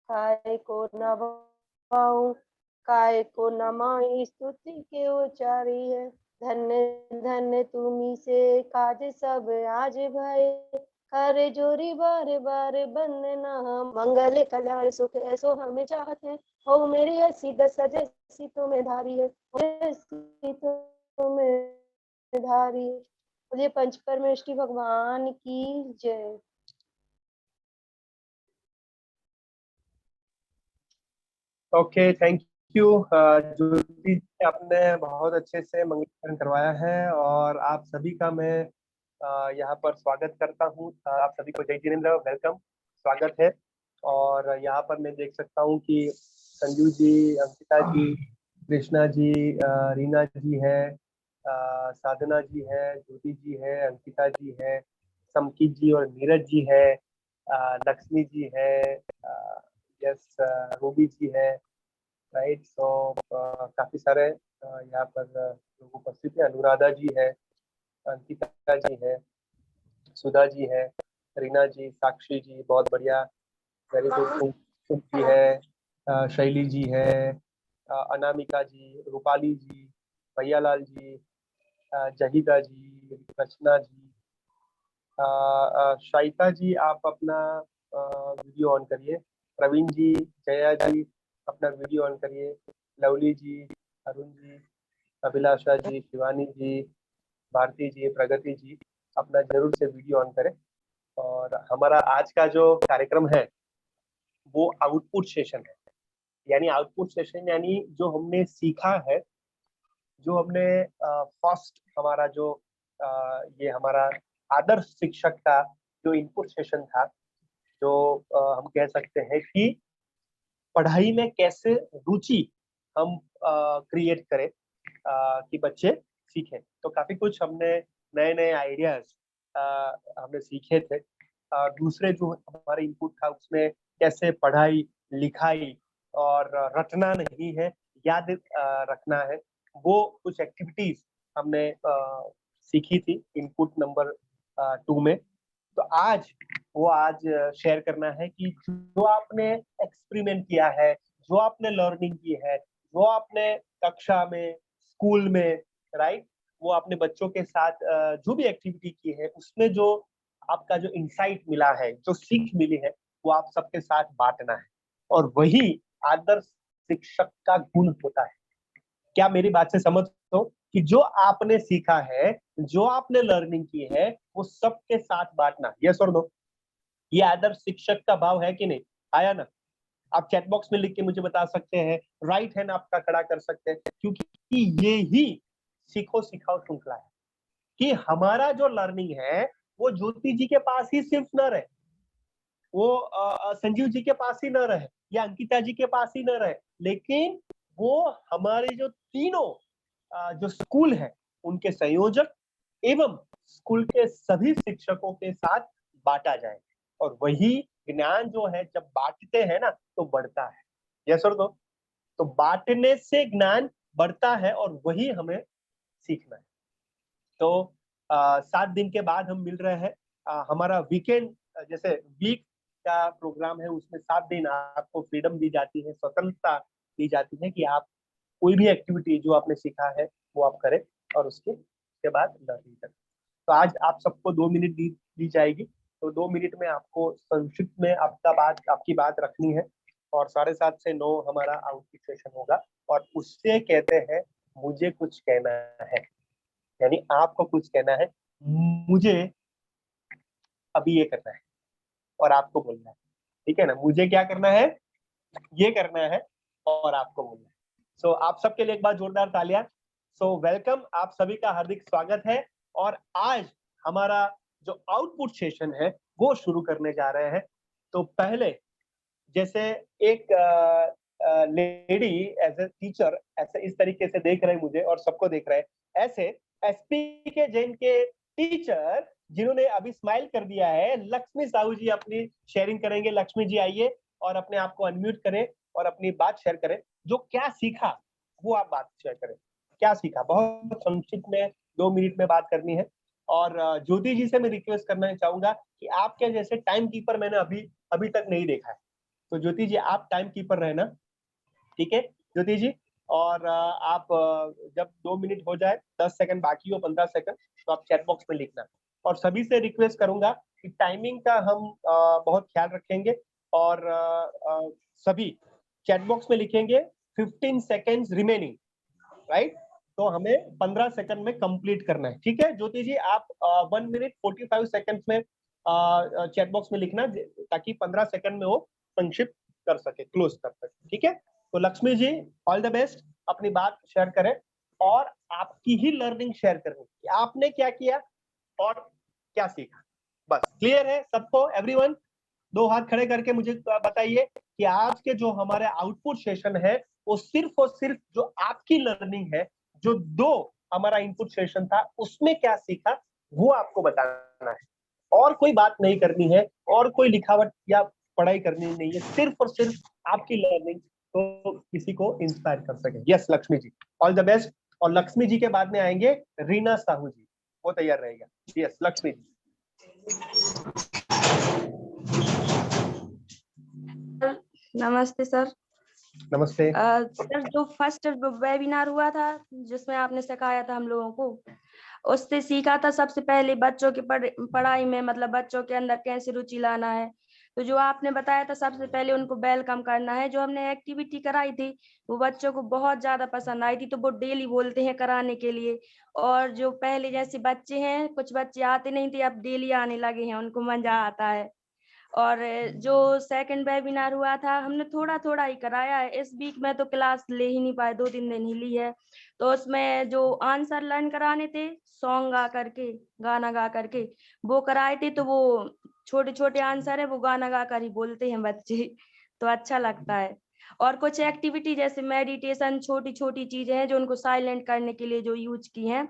काय को नवाऊं, काय को नमाई, स्तुति के उचारी है। धन्य धन्य तुम्ही से काज सब आज भय, करे जोरी बार बार बंदना। मंगल कल्याण सुख ऐसो हमें चाहते हैं, हो मेरी ऐसी दशा जैसी तुम्हें धारी है, जैसी तुम्हें धारी है। मुझे पंच परमेष्टि भगवान की जय। ओके, थैंक यू ज्योति जी, आपने बहुत अच्छे से मंगलाचरण करवाया है और आप सभी का मैं यहाँ पर स्वागत करता हूँ। आप सभी को जय जिनेन्द्र, वेलकम, स्वागत है। और यहाँ पर मैं देख सकता हूँ कि संजू जी, अंकिता जी, कृष्णा जी, रीना जी है, साधना जी है, ज्योति जी है, अंकिता जी है, समकित जी और नीरज जी है, लक्ष्मी जी है, यस, रूबी जी है, राइट। सो काफी सारे यहाँ पर लोग उपस्थित है। अनुराधा जी है, अंकिता जी है, सुधा जी है, रीना जी, साक्षी जी, बहुत बढ़िया, वेरी गुड। कुमकुम जी है, शैली जी है, अनामिका जी, रूपाली जी, भैयालाल जी, जहीदा जी, रचना जी, शाइका जी, आप अपना वीडियो ऑन करिए। प्रवीण जी, जया जी, अपना वीडियो ऑन करिए। लवली जी, अरुण जी, अभिलाषा जी, शिवानी जी, भारती जी, प्रगति जी, अपना जरूर से वीडियो ऑन करें। और हमारा आज का जो कार्यक्रम है वो आउटपुट सेशन है। यानी आउटपुट सेशन यानी जो हमने सीखा है, जो हमने फर्स्ट हमारा जो ये हमारा आदर्श शिक्षक का जो इनपुट सेशन था, जो हम कह सकते हैं कि पढ़ाई में कैसे रुचि हम क्रिएट करें कि बच्चे सीखें। तो काफी कुछ हमने नए नए आइडियाज हमने सीखे थे। दूसरे जो हमारे इनपुट था उसमें कैसे पढ़ाई लिखाई और रटना नहीं है, याद रखना है, वो कुछ एक्टिविटीज हमने सीखी थी इनपुट नंबर 2 में। तो आज शेयर करना है कि जो आपने एक्सपेरिमेंट किया है, जो आपने लर्निंग की है, जो आपने कक्षा में, स्कूल में, राइट, वो आपने बच्चों के साथ जो भी एक्टिविटी की है उसमें जो आपका जो इंसाइट मिला है, जो सीख मिली है, वो आप सबके साथ बांटना है। और वही आदर्श शिक्षक का गुण होता है। क्या मेरी बात से समझ हो कि जो आपने सीखा है, जो आपने लर्निंग की है, वो सबके साथ बांटना। यस और नो? ये आदर्श शिक्षक का भाव है कि नहीं? आया ना? आप चैट बॉक्स में लिख के मुझे बता सकते हैं, राइट हैंड आपका खड़ा कर सकते हैं, क्योंकि ये ही सीखो सिखाओ श्रृंखला है कि हमारा जो लर्निंग है वो ज्योति जी के पास ही सिर्फ न रहे, वो संजीव जी के पास ही न रहे या अंकिता जी के पास ही न रहे, लेकिन वो हमारे जो तीनों जो स्कूल है उनके संयोजक एवं स्कूल के सभी शिक्षकों के साथ बांटा जाए। और वही ज्ञान जो है जब बांटते हैं ना तो बढ़ता है। यस और नो? तो बांटने से ज्ञान बढ़ता है और वही हमें सीखना है। तो 7 दिन के बाद हम मिल रहे हैं। हमारा वीकेंड, जैसे वीक का प्रोग्राम है, उसमें 7 दिन आपको फ्रीडम दी जाती है, स्वतंत्रता दी जाती है कि आप कोई भी एक्टिविटी जो आपने सीखा है वो आप करें और उसके बाद लर्निंग करें। तो आज आप सबको 2 मिनट दी जाएगी। तो 2 मिनट में आपको संक्षिप्त में आपकी बात रखनी है। और 7:30 से 9 हमारा आउटपुट सेशन होगा और उससे कहते हैं मुझे कुछ कहना है। यानी आपको कुछ कहना है, मुझे अभी ये करना है और आपको बोलना है। ठीक है ना? मुझे क्या करना है, ये करना है और आपको बोलना है। सो आप सबके लिए एक बार जोरदार तालियां। सो वेलकम, आप सभी का हार्दिक स्वागत है। और आज हमारा जो आउटपुट सेशन है वो शुरू करने जा रहे हैं। तो पहले जैसे एक लेडी एज ए टीचर ऐसे इस तरीके से देख रहे हैं मुझे और सबको देख रहे हैं, ऐसे एसपी के जैन के टीचर जिन्होंने अभी स्माइल कर दिया है, लक्ष्मी साहू जी अपनी शेयरिंग करेंगे। लक्ष्मी जी आइए और अपने आप को अनम्यूट करें और अपनी बात शेयर करें। जो क्या सीखा वो आप बात शेयर करें। क्या सीखा, बहुत संक्षिप्त में 2 मिनट में बात करनी है। और ज्योति जी से मैं रिक्वेस्ट करना चाहूंगा कि आपके जैसे टाइम कीपर मैंने अभी तक नहीं देखा है। तो ज्योति जी आप टाइम कीपर रहना, ठीक है ज्योति जी। और आप जब 2 मिनट हो जाए, 10 सेकंड बाकी हो, 15 सेकंड, तो आप चैट बॉक्स में लिखना। और सभी से रिक्वेस्ट करूंगा कि टाइमिंग का हम बहुत ख्याल रखेंगे, और सभी चैट बॉक्स में लिखेंगे 15 सेकेंड्स रिमेनिंग, राइट। तो हमें 15 सेकंड में कंप्लीट करना है, ठीक है ज्योति जी। आप 1 मिनट 45 सेकंड्स में चैट बॉक्स में लिखना, ताकि 15 सेकंड में वो संक्षिप्त कर सके, क्लोज कर सके, ठीक है। तो Lakshmi ji all the best, अपनी बात शेयर करें और आपकी ही लर्निंग शेयर करनी कि आपने क्या किया और क्या सीखा। बस क्लियर है सबको? एवरीवन 2 हाथ खड़े करके मुझे बताइए कि आज के जो हमारे आउटपुट सेशन है वो सिर्फ और सिर्फ जो आपकी लर्निंग है, जो 2 हमारा इनपुट सेशन था उसमें क्या सीखा वो आपको बताना है, और कोई बात नहीं करनी है, और कोई लिखावट या पढ़ाई करनी नहीं है, सिर्फ और सिर्फ आपकी लर्निंग तो किसी को इंस्पायर कर सके। Yes Lakshmi ji all the best. और लक्ष्मी जी के बाद में आएंगे रीना साहू जी, वो तैयार रहेगा। यस लक्ष्मी जी। नमस्ते सर। नमस्ते। सर जो फर्स्ट वेबिनार हुआ था जिसमें आपने सिखाया था हम लोगों को, उससे सीखा था सबसे पहले बच्चों की पढ़ाई में, मतलब बच्चों के अंदर कैसे रुचि लाना है। तो जो आपने बताया था सबसे पहले उनको वेलकम करना है। जो हमने एक्टिविटी कराई थी वो बच्चों को बहुत ज्यादा पसंद आई थी, तो वो डेली बोलते हैं कराने के लिए। और जो पहले जैसे बच्चे हैं, कुछ बच्चे आते नहीं थे, अब डेली आने लगे हैं, उनको मजा आता है। और जो सेकंड वेबिनार हुआ था हमने थोड़ा थोड़ा ही कराया है, इस वीक में तो क्लास ले ही नहीं पाए, 2-3 दिन ही ली है। तो उसमें जो आंसर लर्न कराने थे, सॉन्ग गा करके, गाना गा करके वो कराए थे, तो वो छोटे छोटे आंसर है, वो गाना गा कर ही बोलते हैं बच्चे। तो अच्छा लगता है। और कुछ एक्टिविटी जैसे मेडिटेशन, छोटी छोटी चीजें हैं जो उनको साइलेंट करने के लिए जो यूज की हैं,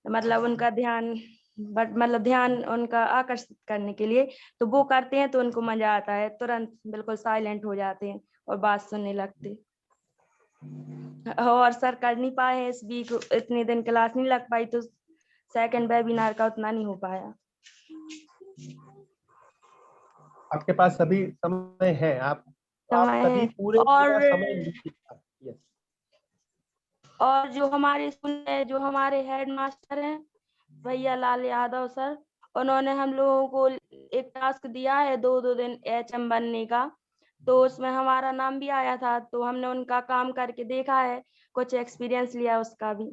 मतलब उनका ध्यान, मतलब ध्यान उनका आकर्षित करने के लिए, तो वो करते हैं तो उनको मजा आता है, तुरंत बिल्कुल साइलेंट हो जाते हैं और बात सुनने लगते। और सर कर नहीं पाए हैं इस वीक, इतने दिन क्लास नहीं लग पाई, तो सेकंड वेबिनार का उतना नहीं हो पाया। आपके पास अभी समय है, आप समय सभी है। पूरा समय लीजिए। यस। और जो हमारे स्कूल में जो हमारे हेड मास्टर हैं भैया लाल यादव सर, उन्होंने हम लोगों को एक टास्क दिया है 2-2 दिन HM बनने का। तो उसमें हमारा नाम भी आया था, तो हमने उनका काम करके देखा है, कुछ एक्सपीरियंस लिया उसका भी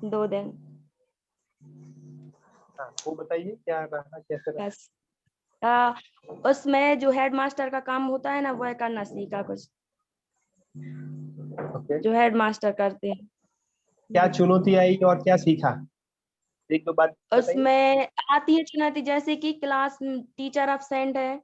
2 दिन। हाँ वो बताइए क्या रहा, कैसे रहा? बस उसमें जो हेड मास्टर का काम होता है ना, वह करना सीखा कुछ, ओके। जो हेड मास्टर करते हैं। क्या चुनौती आई और क्या सीखा, एक दो बात बताइए। उसमें आती है चुनौती, जैसे कि क्लास टीचर अब्सेंट है,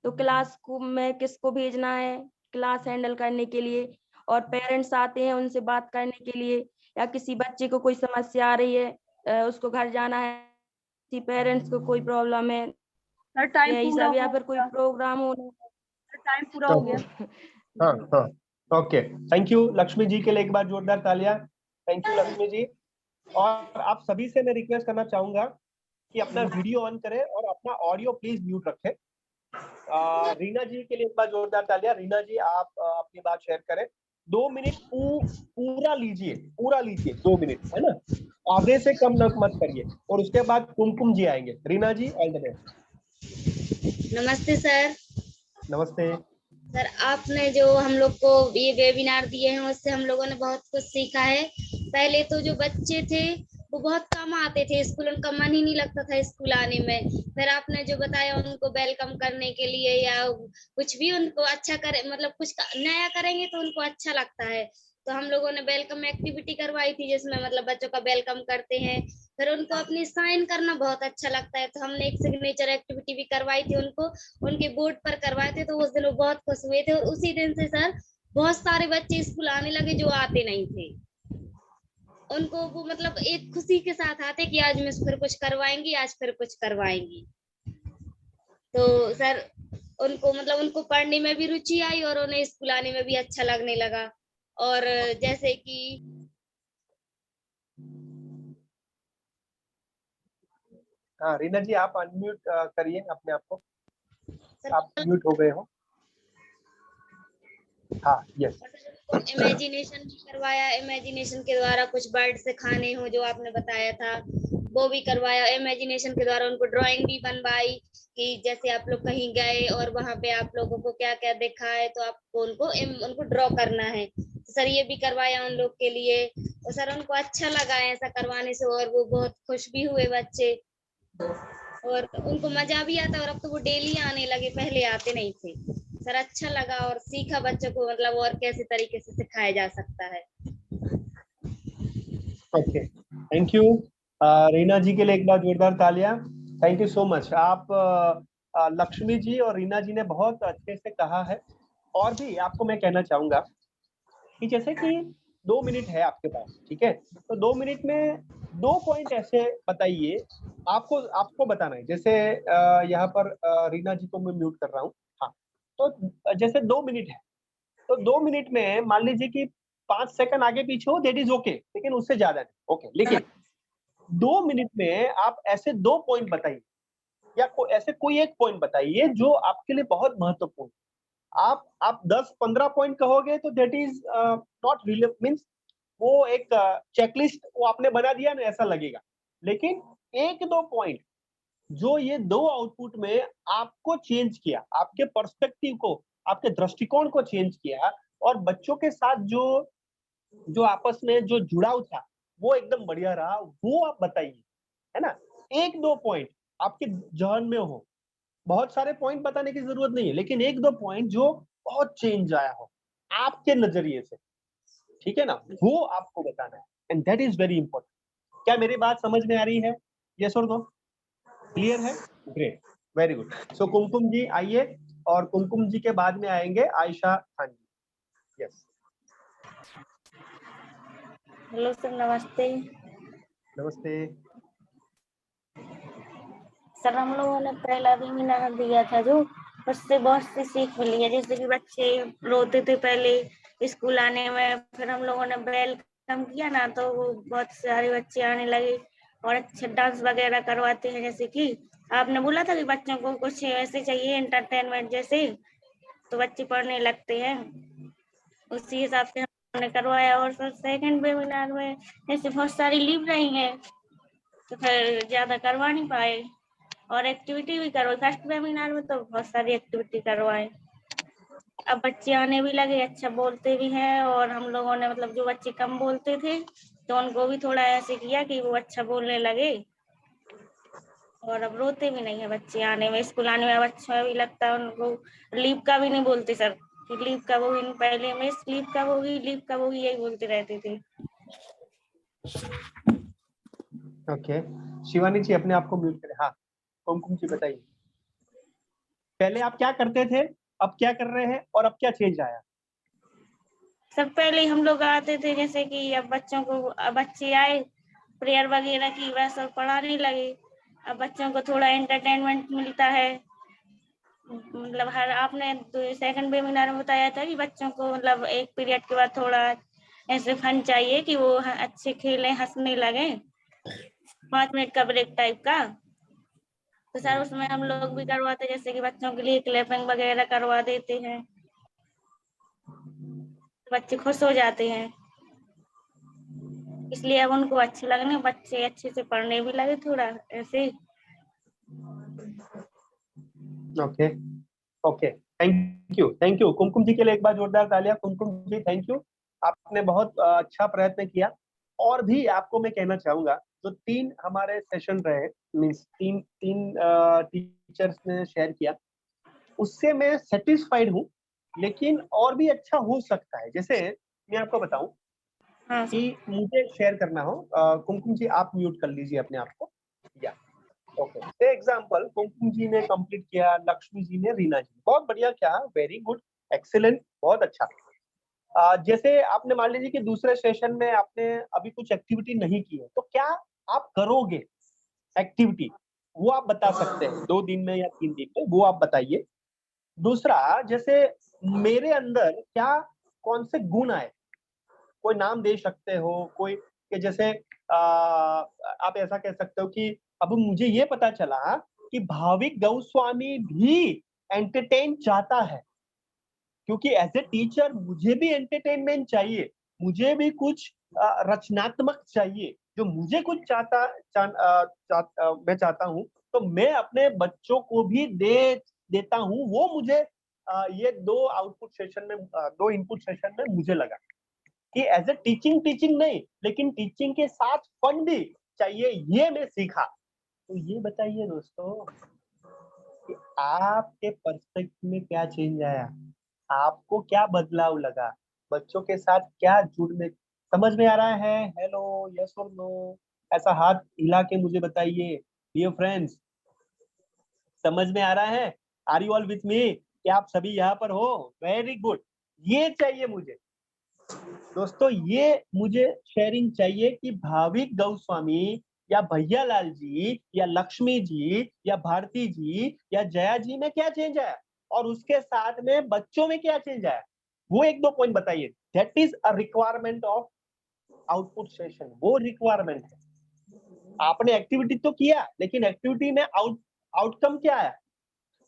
तो क्लास को में किसको भेजना है क्लास हैंडल करने के लिए, और पेरेंट्स आते हैं उनसे बात करने के लिए, या किसी बच्चे को कोई समस्या आ रही है, उसको घर जाना है, किसी पेरेंट्स को कोई प्रॉब्लम है, सर टाइम यही पूरा सब, या हो फिर कोई गया। प्रोग्राम हो। सर टाइम पूरा हो गया। हाँ हाँ okay. Thank you Lakshmi ji के लिए, एक बार जोरदार तालियां। Thank you Lakshmi ji. और आप सभी से मैं रिक्वेस्ट करना चाहूंगा कि अपना वीडियो ऑन करें और अपना ऑडियो प्लीज म्यूट रखें। रीना जी के लिए एक बार जोरदार तालियां। रीना जी आप अपनी बात शेयर करें। 2 मिनट पूरा लीजिए 2 मिनट, है ना, आधे से कम मत करिए। और उसके बाद कुमकुम जी आएंगे। रीना जी ऑल द बेस्ट। नमस्ते सर। नमस्ते। सर आपने जो हम लोग को ये वेबिनार दिए हैं उससे हम लोगों ने बहुत कुछ सीखा है। पहले तो जो बच्चे थे वो बहुत कम आते थे स्कूल, उनका मन ही नहीं लगता था स्कूल आने में। फिर आपने जो बताया उनको वेलकम करने के लिए या कुछ भी उनको अच्छा करे, मतलब कुछ नया करेंगे तो उनको अच्छा लगता है। तो हम लोगों ने वेलकम एक्टिविटी करवाई थी जिसमें मतलब बच्चों का वेलकम करते हैं, फिर उनको अपनी साइन करना बहुत अच्छा लगता है, तो हमने एक सिग्नेचर एक्टिविटी भी करवाई थी उनको, उनके बोर्ड पर करवाए थे, तो उस दिन वो बहुत खुश हुए थे। और उसी दिन से सर बहुत सारे बच्चे स्कूल आने लगे जो आते नहीं थे, उनको वो मतलब एक खुशी के साथ आते कि आज मैं फिर कुछ करवाएंगी, आज फिर कुछ करवाएंगी। तो सर उनको मतलब उनको पढ़ने में भी रुचि आई और उन्हें स्कूल आने में भी अच्छा लगने लगा। और जैसे कि हाँ रीना जी आप अनम्यूट करिए अपने आप को, सर आप म्यूट हो गए हो। हाँ, यस। इमेजिनेशन भी करवाया, इमेजिनेशन के द्वारा कुछ बर्ड से खाने हो जो आपने बताया था वो भी करवाया। इमेजिनेशन के द्वारा उनको ड्राइंग भी बनवाई कि जैसे आप लोग कहीं गए और वहां पे आप लोगों को क्या क्या देखा है तो आपको उनको ड्रॉ करना है। तो सर ये भी करवाया उन लोग के लिए और सर उनको अच्छा लगा ऐसा करवाने से और वो बहुत खुश भी हुए बच्चे और उनको मजा भी आता और अब तो वो डेली आने लगे, पहले आते नहीं थे। सर अच्छा लगा और सीखा बच्चों को मतलब और कैसे तरीके से सिखाया जा सकता है। Okay, thank you. Reena ji के लिए एक बार जोरदार तालियां। Thank you so much. आप लक्ष्मी जी और रीना जी ने बहुत अच्छे से कहा है। और भी आपको मैं कहना चाहूंगा कि जैसे कि 2 मिनट है आपके पास, ठीक है, तो 2 मिनट में 2 पॉइंट ऐसे बताइए, आपको आपको बताना है। जैसे यहाँ पर रीना जी को मैं म्यूट कर रहा हूँ। हाँ, तो जैसे 2 मिनट है, तो 2 मिनट में मान लीजिए कि 5 सेकंड आगे पीछे हो, दैट इज ओके, लेकिन उससे ज्यादा नहीं। ओके, लेकिन 2 मिनट में आप ऐसे 2 पॉइंट बताइए या ऐसे कोई एक पॉइंट बताइए जो आपके लिए बहुत महत्वपूर्ण। आप 10-15 पॉइंट कहोगे तो that is not relay means वो एक चेकलिस्ट वो आपने बना दिया ना, ऐसा लगेगा। लेकिन 1-2 पॉइंट जो ये 2 आउटपुट में आपको चेंज किया, आपके पर्सपेक्टिव को, आपके दृष्टिकोण को चेंज किया और बच्चों के साथ जो जो आपस में जो जुड़ाव था वो एकदम बढ़िया रहा, वो आप बताइए, है ना। 1-2 पॉइंट आपके जहन में हो, बहुत सारे पॉइंट बताने की जरूरत नहीं है, लेकिन 1-2 पॉइंट जो बहुत चेंज आया हो आपके नजरिए से, ठीक है ना, वो आपको बताना है। And that is very important. क्या मेरी बात समझ में आ रही है? यस और नो? क्लियर है? Great, very good. So Kumkum ji आइए, और कुमकुम जी के बाद में आएंगे Ayesha Khan ji. Yes, hello sir, नमस्ते। नमस्ते। सर हम लोगों ने पहला वेबिनार दिया था जो, उससे बहुत सी सीख मिली है। जैसे कि बच्चे रोते थे पहले स्कूल आने में, फिर हम लोगों ने वेलकम किया ना तो वो बहुत सारे बच्चे आने लगे और अच्छे डांस वगैरह करवाते हैं। जैसे कि आपने बोला था कि बच्चों को कुछ ऐसे चाहिए एंटरटेनमेंट जैसे, तो बच्चे पढ़ने लगते हैं, उसी हिसाब से हमने करवाया। और सर सेकंड वेबिनार में जैसे बहुत सारी लीव रही हैं तो फिर ज्यादा करवा नहीं पाए और एक्टिविटी भी करवाई। फर्स्ट वेबिनार में तो बहुत सारी एक्टिविटी करवाए। अब बच्चे आने भी लगे, अच्छा बोलते भी हैं, और हम लोगों ने मतलब जो बच्चे कम बोलते थे तो उनको भी थोड़ा ऐसे किया कि वो अच्छा बोलने लगे और अब रोते भी नहीं है बच्चे आने में, स्कूल आने में। अब अच्छा भी लगता है उनको। लीव का भी नहीं बोलते सर कि लीव कब होगी, पहले मिस लीव कब होगी, लीव कब होगी, यही बोलते रहते थे। ओके, शिवानी जी अपने आप को म्यूट करें। हाँ, कुमकुम जी बताइए, पहले आप क्या करते थे, अब क्या कर रहे हैं, और अब क्या चेंज आया? सब पहले हम लोग आते थे, जैसे कि अब बच्चों को, अब बच्चे आए प्रेयर वगैरह की वैसा पढ़ाने लगे। अब बच्चों को थोड़ा एंटरटेनमेंट मिलता है। मतलब हर आपने सेकंड वेबिनार में बताया था कि बच्चों को मतलब एक पीरियड के बाद थोड़ा ऐसे फन चाहिए कि वो अच्छे खेलें, हंसने लगे, 5 मिनट का ब्रेक टाइप का। तो सर उसमें हम लोग भी करवाते, जैसे कि बच्चों के लिए क्लैपिंग वगैरह करवा देते हैं, बच्चे खुश हो जाते हैं। इसलिए अब उनको अच्छे लगने, बच्चे अच्छे से पढ़ने भी लगे थोड़ा ऐसे। ओके, ओके, थैंक यू कुमकुम जी के लिए एक बार जोरदार तालियां। कुमकुम जी थैंक यू, आपने बहुत अच्छा प्रयत्न किया। और भी आपको मैं कहना चाहूंगा, जो 3 हमारे सेशन रहे, मीन्स तीन तीन टीचर्स ने शेयर किया, उससे मैं सेटिस्फाइड हूँ, लेकिन और भी अच्छा हो सकता है। जैसे मैं आपको बताऊं हाँ कि मुझे शेयर करना हो, कुमकुम जी आप म्यूट कर लीजिए अपने आप को, या ओके। फॉर एग्जांपल कुमकुम जी ने कंप्लीट किया, लक्ष्मी जी ने, रीना जी बहुत बढ़िया, क्या वेरी गुड, एक्सीलेंट, बहुत अच्छा। जैसे आपने मान लीजिए कि दूसरे सेशन में आपने अभी कुछ एक्टिविटी नहीं की है, तो क्या आप करोगे एक्टिविटी, वो आप बता सकते हैं 2 दिन में या 3 दिन में, वो आप बताइए। दूसरा, जैसे मेरे अंदर क्या कौन से गुण आए, कोई नाम दे सकते हो, कोई कि जैसे आप ऐसा कह सकते हो कि अब मुझे ये पता चला कि भाविक गोस्वामी भी एंटरटेन चाहता है, क्योंकि एज ए टीचर मुझे भी एंटरटेनमेंट चाहिए, मुझे भी कुछ रचनात्मक चाहिए, जो मुझे कुछ मैं चाहता हूँ तो मैं अपने बच्चों को भी देता हूँ। वो मुझे ये दो इनपुट सेशन में मुझे लगा कि एज ए टीचिंग नहीं, लेकिन टीचिंग के साथ फन भी चाहिए, ये मैं सीखा। तो ये बताइए दोस्तों कि आपके पर्सपेक्टिव में क्या चेंज आया, आपको क्या बदलाव लगा, बच्चों के साथ क्या जुड़ने, समझ में आ रहा है? हेलो, यस और नो, ऐसा हाथ हिला के मुझे बताइए डियर फ्रेंड्स, समझ में आ रहा है? Are you all with me? क्या आप सभी यहाँ पर हो? Very good. ये चाहिए मुझे दोस्तों, ये मुझे शेयरिंग चाहिए कि भाविक गोस्वामी या भैया लाल जी या लक्ष्मी जी या भारती जी या जया जी में क्या चेंज आया और उसके साथ में बच्चों में क्या चेंज आया, वो एक दो पॉइंट बताइए। That is a requirement of output session, वो रिक्वायरमेंट है। आपने एक्टिविटी तो किया, लेकिन एक्टिविटी में आउटकम क्या है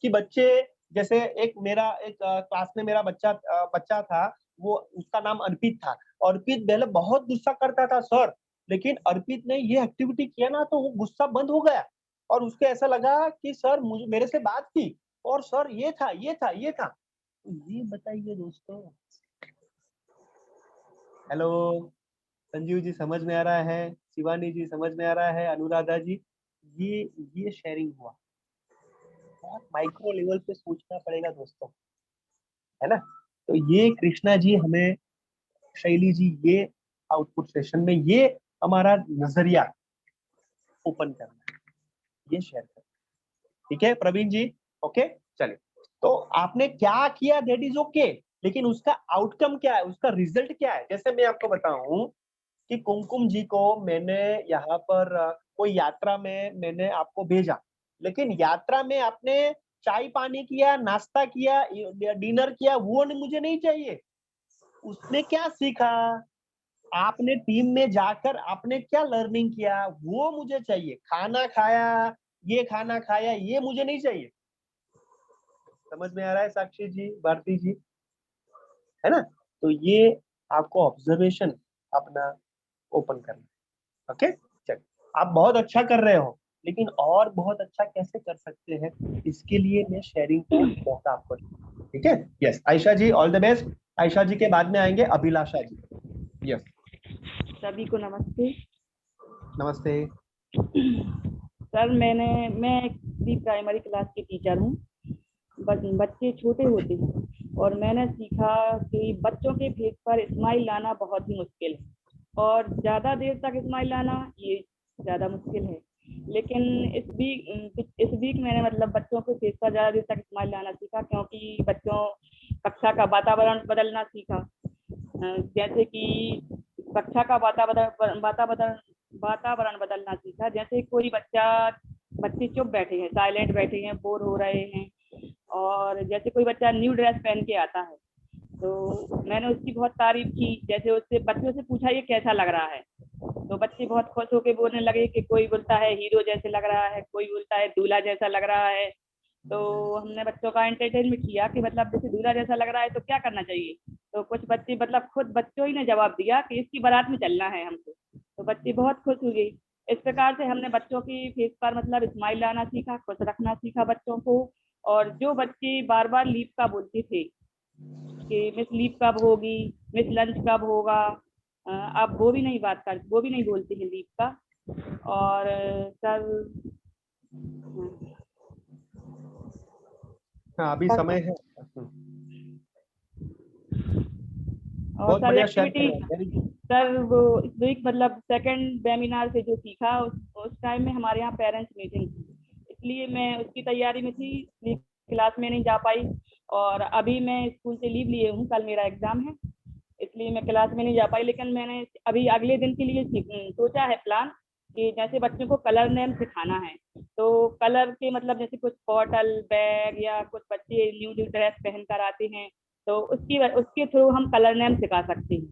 कि बच्चे, जैसे एक क्लास में मेरा बच्चा था, वो उसका नाम अर्पित था। अर्पित पहले बहुत गुस्सा करता था सर, लेकिन अर्पित ने ये एक्टिविटी किया ना तो वो गुस्सा बंद हो गया और उसको ऐसा लगा कि सर मुझे मेरे से बात की और सर ये था। तो ये बताइए दोस्तों। हेलो संजीव जी, समझ में आ रहा है? शिवानी जी समझ में आ रहा है? अनुराधा जी, ये शेयरिंग हुआ। बहुत माइक्रो लेवल पे सोचना पड़ेगा दोस्तों, है ना? तो ये कृष्णा जी हमें, शैली जी, ये आउटपुट सेशन में ये हमारा नजरिया ओपन करना है, ये शेयर करना। ठीक है प्रवीण जी? ओके, चलिए। तो आपने क्या किया दैट इज ओके, लेकिन उसका आउटकम क्या है, उसका रिजल्ट क्या है? जैसे मैं आपको बताऊं कि कुमकुम जी को मैंने यहाँ पर कोई यात्रा में मैंने आपको भेजा, लेकिन यात्रा में आपने चाय पानी किया, नाश्ता किया, डिनर किया, वो मुझे नहीं चाहिए। उसने क्या सीखा, आपने टीम में जाकर आपने क्या लर्निंग किया, वो मुझे चाहिए। खाना खाया, ये मुझे नहीं चाहिए। समझ में आ रहा है साक्षी जी, भारती जी, है ना? तो ये आपको ऑब्जर्वेशन अपना ओपन करना है। ओके, चलिए। आप बहुत अच्छा कर रहे हो, लेकिन और बहुत अच्छा कैसे कर सकते हैं, इसके लिए मैं शेयरिंग का मौका आपको दूंगा। ठीक है? Yes, Ayesha ji all the best. Ayesha ji के बाद में आएंगे अभिलाषा जी। यस, सभी को नमस्ते। नमस्ते। सर मैं एक प्री प्राइमरी क्लास की टीचर हूँ। बच्चे छोटे होते हैं और मैंने सीखा कि बच्चों के फेस पर स्माइल लाना बहुत ही मुश्किल है और ज़्यादा देर तक स्माइल लाना ये ज़्यादा मुश्किल है। लेकिन इस वीक मैंने मतलब बच्चों के फेस पर ज़्यादा देर तक स्माइल लाना सीखा, क्योंकि बच्चों कक्षा का वातावरण बदलना सीखा। जैसे कि कक्षा का वातावरण बदलना सीखा। जैसे कोई बच्चे चुप बैठे हैं, साइलेंट बैठे हैं, बोर हो रहे हैं, और जैसे कोई बच्चा न्यू ड्रेस पहन के आता है तो मैंने उसकी बहुत तारीफ की। जैसे उससे बच्चों से पूछा ये कैसा लग रहा है, तो बच्चे बहुत खुश होकर बोलने लगे कि कोई बोलता है हीरो जैसे लग रहा है, कोई बोलता है दूल्हा जैसा लग रहा है। तो हमने बच्चों का एंटरटेनमेंट किया कि मतलब जैसे दूल्हा जैसा लग रहा है तो क्या करना चाहिए। तो कुछ बच्चे मतलब खुद बच्चों ही ने जवाब दिया कि इसकी बारात में चलना है हमको। तो बच्चे बहुत खुश हुए। इस प्रकार से हमने बच्चों की फेस पर मतलब स्माइल लाना सीखा, खुश रखना सीखा बच्चों को। और जो बच्चे बार बार लीव का बोलते थे कि मिस लीव कब होगी, मिस लंच कब होगा, अब वो भी नहीं बोलते हैं लीव का। और सर हाँ, अभी समय है। और बहुत सर बढ़िया शेयर कर रहे एक्टिविटी, हैं, वेरी गुड। सर वो इस वीक मतलब सेकंड वेबिनार से जो सीखा उस टाइम में हमारे यहाँ पेरेंट्स मीटिंग थी, इसलिए मैं उसकी तैयारी में थी, इसलिए क्लास में नहीं जा पाई। और अभी मैं स्कूल से लीव लिए हूँ, कल मेरा एग्जाम है, इसलिए मैं क्लास में नहीं जा पाई। लेकिन मैंने अभी अगले दिन के लिए सोचा है प्लान कि जैसे बच्चों को कलर नेम सिखाना है, तो कलर के मतलब जैसे कुछ बॉटल, बैग, या कुछ बच्चे न्यू न्यू ड्रेस पहन कर आते हैं तो उसके थ्रू हम कलर नेम सिखा सकते हैं।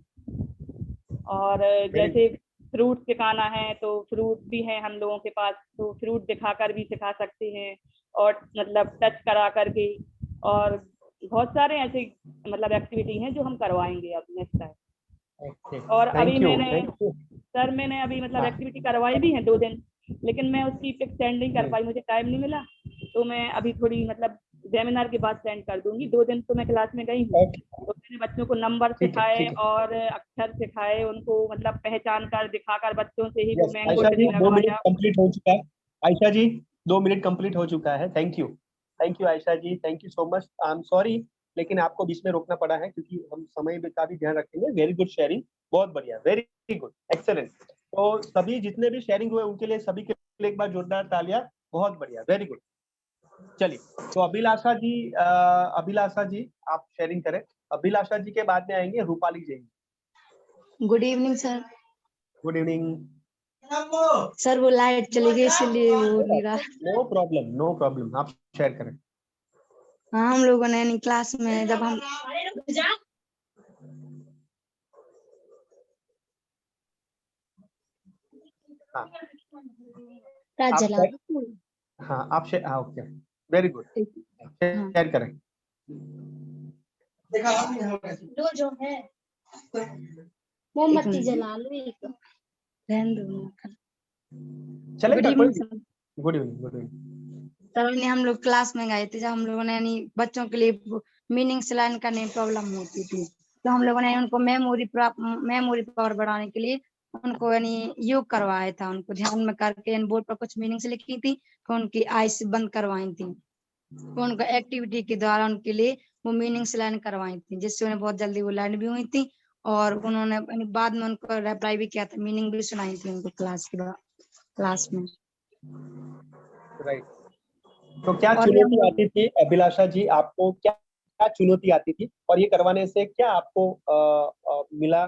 और वेरी जैसे फ्रूट सिखाना है तो फ्रूट भी है हम लोगों के पास, तो फ्रूट दिखाकर भी सिखा सकते हैं और मतलब टच करा करके। और बहुत सारे ऐसे मतलब एक्टिविटी हैं जो हम करवाएंगे अब नेक्स्ट टाइम। ओके, और अभी थैंक यू, मैंने थैंक यू। सर मैंने अभी मतलब हाँ। एक्टिविटी करवाई भी है 2 दिन, लेकिन मैं उसकी पिक सेंड नहीं कर पाई, मुझे टाइम नहीं मिला। तो मैं अभी थोड़ी मतलब वेबिनार के बाद सेंड कर दूंगी। 2 दिन तो मैं क्लास में गई हूँ, ओके, तो मैंने बच्चों को नंबर ठीक है, सिखाए ठीक है। और अक्षर सिखाए, उनको मतलब पहचान कर दिखाकर बच्चों से ही वो yes, mango Ayesha G tree 2 minute लगवाया। कंप्लीट हो चुका है। आयशा जी 2 मिनट कंप्लीट हो चुका है। Thank you, thank you Ayesha ji, thank you so much. I am sorry, लेकिन आपको बीच में रोकना पड़ा है क्योंकि हम समय का भी ध्यान रखेंगे। वेरी गुड शेयरिंग, बहुत बढ़िया, वेरी गुड, एक्सेलेंट। तो सभी जितने भी शेयरिंग हुए उनके लिए, सभी के लिए एक बार जोरदार तालियां। बहुत बढ़िया, वेरी गुड। चलिए, तो अभिलाषा जी आप शेयरिंग करें। अभिलाषा जी के बाद में आएंगे Rupali ji. Good evening sir. Good evening. Sir वो लाइट चली गई इसलिए वो नहीं रहा। नो प्रॉब्लम, नो प्रॉब्लम, आप शेयर करें। हाँ, हम लोगों ने यानी क्लास में जब हम हाँ, राजला हाँ आप शेयर, हाँ ओके, वेरी गुड, शेयर करें। दो जो है मोमबत्ती जला लो एक। रहने दो। चलेगा कोई। Sir. Good evening, good evening. तब यानी हम लोग क्लास में गए थे, जब हम लोगों ने यानी बच्चों के लिए मीनिंग लाइन करने में प्रॉब्लम होती थी, तो हम लोगों ने उनको मेमोरी पावर बढ़ाने के लिए उनको यानी योग करवाया था। उनको ध्यान में करके बोर्ड पर कुछ मीनिंग्स लिखी थी, तो उनकी आईज बंद करवाई थी। तो उनको एक्टिविटी के द्वारा उनके लिए वो मीनिंग्स लाइन करवाई थी, जिससे उन्हें बहुत जल्दी वो लाइन भी हुई थी। और उन्होंने बाद में उनको रिप्लाई भी किया था, मीनिंग भी सुनाई थी उनको क्लास में। राइट। तो क्या और चुनौती आती थी अभिलाषा जी, आपको क्या क्या चुनौती आती थी, और ये करवाने से क्या आपको मिला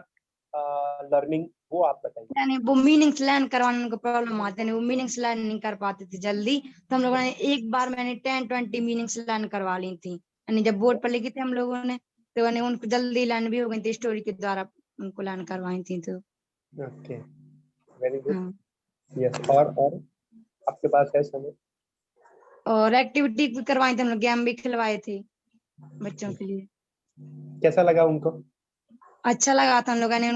लर्निंग, वो आप बताइए। यानी वो मीनिंग्स लर्न करवाने में उनको प्रॉब्लम आती है, वो मीनिंग्स लर्न नहीं कर पाते थे जल्दी। तो हम लोगों ने एक बार मैंने 10-20 मीनिंग्स लर्न करवा ली थी, यानी जब बोर्ड पर लिखी थी हम लोगों ने, तो यानी उनको जल्दी लर्न भी हो गई थी, स्टोरी के द्वारा उनको लर्न करवाई थी। तो ओके, वेरी गुड। हाँ, यस, और आपके पास है समय? और एक्टिविटी भी करवाई थी हम लोग, गेम भी खिलवाए थे बच्चों के लिए। कैसा लगा उनको? अच्छा लगा था। हम लोगों ने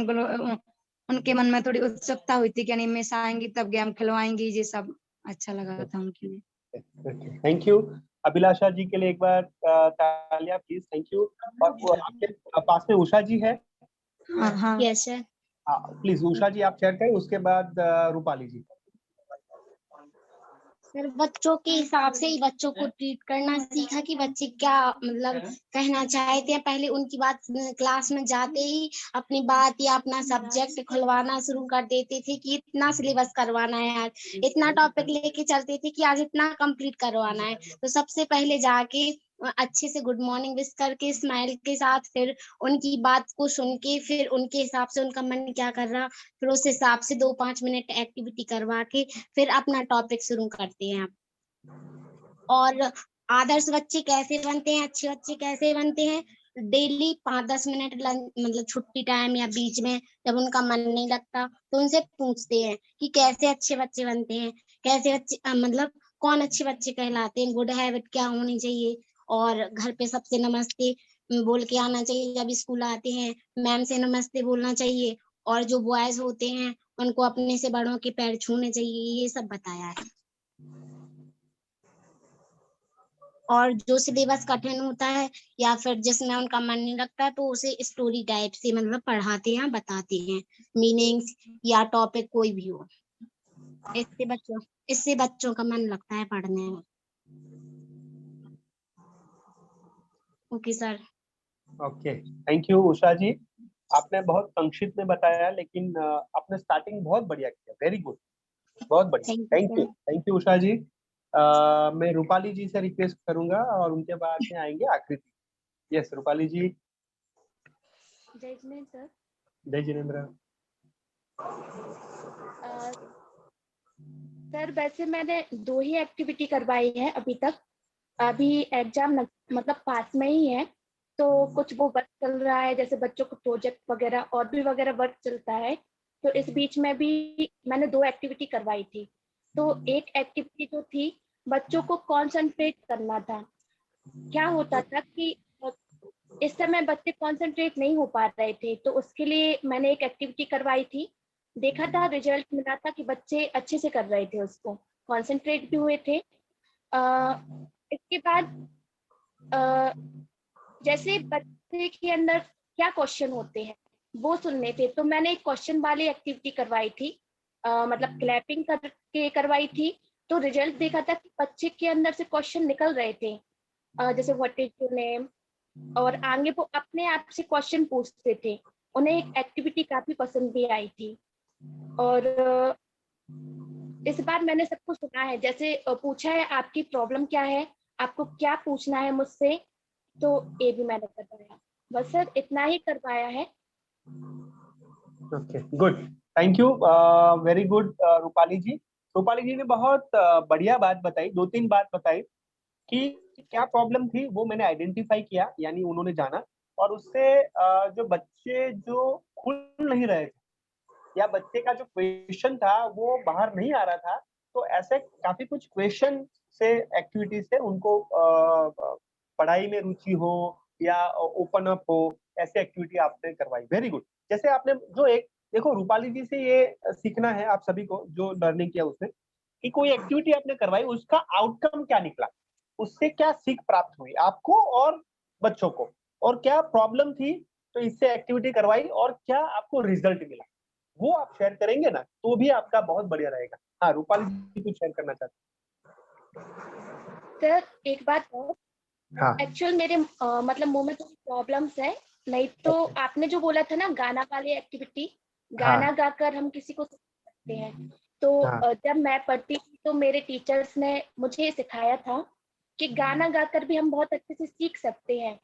उनके मन में थोड़ी उत्सुकता हुई थी कि यानी मिस आएंगी तब गेम खिलवाएंगी, ये सब अच्छा लगा था उनके लिए। थैंक यू अभिलाषा जी के लिए एक बार तालियां प्लीज, थैंक यू। और वो आपके पास में उषा जी है? हाँ यस सर। प्लीज उषा जी आप शेयर करें, उसके बाद रूपाली जी। सर बच्चों के हिसाब से ही बच्चों को ट्रीट करना सीखा कि बच्चे क्या मतलब कहना चाहते हैं। पहले उनकी बात क्लास में जाते ही अपनी बात या अपना सब्जेक्ट खुलवाना शुरू कर देते थे कि इतना सिलेबस करवाना है यार, इतना टॉपिक लेके चलते थे कि आज इतना कंप्लीट करवाना है। तो सबसे पहले जाके अच्छे से गुड मॉर्निंग विश करके स्माइल के साथ फिर उनकी बात को सुन के फिर उनके हिसाब से उनका मन क्या कर रहा, फिर उस हिसाब से 2-5 मिनट एक्टिविटी करवा के फिर अपना टॉपिक शुरू करते हैं। और आदर्श बच्चे कैसे बनते हैं, अच्छे बच्चे कैसे बनते हैं, डेली 5-10 मिनट मतलब छुट्टी टाइम या बीच में जब उनका मन नहीं लगता तो उनसे पूछते हैं कि कैसे अच्छे बच्चे बनते हैं, कैसे बच्चे मतलब कौन अच्छे बच्चे कहलाते हैं, गुड हैबिट क्या होनी चाहिए। और घर पे सबसे नमस्ते बोल के आना चाहिए, जब स्कूल आते हैं मैम से नमस्ते बोलना चाहिए। और जो बॉयज होते हैं उनको अपने से बड़ों के पैर छूने चाहिए, ये सब बताया है। और जो सिलेबस कठिन होता है या फिर जिसमें उनका मन नहीं लगता तो उसे स्टोरी टाइप से मतलब पढ़ाते हैं, बताते हैं मीनिंग्स या टॉपिक कोई भी हो। इससे बच्चों का मन लगता है पढ़ने में। Okay sir. Okay, thank you Usha ji, आपने बहुत संक्षिप्त में बताया, लेकिन आपने स्टार्टिंग बहुत बढ़िया किया, वेरी गुड, बहुत बढ़िया, थैंक यू उषा जी। मैं रूपाली जी से रिक्वेस्ट करूंगा और उनके बाद में आएंगे आकृति। यस रूपाली जी। जय जिनेंद्र सर। जय जिनेंद्र। सर वैसे मैंने 2 ही एक्टिविटी करवाई है अभी तक। अभी एग्जाम मतलब पास में ही है, तो कुछ वो वर्क चल रहा है, जैसे बच्चों को प्रोजेक्ट वगैरह और भी वगैरह वर्क चलता है। तो इस बीच में भी मैंने 2 एक्टिविटी करवाई थी। तो एक एक्टिविटी जो थी बच्चों को कॉन्सेंट्रेट करना था। क्या होता था कि इस समय बच्चे कंसंट्रेट नहीं हो पा रहे थे, तो उसके लिए मैंने एक एक्टिविटी करवाई थी। देखा था, रिजल्ट मिला था कि बच्चे अच्छे से कर रहे थे, उसको कंसंट्रेट भी हुए थे। इसके बाद जैसे बच्चे के अंदर क्या क्वेश्चन होते हैं वो सुनने थे, तो मैंने एक क्वेश्चन वाली एक्टिविटी करवाई थी, मतलब क्लैपिंग करके करवाई थी। तो रिजल्ट देखा था कि बच्चे के अंदर से क्वेश्चन निकल रहे थे, जैसे व्हाट इज योर नेम, और आगे वो अपने आप से क्वेश्चन पूछते थे। उन्हें एक एक्टिविटी काफी पसंद भी आई थी। और इस बार मैंने सबको सुना है, जैसे पूछा है आपकी प्रॉब्लम क्या है, आपको क्या पूछना है मुझसे, तो ये भी मैंने करवाया। बस सर इतना ही करवाया है। Okay, good, thank you, very good Rupali ji. Rupali ji ने बहुत बढ़िया बात बताई, 2-3 बात बताई कि क्या प्रॉब्लम थी, वो मैंने आइडेंटिफाई किया, यानी उन्होंने जाना, और उससे जो बच्चे जो खुल नहीं रहे थे या बच्चे का जो क्वेश्चन था वो बाहर नहीं आ रहा था, तो ऐसे काफी कुछ क्वेश्चन से, एक्टिविटी से उनको पढ़ाई में रुचि हो या ओपन अप हो, ऐसे एक्टिविटी आपने करवाई। Very good. जैसे आपने जो एक देखो, रूपाली जी से ये सीखना है आप सभी को, जो लर्निंग किया उसने, कि कोई एक्टिविटी आपने करवाई, उसका आउटकम क्या निकला, उससे क्या सीख प्राप्त हुई आपको और बच्चों को, और क्या प्रॉब्लम थी तो इससे एक्टिविटी करवाई और क्या आपको रिजल्ट मिला, वो आप शेयर करेंगे ना, तो भी आपका बहुत बढ़िया रहेगा। हाँ, रूपाली जी कुछ शेयर करना चाहते सर एक बात और, हाँ। एक्चुअल मेरे मतलब मुंह में थोड़ी प्रॉब्लम्स है, नहीं तो आपने जो बोला था ना गाना वाली एक्टिविटी, गाना गाकर हम किसी को सिखा सकते हैं। तो जब मैं पढ़ती थी तो मेरे टीचर्स ने मुझे सिखाया था कि गाना गाकर भी हम बहुत अच्छे से सीख सकते हैं।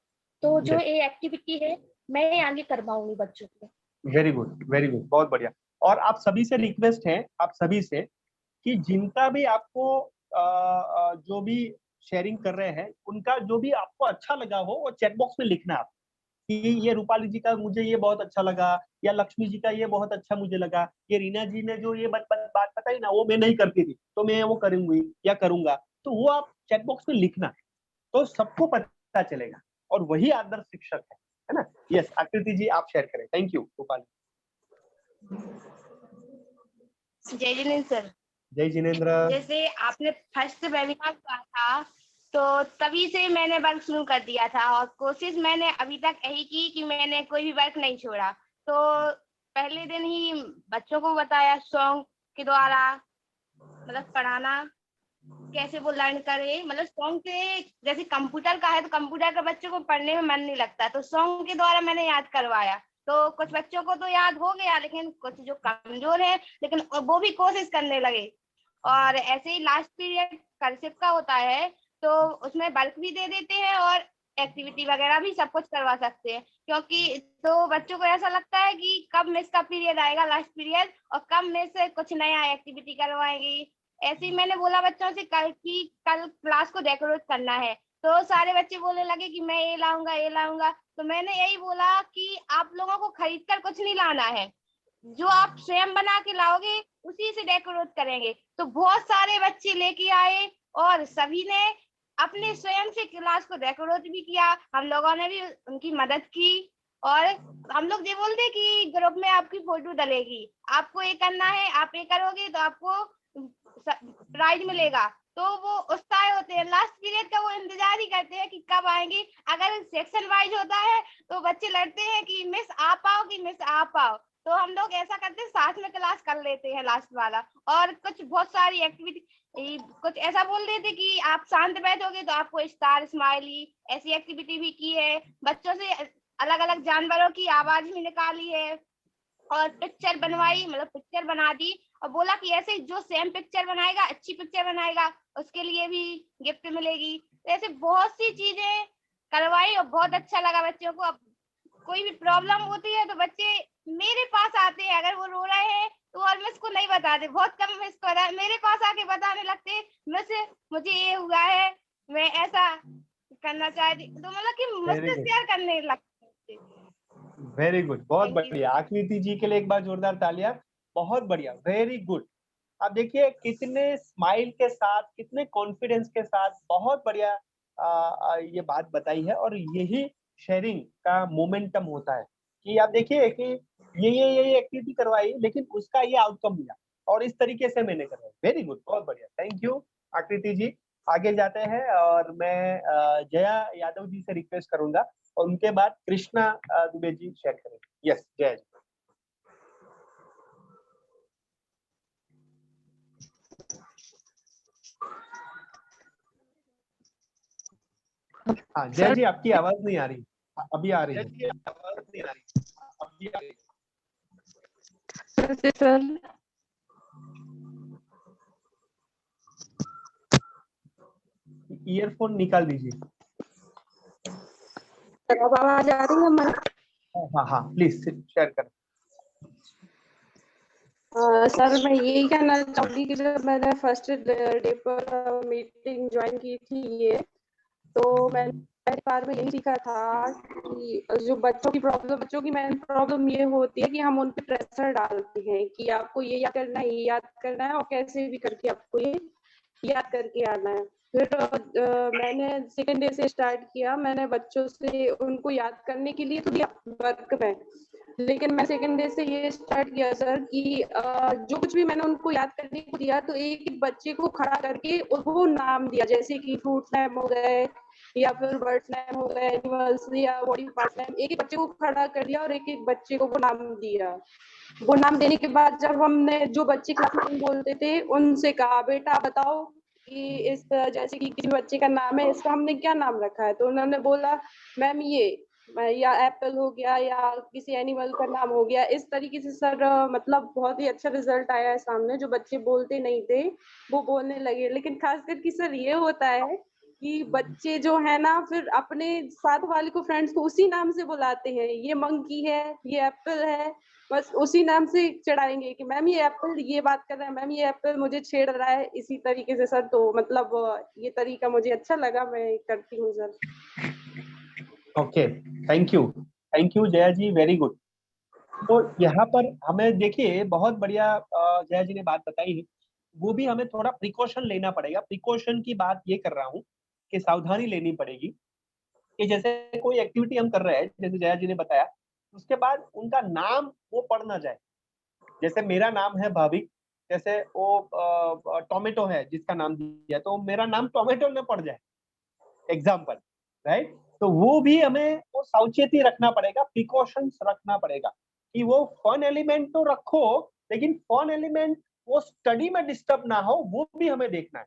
तो जो ये एक्टिविटी है मैं ये आगे करवाऊंगी बच्चों को। वेरी गुड, वेरी गुड, बहुत बढ़िया। और आप सभी से रिक्वेस्ट है, आप सभी से, कि जिनका भी आपको जो भी शेयरिंग कर रहे हैं, उनका जो भी आपको अच्छा लगा हो वो चैट बॉक्स में लिखना आप, कि ये रूपाली जी का मुझे ये बहुत अच्छा लगा, या लक्ष्मी जी का ये बहुत अच्छा मुझे लगा, ये रीना जी ने जो ये बात बताई ना वो मैं नहीं करती थी, तो मैं वो करूंगी या करूंगा, तो वो आप चैट बॉक्स में लिखना, तो सबको पता चलेगा, और वही आदर्श शिक्षक है ना। यस, आकृति जी आप शेयर करें। Thank you Rupali. जय जिनेन्द्र सर। जय जिनेन्द्र। जैसे आपने फर्स्ट वेबिनार कहा था, तो तभी से मैंने वर्क शुरू कर दिया था, और कोशिश मैंने अभी तक यही की कि मैंने कोई भी वर्क नहीं छोड़ा। तो पहले दिन ही बच्चों को बताया सॉन्ग के द्वारा, मतलब पढ़ाना कैसे वो लर्न करे, मतलब सॉन्ग के, जैसे कंप्यूटर का है तो कंप्यूटर का बच्चों को पढ़ने में मन नहीं लगता, तो सॉन्ग के द्वारा मैंने याद करवाया। तो कुछ बच्चों को तो याद हो गया, लेकिन कुछ जो कमजोर है, लेकिन वो भी कोशिश करने लगे। और ऐसे ही लास्ट पीरियड कर्सिव का होता है, तो उसमें वर्क भी दे देते हैं और एक्टिविटी वगैरह भी सब कुछ करवा सकते हैं, क्योंकि तो बच्चों को ऐसा लगता है कि कब मिस का पीरियड आएगा, लास्ट पीरियड, और कब मिस कुछ नया एक्टिविटी करवाएंगी। ऐसे ही मैंने बोला बच्चों से कल की कल क्लास को डेकोरेट करना है, तो सारे बच्चे बोलने लगे कि मैं ये लाऊंगा ये लाऊंगा। तो मैंने यही बोला कि आप लोगों को खरीद कर कुछ नहीं लाना है, जो आप स्वयं बना के लाओगे उसी से डेकोरेट करेंगे। तो बहुत सारे बच्चे लेके आए और सभी ने अपने स्वयं से क्लास को डेकोरेट भी किया, हम लोगों ने भी उनकी मदद की। और हम लोग ये बोलते कि ग्रुप में आपकी फोटो डलेगी, आपको ये करना है, आप ये करोगे तो आपको प्राइज मिलेगा। तो वो उत्साह होते हैं, लास्ट पीरियड का वो इंतजार ही करते हैं कि कब आएंगे। अगर सेक्शन वाइज होता है तो बच्चे लड़ते हैं कि मिस आ पाओ कि मिस आ पाओ, तो हम लोग ऐसा करते हैं साथ में क्लास कर लेते हैं लास्ट वाला। और कुछ बहुत सारी एक्टिविटी, कुछ ऐसा बोल देते कि आप शांत बैठोगे तो आपको स्टार स्माइली, ऐसी एक्टिविटी भी की है। बच्चों से अलग अलग जानवरों की आवाज भी निकाली है, और पिक्चर बनवाई, मतलब पिक्चर बना दी, और बोला कि ऐसे जो सेम पिक्चर बनाएगा, अच्छी पिक्चर बनाएगा, उसके लिए भी गिफ्ट मिलेगी। तो ऐसे बहुत सी चीजें करवाई और बहुत अच्छा लगा बच्चों को। अब कोई भी प्रॉब्लम होती है तो बच्चे मेरे पास आते हैं, अगर वो रो रहे हैं तो और मिस को नहीं बताते, बहुत कम मिस को मेरे पास आके बताने लगते, मिस मुझे ये हुआ है, मैं ऐसा करना चाहती, तो मतलब कि मुझसे शेयर करने लगते। वेरी गुड, बहुत बढ़िया। आकृति जी के लिए एक बार जोरदार तालियां। बहुत बढ़िया, वेरी गुड। आप देखिए कितने स्माइल के साथ, कितने कॉन्फिडेंस के साथ बहुत बढ़िया ये बात बताई है, और यही शेयरिंग का मोमेंटम होता है कि आप देखिए कि ये एक्टिविटी करवाई लेकिन उसका ये आउटकम मिला और इस तरीके से मैंने करवाई। वेरी गुड, बहुत बढ़िया, थैंक यू आकृति जी। आगे जाते हैं और मैं जया यादव जी से रिक्वेस्ट करूंगा और उनके बाद कृष्णा दुबे जी शेयर करेंगे। यस जया जी। हाँ जया जी, आपकी आवाज नहीं आ रही, अभी आ रही है। आवाज नहीं आ रही, अभी आ रही है। ईयरफोन निकाल दीजिए। अब आवाज आ रही है हमारी? हाँ हाँ प्लीज शेयर करें। सर मैं यही कहना चाहूंगी कि जब मैंने फर्स्ट डे पर मीटिंग ज्वाइन की थी ये, तो मैंने पहली बार में यही सीखा था कि जो बच्चों की मेन प्रॉब्लम ये होती है कि हम उन पे प्रेशर डालते हैं कि आपको ये याद करना है, ये याद करना है और कैसे भी करके आपको ये याद करके आना है। फिर मैंने सेकेंड डे से स्टार्ट किया, मैंने बच्चों से उनको याद करने के लिए तो दिया वर्क में, लेकिन मैं सेकेंड डे से ये स्टार्ट किया सर कि जो कुछ भी मैंने उनको याद करने को दिया तो एक एक बच्चे को खड़ा करके वो नाम दिया, जैसे कि फ्रूट नेम हो गए या फिर बर्ड नेम हो गए, एनिमल्स या बॉडी पार्ट नेम, एक एक बच्चे को खड़ा कर दिया और एक एक बच्चे को वो नाम दिया। वो नाम देने के बाद जब हमने जो बच्चे क्लास में बोलते थे उनसे कहा बेटा बताओ कि इस जैसे कि किसी बच्चे का नाम है, इसका हमने क्या नाम रखा है, तो उन्होंने बोला मैम ये या एप्पल हो गया या किसी एनिमल का नाम हो गया। इस तरीके से सर मतलब बहुत ही अच्छा रिजल्ट आया है सामने, जो बच्चे बोलते नहीं थे वो बोलने लगे। लेकिन खास करके सर ये होता है कि बच्चे जो है ना फिर अपने साथ वाले को फ्रेंड्स को उसी नाम से बुलाते हैं, ये मंकी है, ये एप्पल है, बस उसी नाम से चढ़ाएंगे कि मैम ये एप्पल ये बात कर रहा है, मैम ये एप्पल मुझे छेड़ रहा है, इसी तरीके से सर। तो मतलब ये तरीका मुझे अच्छा लगा, मैं करती हूँ sir. Okay, thank you Jaya ji, very good. तो यहाँ पर हमें देखिए बहुत बढ़िया जया जी ने बात बताई है, वो भी हमें थोड़ा प्रिकॉशन लेना पड़ेगा। प्रिकॉशन की बात ये कर रहा हूँ कि सावधानी लेनी पड़ेगी कि जैसे कोई एक्टिविटी हम कर रहे हैं, जैसे जया जी ने बताया, उसके बाद उनका नाम वो पढ़ ना जाए। जैसे मेरा नाम है भाविक, जैसे वो टोमेटो है जिसका नाम दिया, तो मेरा नाम टोमेटो न पड़ जाए, एग्जाम्पल, राइट। तो वो भी हमें वो सावचेती रखना पड़ेगा, प्रिकॉशंस रखना पड़ेगा कि वो फन एलिमेंट तो रखो, लेकिन फन एलिमेंट वो स्टडी में डिस्टर्ब ना हो, वो भी हमें देखना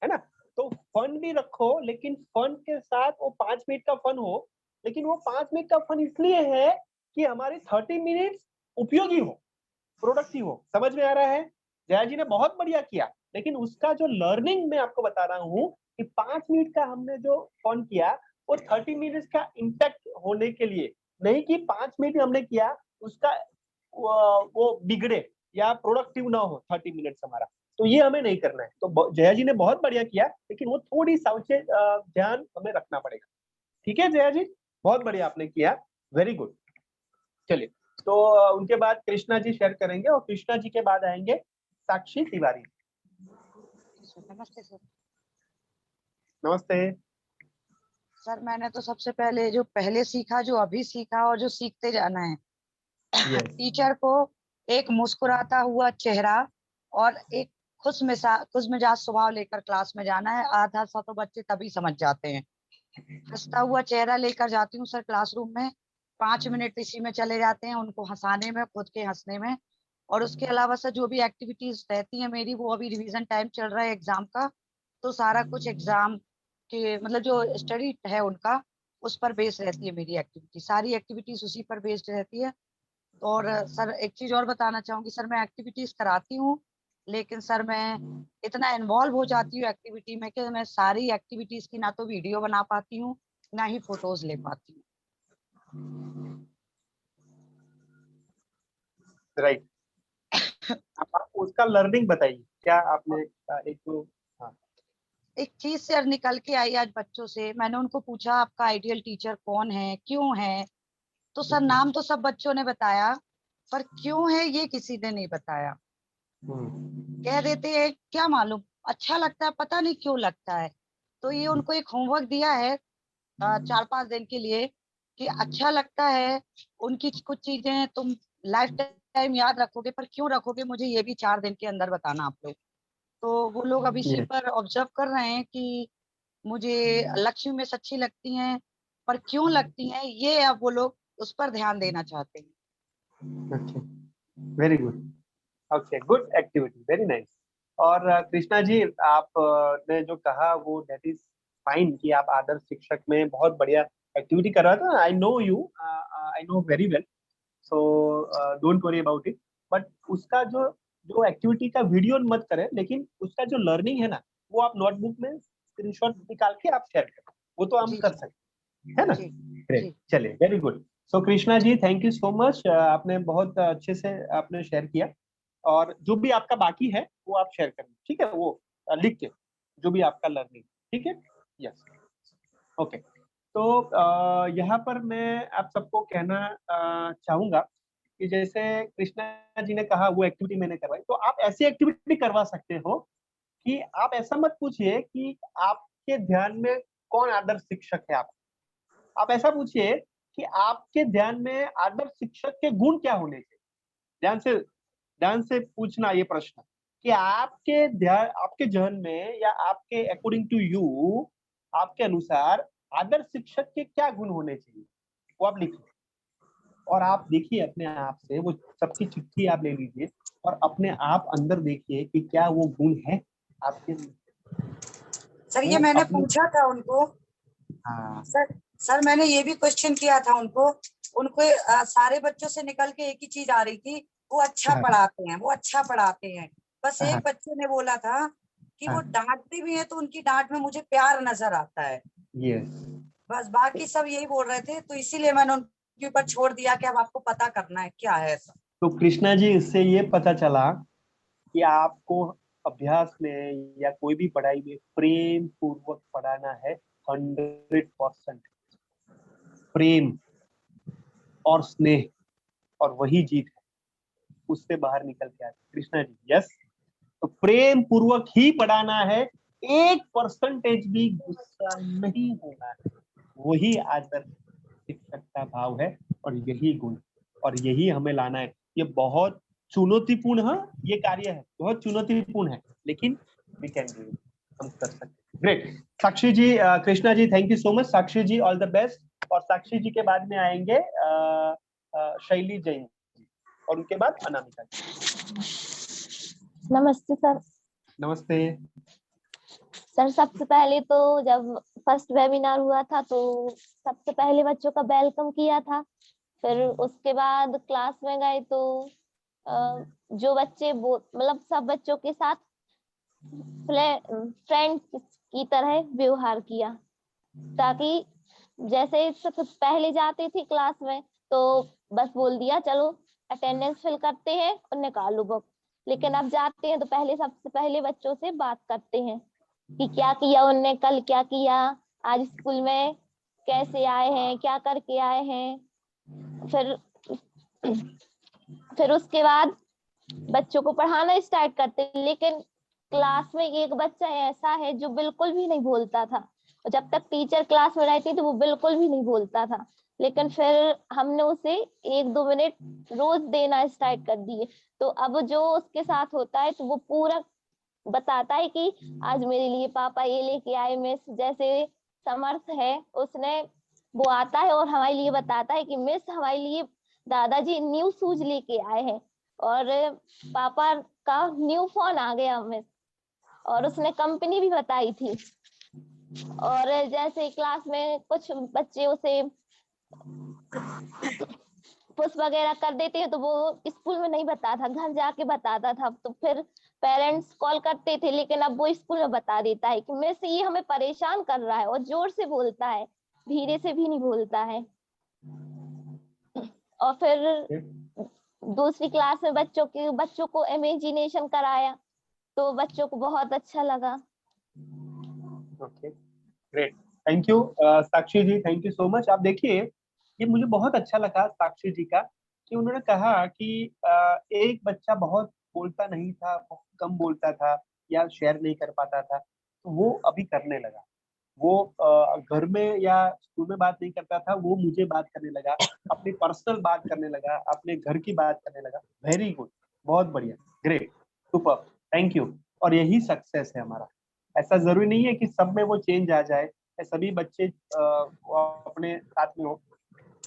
है ना। तो फन भी रखो, लेकिन फन के साथ वो 5 मिनट का फन हो, लेकिन वो 5 मिनट का फन इसलिए है कि हमारी 30 मिनट उपयोगी हो, प्रोडक्टिव हो। समझ में आ रहा है? जया जी ने बहुत बढ़िया किया, लेकिन उसका जो लर्निंग मैं आपको बता रहा हूँ कि 5 मिनट का हमने जो फन किया वो 30 मिनट का इम्पैक्ट होने के लिए, नहीं कि 5 मिनट हमने किया उसका वो बिगड़े या प्रोडक्टिव ना हो 30 मिनट हमारा। तो ये हमें नहीं करना है। तो जया जी ने बहुत बढ़िया किया, लेकिन वो थोड़ी सावचेत ध्यान हमें रखना पड़ेगा। ठीक है जया जी, बहुत बढ़िया आपने किया, वेरी गुड। चलिए, तो उनके बाद कृष्णा जी शेयर करेंगे और कृष्णा जी के बाद आएंगे साक्षी तिवारी। नमस्ते सर। नमस्ते सर मैंने तो सबसे पहले जो पहले सीखा, जो अभी सीखा और जो सीखते जाना है। yes. टीचर को एक मुस्कुराता हुआ चेहरा और एक खुश मिजाज स्वभाव लेकर क्लास में जाना है। आधा सा तो बच्चे तभी समझ जाते हैं। हंसता हुआ चेहरा लेकर जाती हूँ सर क्लासरूम में, 5 मिनट इसी में चले जाते हैं, उनको हंसाने में, खुद के हंसने में। और उसके अलावा सर जो भी एक्टिविटीज रहती है मेरी, वो अभी रिवीजन टाइम चल रहा है एग्जाम का, तो सारा कुछ एग्जाम के मतलब जो स्टडी है उनका उस पर बेस्ड रहती है मेरी एक्टिविटी, सारी एक्टिविटीज उसी पर बेस्ड रहती है। और सर एक चीज और बताना चाहूंगी सर, मैं एक्टिविटीज कराती हूँ, लेकिन सर मैं इतना इन्वॉल्व हो जाती हूँ एक्टिविटी में कि मैं सारी एक्टिविटीज की ना तो वीडियो बना पाती हूँ ना ही फोटोज ले पाती हूँ। राइट। उसका लर्निंग बताइए, क्या आपने एक तो हाँ। एक चीज सर निकल के आई आज बच्चों से, मैंने उनको पूछा आपका आइडियल टीचर कौन है, क्यों है, तो सर नाम तो सब बच्चों ने बताया, पर क्यों है ये किसी ने नहीं बताया। कह देते हैं क्या मालूम, अच्छा लगता है, पता नहीं क्यों लगता है। तो ये उनको एक होमवर्क दिया है 4-5 दिन के लिए कि अच्छा लगता है, उनकी कुछ चीजें तुम लाइफ टाइम याद रखोगे, पर क्यों रखोगे मुझे ये भी 4 दिन के अंदर बताना आप लोग। तो वो लोग अब इसी Yes. पर ऑब्जर्व कर रहे हैं कि मुझे लक्ष्मी मिस अच्छी लगती हैं, पर क्यों लगती हैं ये अब वो लोग उस पर ध्यान देना चाहते हैं। Okay. Very good. Okay, good activity. Very nice. और कृष्णा जी, आप ने जो कहा वो दैट इज फाइन कि आप आदर्श शिक्षक में बहुत बढ़िया एक्टिविटी कर रहा था। I know you, I know very well, so don't worry about it. But उसका जो जो एक्टिविटी का वीडियो मत करें, लेकिन उसका जो लर्निंग है ना, वो आप नोटबुक में स्क्रीनशॉट निकाल के आप शेयर करें, वो तो हम जी कर सकते हैं, है ना? जी ग्रेट, जी चलिए, very good. So Krishna ji, thank you so much, आपने बहुत अच्छे से आपने शेयर किया। और जो भी आपका बाकी है वो आप शेयर करें, ठीक है? वो लिख के जो भी आपका लर्निंग, ठीक है? Yes, okay. तो यहाँ पर मैं आप सबको कहना चाहूंगा कि जैसे कृष्णा जी ने कहा वो एक्टिविटी मैंने करवाई, तो आप ऐसी एक्टिविटी करवा सकते हो कि आप ऐसा मत पूछिए कि आपके ध्यान में कौन आदर्श शिक्षक है। आप ऐसा पूछिए कि आपके ध्यान में आदर्श शिक्षक के गुण क्या होने चाहिए। ध्यान से पूछना ये प्रश्न कि आपके जहन में या आपके अकॉर्डिंग टू यू, आपके अनुसार आदर्श शिक्षक के क्या गुण होने चाहिए, वो आप लिखिए। और आप देखिए अपने आप से, वो सबकी चिट्ठी आप ले लीजिए और अपने आप अंदर देखिए कि क्या वो गुण है आपके। सर ये वो मैंने अपने, पूछा था उनको। हाँ सर मैंने ये भी क्वेश्चन किया था उनको। सारे बच्चों से निकल के एक ही चीज आ रही थी, वो अच्छा हाँ पढ़ाते हैं, वो अच्छा पढ़ाते हैं। बस हाँ एक बच्चे ने बोला था कि वो हाँ, डांटते भी हैं तो उनकी डांट में मुझे प्यार नजर आता है। यस। बस बाकी सब यही बोल रहे थे, तो इसीलिए मैंने उनके ऊपर छोड़ दिया कि अब आपको पता करना है क्या है ऐसा। तो कृष्णा जी, इससे ये पता चला कि आपको अभ्यास में या कोई भी पढ़ाई में प्रेम पूर्वक पढ़ाना है। 100% प्रेम और स्नेह, और वही जीत है। उससे बाहर निकल के आए कृष्णा जी। यस, तो प्रेम पूर्वक ही पढ़ाना है, 1% भी गुस्सा नहीं होना है। वही आदर्श शिक्षक का भाव है और यही गुण, और यही हमें लाना है। ये बहुत चुनौतीपूर्ण है, ये कार्य है, बहुत चुनौतीपूर्ण है, लेकिन वी कैन डू इट, हम कर सकते हैं। Great. Sakshi ji, Krishna ji, thank you so much. Sakshi ji, all the best. और साक्षी जी के बाद में आएंगे शैली जैन जी, और उनके बाद अनामिका जी। नमस्ते सर। नमस्ते। सर सबसे पहले तो जब फर्स्ट वेबिनार हुआ था तो सबसे पहले बच्चों का वेलकम किया था। फिर उसके बाद क्लास में गए तो जो बच्चे मतलब सब बच्चों के साथ फ्रेंड की तरह व्यवहार किया, ताकि जैसे पहले जाते थे क्लास में तो बस बोल दिया चलो अटेंडेंस फिल करते हैं और निकालो बुक, लेकिन अब जाते हैं तो सबसे पहले बच्चों से बात करते हैं कि क्या किया उनने, कल क्या किया, आज स्कूल में कैसे आए हैं, क्या करके आए हैं। फिर उसके बाद बच्चों को पढ़ाना स्टार्ट करते हैं। लेकिन क्लास में एक बच्चा ऐसा है जो बिल्कुल भी नहीं बोलता था, और जब तक टीचर क्लास में रहती तो वो बिल्कुल भी नहीं बोलता था, लेकिन फिर हमने उसे 1-2 मिनट रोज देना स्टार्ट कर दिए। तो अब जो उसके साथ होता है तो वो पूरा बताता है कि आज मेरे लिए पापा ये लेके आए मिस। जैसे समर्थ है, उसने वो आता है और हमारे लिए बताता है कि मिस हमारे लिए दादाजी न्यू शूज लेके आए हैं, और पापा का न्यू फोन आ गया मिस, और उसने कंपनी भी बताई थी। और जैसे क्लास में कुछ बच्चे उसे पुश वगैरह कर देते हैं तो वो स्कूल में नहीं बताता, घर जाके बताता था। तो फिर पेरेंट्स कॉल करते थे, लेकिन अब वो स्कूल में बता देता है कि मिस ये हमें परेशान कर रहा है, और जोर से बोलता है, धीरे से भी नहीं बोलता है। और फिर दूसरी क्लास में बच्चों को इमेजिनेशन कराया तो बच्चों को बहुत अच्छा लगा। Okay, great, thank you Sakshi ji, thank you so much. आप देखिए, ये मुझे बहुत अच्छा लगा साक्षी जी का कि उन्होंने कहा कि एक बच्चा बहुत बोलता नहीं था, बहुत कम बोलता था या शेयर नहीं कर पाता था, तो वो अभी करने लगा। वो घर में या स्कूल में बात नहीं करता था, वो मुझे बात करने लगा, अपनी पर्सनल बात करने लगा, अपने घर की बात करने लगा। वेरी गुड, बहुत बढ़िया, ग्रेट, सुपर, थैंक यू। और यही सक्सेस है हमारा। ऐसा जरूरी नहीं है कि सब में वो चेंज आ जाए, सभी बच्चे अपने साथ में हो,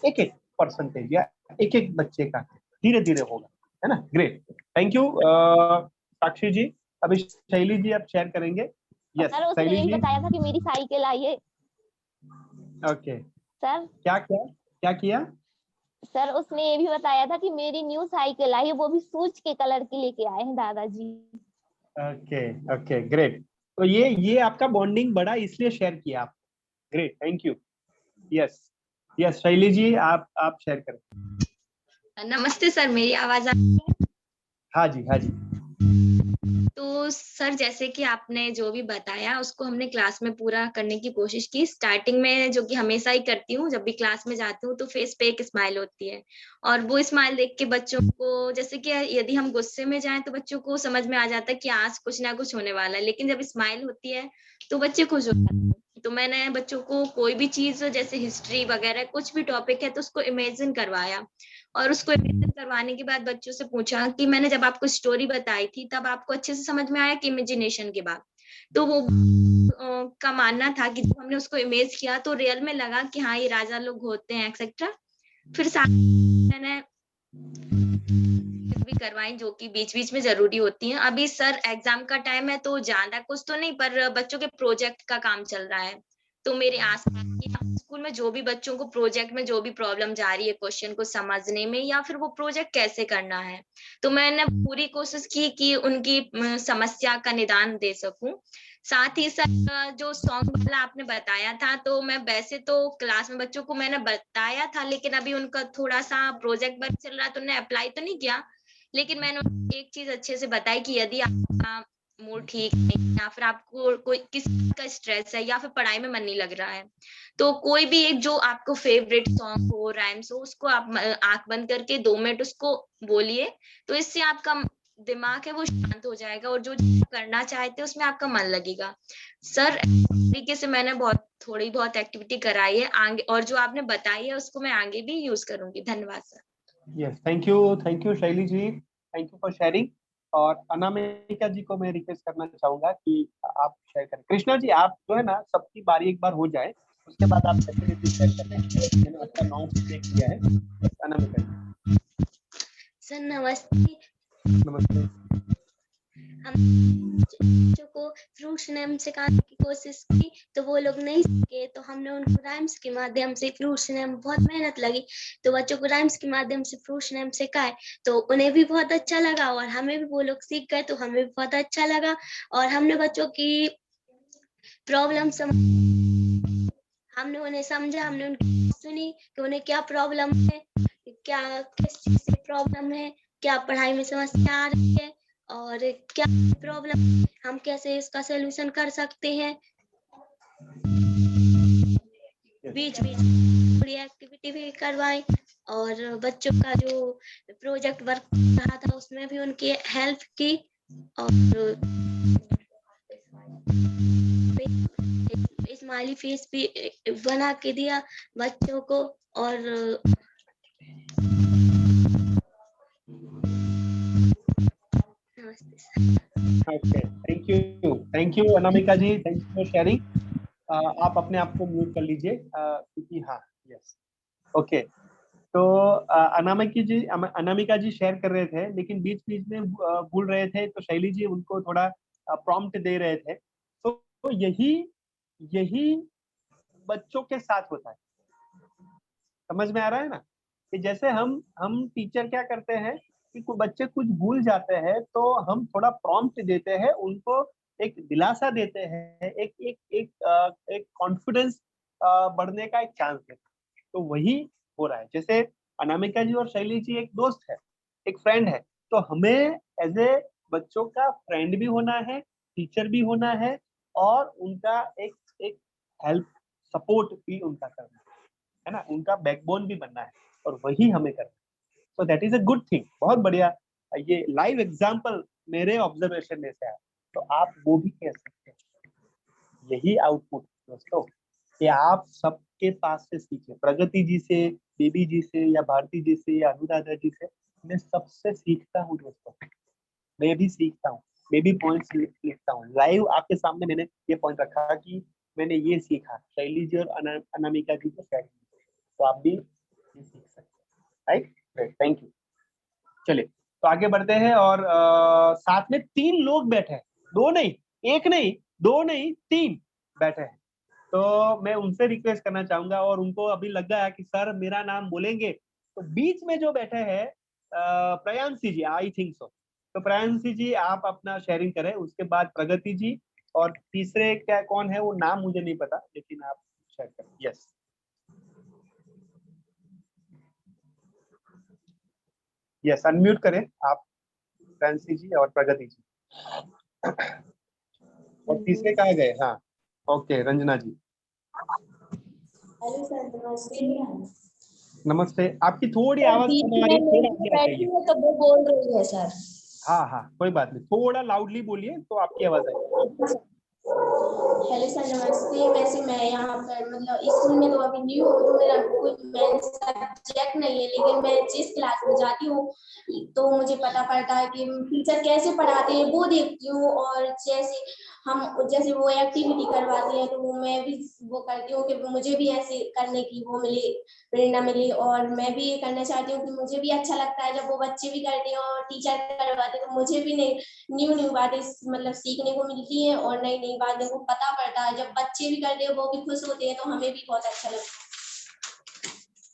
एक एक परसेंटेज या एक एक बच्चे का धीरे धीरे होगा, है ना। ग्रेट, थैंक यू साक्षी जी। अभी शैली जी आप शेयर करेंगे। यस सर उसने शैली यही जी। बताया था कि मेरी साइकिल आई है ओके, सर। क्या क्या क्या किया? सर उसने ये भी बताया था कि मेरी न्यू साइकिल आई है, वो भी सूज के कलर की लेके आए हैं दादाजी। Okay okay, great. तो ये आपका बॉन्डिंग बढ़ा, इसलिए शेयर किया आप। Great, thank you. Yes yes शैली जी, आप शेयर करें। नमस्ते सर, मेरी आवाज आ रही है? हाँ जी, हाँ जी। तो सर जैसे कि आपने जो भी बताया उसको हमने क्लास में पूरा करने की कोशिश की। स्टार्टिंग में जो कि हमेशा ही करती हूँ, जब भी क्लास में जाती हूँ तो फेस पे एक स्माइल होती है, और वो स्माइल देख के बच्चों को, जैसे कि यदि हम गुस्से में जाएं तो बच्चों को समझ में आ जाता है कि आज कुछ ना कुछ होने वाला है, लेकिन जब स्माइल होती है तो बच्चे खुश हो जाते हैं। तो मैंने बच्चों को कोई भी चीज, जैसे हिस्ट्री वगैरह कुछ भी टॉपिक है, तो उसको इमेजिन करवाया, और उसको इमेजिन करवाने के बाद बच्चों से पूछा कि मैंने जब आपको स्टोरी बताई थी तब आपको अच्छे से समझ में आया कि इमेजिनेशन के बाद? तो वो का मानना था कि जब हमने उसको इमेज किया तो रियल में लगा कि हाँ ये राजा लोग होते हैं एक्सेट्रा। फिर साथ मैंने भी करवाई जो कि बीच बीच में जरूरी होती हैं। अभी सर एग्जाम का टाइम है तो ज्यादा कुछ तो नहीं, पर बच्चों के प्रोजेक्ट का काम चल रहा है। तो मेरे आसपास स्कूल में जो भी बच्चों को प्रोजेक्ट में जो भी प्रॉब्लम जा रही है क्वेश्चन को समझने में, या फिर वो प्रोजेक्ट कैसे करना है, तो मैंने पूरी कोशिश की कि उनकी समस्या का निदान दे सकूं। साथ ही सर जो सॉन्ग वाला आपने बताया था, तो मैं वैसे तो क्लास में बच्चों को मैंने बताया था, लेकिन अभी उनका थोड़ा सा प्रोजेक्ट वर्क चल रहा है तो उन्हें अप्लाई तो नहीं किया, लेकिन मैंने उनको एक चीज अच्छे से बताई कि यदि आपका मूड ठीक नहीं, या फिर आपको कोई किसी का स्ट्रेस है, या फिर पढ़ाई में मन नहीं लग रहा है, तो कोई भी एक जो आपको फेवरेट सॉन्ग हो, राइम्स हो, उसको आप आंख बंद करके 2 मिनट उसको बोलिए, तो इससे आपका दिमाग है वो शांत हो जाएगा, और जो करना चाहते हैं उसमें आपका मन लगेगा। सर इस तरीके से मैंने थोड़ी बहुत एक्टिविटी कराई है आगे, और जो आपने बताई है उसको मैं आगे भी यूज करूंगी। धन्यवाद सर। यस, थैंक यू शैली जी, थैंक यू फॉर शेयरिंग। और अनामिका जी को मैं रिक्वेस्ट करना चाहूंगा कि आप शेयर करें। कृष्णा जी, आप जो है ना, सबकी बारी एक बार हो जाए, उसके बाद आप डेफिनेटली शेयर करें। मैंने आपका नाम चेक किया है। अनामिका जी। सर नमस्ते। नमस्ते। हम बच्चों को फ्रूट्स नेम सिखाने की कोशिश की तो वो लोग नहीं सीखे, तो हमने उनको राइम्स के माध्यम से फ्रूट्स नेम, बहुत मेहनत लगी तो बच्चों को राइम्स के माध्यम से फ्रूट्स नेम सिखाए, तो उन्हें भी बहुत अच्छा लगा, और हमें भी वो लोग सीख गए तो हमें भी बहुत अच्छा लगा। और हमने बच्चों की प्रॉब्लम हमने उन्हें समझा, हमने उनकी सुनी कि उन्हें क्या प्रॉब्लम है, क्या किस चीज से प्रॉब्लम है, क्या पढ़ाई में समस्या आ रही है, और क्या प्रॉब्लम, हम कैसे इसका सलूशन कर सकते हैं। बीच बीच थोड़ी एक्टिविटी भी करवाई, और बच्चों का जो प्रोजेक्ट वर्क रहा था उसमें भी उनकी हेल्प की, और स्माइली फेस भी बना के दिया बच्चों को। और okay, thank you Anamika ji, thank you for sharing. आप अपने आप को म्यूट कर लीजिए, क्योंकि हाँ, यस, ओके। तो अनामिका जी शेयर कर रहे थे, लेकिन बीच बीच में भूल रहे थे, तो शैली जी उनको थोड़ा प्रॉम्प्ट दे रहे थे। तो यही बच्चों के साथ होता है। समझ में आ रहा है ना, कि जैसे हम टीचर क्या करते हैं कि बच्चे कुछ भूल जाते हैं तो हम थोड़ा प्रॉम्प्ट देते हैं, उनको एक दिलासा देते हैं, एक एक एक एक कॉन्फिडेंस बढ़ने का एक चांस देते हैं। तो वही हो रहा है। जैसे अनामिका जी और शैली जी एक दोस्त है, एक फ्रेंड है, तो हमें एज ए बच्चों का फ्रेंड भी होना है, टीचर भी होना है, और उनका एक एक हेल्प सपोर्ट भी उनका करना है ना, उनका बैकबोन भी बनना है, और वही हमें करना है। So that is a good thing, बहुत बढ़िया। ये लाइव एग्जांपल मेरे ऑब्जर्वेशन में से आया, तो आप वो भी कह सकते हैं। यही आउटपुट दोस्तों कि आप सबके पास से सीखें, प्रगति जी से, बेबी जी से, या भारती जी से, या अनुराधा जी से। मैं सबसे सीखता हूँ दोस्तों, मैं भी सीखता हूँ, मैं भी पॉइंट्स लिखता हूँ। लाइव आपके सामने मैंने ये पॉइंट रखा कि मैंने ये सीखा, शैली जी और अनामिका जी को शेयर, तो आप भी ये सीख सकते हैं। Right, great, thank you. चलिए तो आगे बढ़ते हैं, और साथ में 3 लोग बैठे हैं, 2 नहीं, 1 नहीं, 2 नहीं, 3 बैठे हैं। तो मैं उनसे रिक्वेस्ट करना चाहूंगा, और उनको अभी लग गया कि सर मेरा नाम बोलेंगे, तो बीच में जो बैठे हैं प्रयांशी जी, आई थिंक सो, तो प्रयांशी जी आप अपना शेयरिंग करें, उसके बाद प्रगति जी, और तीसरे क्या कौन है वो नाम मुझे नहीं पता, लेकिन आप शेयर करें। यस, यस, अनम्यूट करें आप प्रयांशी जी और प्रगति जी। और तीसरे कहाँ गए? हाँ, ओके, रंजना जी। हेलो सर, नमस्ते। नमस्ते, आपकी थोड़ी सर आवाज बीच कम आ में रही है, थोड़ा लेडी आगे आ बैठी जाइए। है तो वो बोल रही है सर। हाँ हाँ, कोई बात नहीं, थोड़ा लाउडली बोलिए तो आपकी आवाज आएगी। हेलो सर, नमस्ते। वैसे मैं यहाँ पर मतलब स्कूल में तो अभी न्यू हूँ, मेरा कोई मेन सब्जेक्ट नहीं है, लेकिन मैं जिस क्लास में जाती हूँ तो मुझे पता पड़ता है कि टीचर कैसे पढ़ाते हैं वो देखती हूँ, और जैसे वो एक्टिविटी करवाते हैं तो वो मैं भी वो करती हूँ कि मुझे भी ऐसे करने की वो मिली, प्रेरणा मिली, और मैं भी ये करना चाहती हूँ कि मुझे भी अच्छा लगता है जब वो बच्चे भी करते हैं और टीचर करवाते हैं, तो मुझे भी न्यू बातें मतलब सीखने को मिलती है और नई नई बातें को पता पड़ता है। जब बच्चे भी करते हैं वो भी खुश होते हैं तो हमें भी बहुत अच्छा लगता है।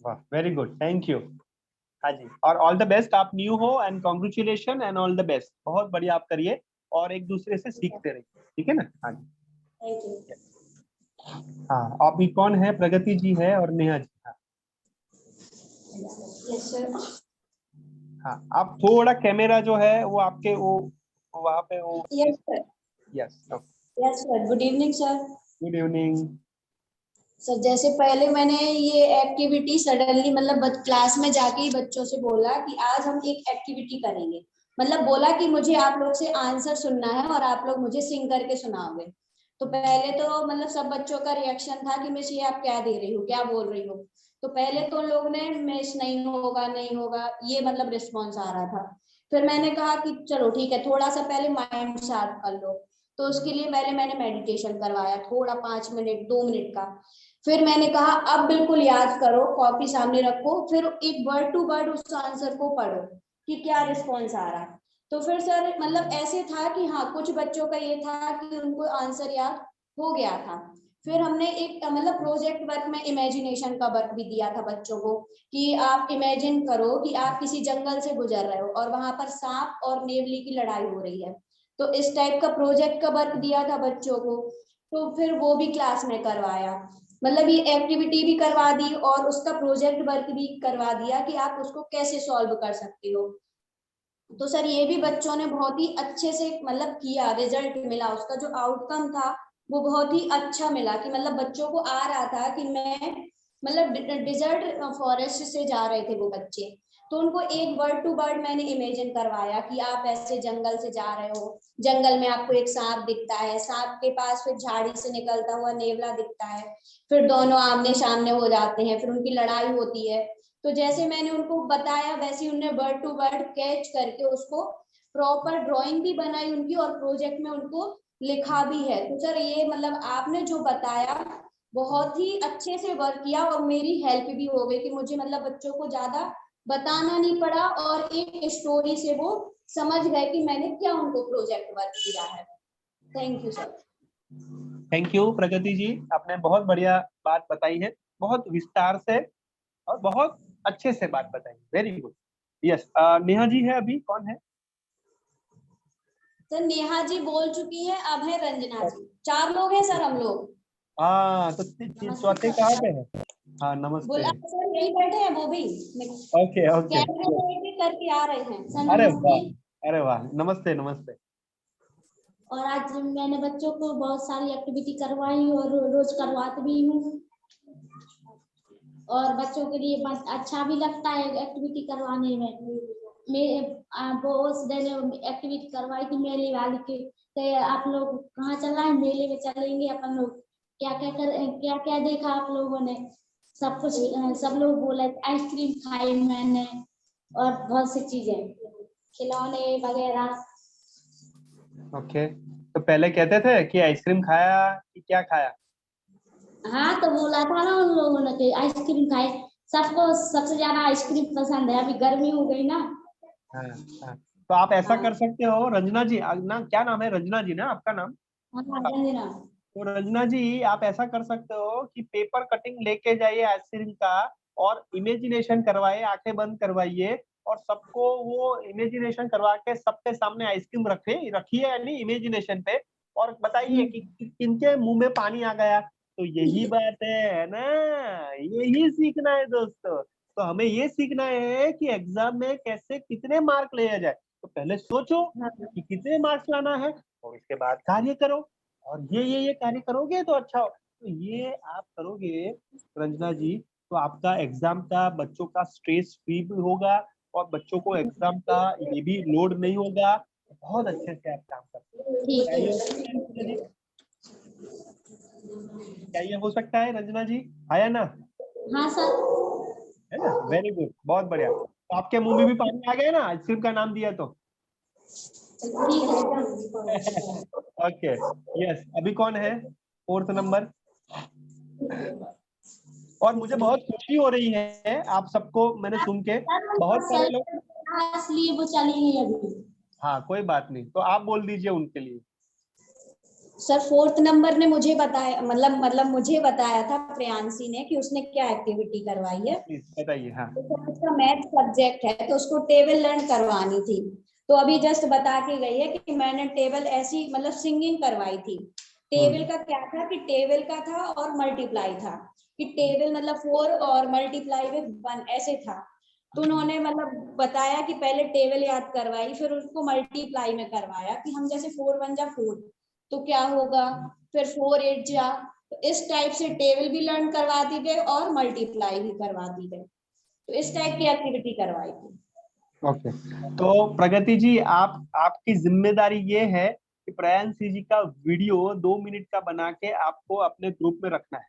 वाह, वेरी गुड, थैंक यू। हाँ जी, और ऑल द बेस्ट, आप न्यू हो, and congratulation and all the best, बहुत बढ़िया आप करिए, और एक दूसरे से सीखते रहिए, ठीक है ना? हाँ जी, थैंक यू। हाँ, अभी कौन है? प्रगति जी है और नेहा जी। हाँ, यस सर। हाँ, आप थोड़ा कैमरा जो है वो आपके वो वहाँ पे वो। Yes sir. Yes, yes sir, good evening sir. Good evening sir जैसे पहले मैंने ये एक्टिविटी सडनली मतलब क्लास में जाके ही बच्चों से बोला कि आज हम एक एक्टिविटी करेंगे, मतलब बोला कि मुझे आप लोग से आंसर सुनना है और आप लोग मुझे सिंग करके सुनाओगे। तो पहले तो मतलब सब बच्चों का रिएक्शन था कि मिस ये आप क्या दे रही हो, क्या बोल रही हो। तो पहले तो लोग ने मिस नहीं होगा नहीं होगा ये मतलब रिस्पॉन्स आ रहा था। फिर मैंने कहा कि चलो ठीक है, थोड़ा सा पहले माइंड शार्प कर लो। तो उसके लिए पहले मैंने मेडिटेशन करवाया थोड़ा 5 मिनट 2 मिनट का। फिर मैंने कहा अब बिल्कुल याद करो, कॉपी सामने रखो, फिर एक वर्ड टू वर्ड उस आंसर को पढ़ो कि क्या रिस्पॉन्स आ रहा है। तो फिर सर मतलब ऐसे था कि हाँ कुछ बच्चों का ये था कि उनको आंसर याद हो गया था। फिर हमने एक मतलब प्रोजेक्ट वर्क में इमेजिनेशन का वर्क भी दिया था बच्चों को कि आप इमेजिन करो कि आप किसी जंगल से गुजर रहे हो और वहां पर सांप और नेवली की लड़ाई हो रही है। तो इस टाइप का प्रोजेक्ट का वर्क दिया था बच्चों को। तो फिर वो भी क्लास में करवाया, मतलब ये एक्टिविटी भी करवा दी और उसका प्रोजेक्ट वर्क भी करवा दिया कि आप उसको कैसे सॉल्व कर सकते हो। तो सर ये भी बच्चों ने बहुत ही अच्छे से मतलब किया, रिजल्ट मिला, उसका जो आउटकम था वो बहुत ही अच्छा मिला कि मतलब बच्चों को आ रहा था कि मैं मतलब डिजर्ट फॉरेस्ट से जा रहे थे वो बच्चे। तो उनको एक वर्ड टू वर्ड मैंने इमेजिन करवाया कि आप ऐसे जंगल से जा रहे हो, जंगल में आपको एक सांप दिखता है, सांप के पास फिर झाड़ी से निकलता हुआ नेवला दिखता है, फिर दोनों आमने सामने हो जाते हैं, फिर उनकी लड़ाई होती है। तो जैसे मैंने उनको बताया वैसे उन्होंने वर्ड टू वर्ड कैच करके उसको प्रॉपर ड्राइंग भी बनाई उनकी और प्रोजेक्ट में उनको लिखा भी है। तो सर ये मतलब आपने जो बताया बहुत ही अच्छे से वर्क किया और मेरी हेल्प भी हो गई कि मुझे मतलब बच्चों को ज्यादा बताना नहीं पड़ा और एक स्टोरी से वो समझ गए कि मैंने क्या उनको प्रोजेक्ट वर्क किया है। Thank you sir. Thank you Pragati ji, आपने बहुत बढ़िया बात बताई है, बहुत विस्तार से और बहुत अच्छे से बात बताई, very good. Yes, Neha ji है, अभी कौन है? सर नेहा जी बोल चुकी है, अब है रंजना जी, 4 लोग हैं सर हम लोग। हाँ, तो चौथे कहाँ पे है? हाँ, नमस्ते। बोला सर यही बैठे हैं वो भी ओके ओके, कैमरे में एक एक करके आ रहे हैं सर। अरे नमस्ते। वाह, अरे वाह, नमस्ते नमस्ते। और आज मैंने बच्चों को बहुत सारी एक्टिविटी करवाई और रोज करवाती भी हूँ और बच्चों के लिए बस अच्छा भी लगता है एक्टिविटी करवाने में। वो उस दिन एक्टिविटी करवाई थी मेले वाली के, तो आप लोग कहाँ चल रहे हैं? मेले में चलेंगे अपन लोग, क्या क्या देखा आप लोगों ने? सब कुछ सब लोग बोला आइसक्रीम खाई मैंने और बहुत सी चीजें, खिलौने वगैरह। ओके, तो पहले कहते थे कि आइसक्रीम खाया कि क्या खाया? हाँ तो बोला था ना उन लोगों ने कि आइसक्रीम खाए। सबको सबसे ज्यादा आइसक्रीम पसंद है, अभी गर्मी हो गई ना। हाँ हाँ, तो आप ऐसा हाँ कर सकते हो रंजना जी, ना क्या नाम है, रंजना जी ना आपका नाम? हाँ हाँ, रंजना। तो रंजना जी आप ऐसा कर सकते हो कि पेपर कटिंग लेके जाइए आइसक्रीम का, और इमेजिनेशन करवाइए, आंखें बंद करवाइए, और सबको वो इमेजिनेशन करवा के सबके सामने आइसक्रीम रखिए यानी इमेजिनेशन पे, और बताइए कि किनके मुंह में पानी आ गया। तो यही बात है ना, यही सीखना है दोस्तों। तो हमें ये सीखना है कि एग्जाम में कैसे कितने मार्क लिया जाए। तो पहले सोचो कि कितने मार्क्स लाना है, और उसके बाद कार्य करो, और ये कार्य करोगे तो अच्छा हो। तो ये आप करोगे रंजना जी, तो आपका एग्जाम का बच्चों का स्ट्रेस फ्री भी होगा, और बच्चों को एग्जाम का ये भी लोड नहीं होगा। बहुत अच्छे से आप काम करते हैं। ठीक क्या ये हो है। सकता है रंजना जी? क्या ये हो सकता है रंजना जी? आया ना? हाँ सर। है ना, वेरी गुड, बहुत बढ़िया। तो आपके मुंह में भी पानी आ गया ना आइसक्रीम का नाम दिया तो? ठीक है। ओके, यस, अभी कौन है 4th नंबर? और मुझे बहुत खुशी हो रही है आप सबको मैंने सुन के, बहुत सारे लोग। इसलिए वो चली गई अभी। हाँ कोई बात नहीं, तो आप बोल दीजिए उनके लिए। सर 4th नंबर ने मुझे बताया, मतलब मुझे बताया था प्रियांशी ने कि उसने क्या एक्टिविटी करवाई है। प्लीज बताइए। हाँ तो उसका मैथ सब्जेक्ट है तो उसको टेबल लर्न करवानी थी। तो अभी जस्ट बता के गई है कि मैंने टेबल ऐसी मतलब सिंगिंग करवाई थी। टेबल का क्या था कि टेबल का था और मल्टीप्लाई था, कि टेबल मतलब 4 और मल्टीप्लाई विद 1 ऐसे था। तो उन्होंने मतलब बताया कि पहले टेबल याद करवाई, फिर उसको मल्टीप्लाई में करवाया कि हम जैसे 4 1 जा 4 तो क्या होगा, फिर 4 8 जा। तो इस टाइप से टेबल भी लर्न करवाती थे और मल्टीप्लाई भी करवाती थे। तो इस टाइप की एक्टिविटी करवाई थी। ओके, तो प्रगति जी आपकी जिम्मेदारी ये है कि प्रयांशी जी का वीडियो 2 मिनट का बना के आपको अपने ग्रुप में रखना है।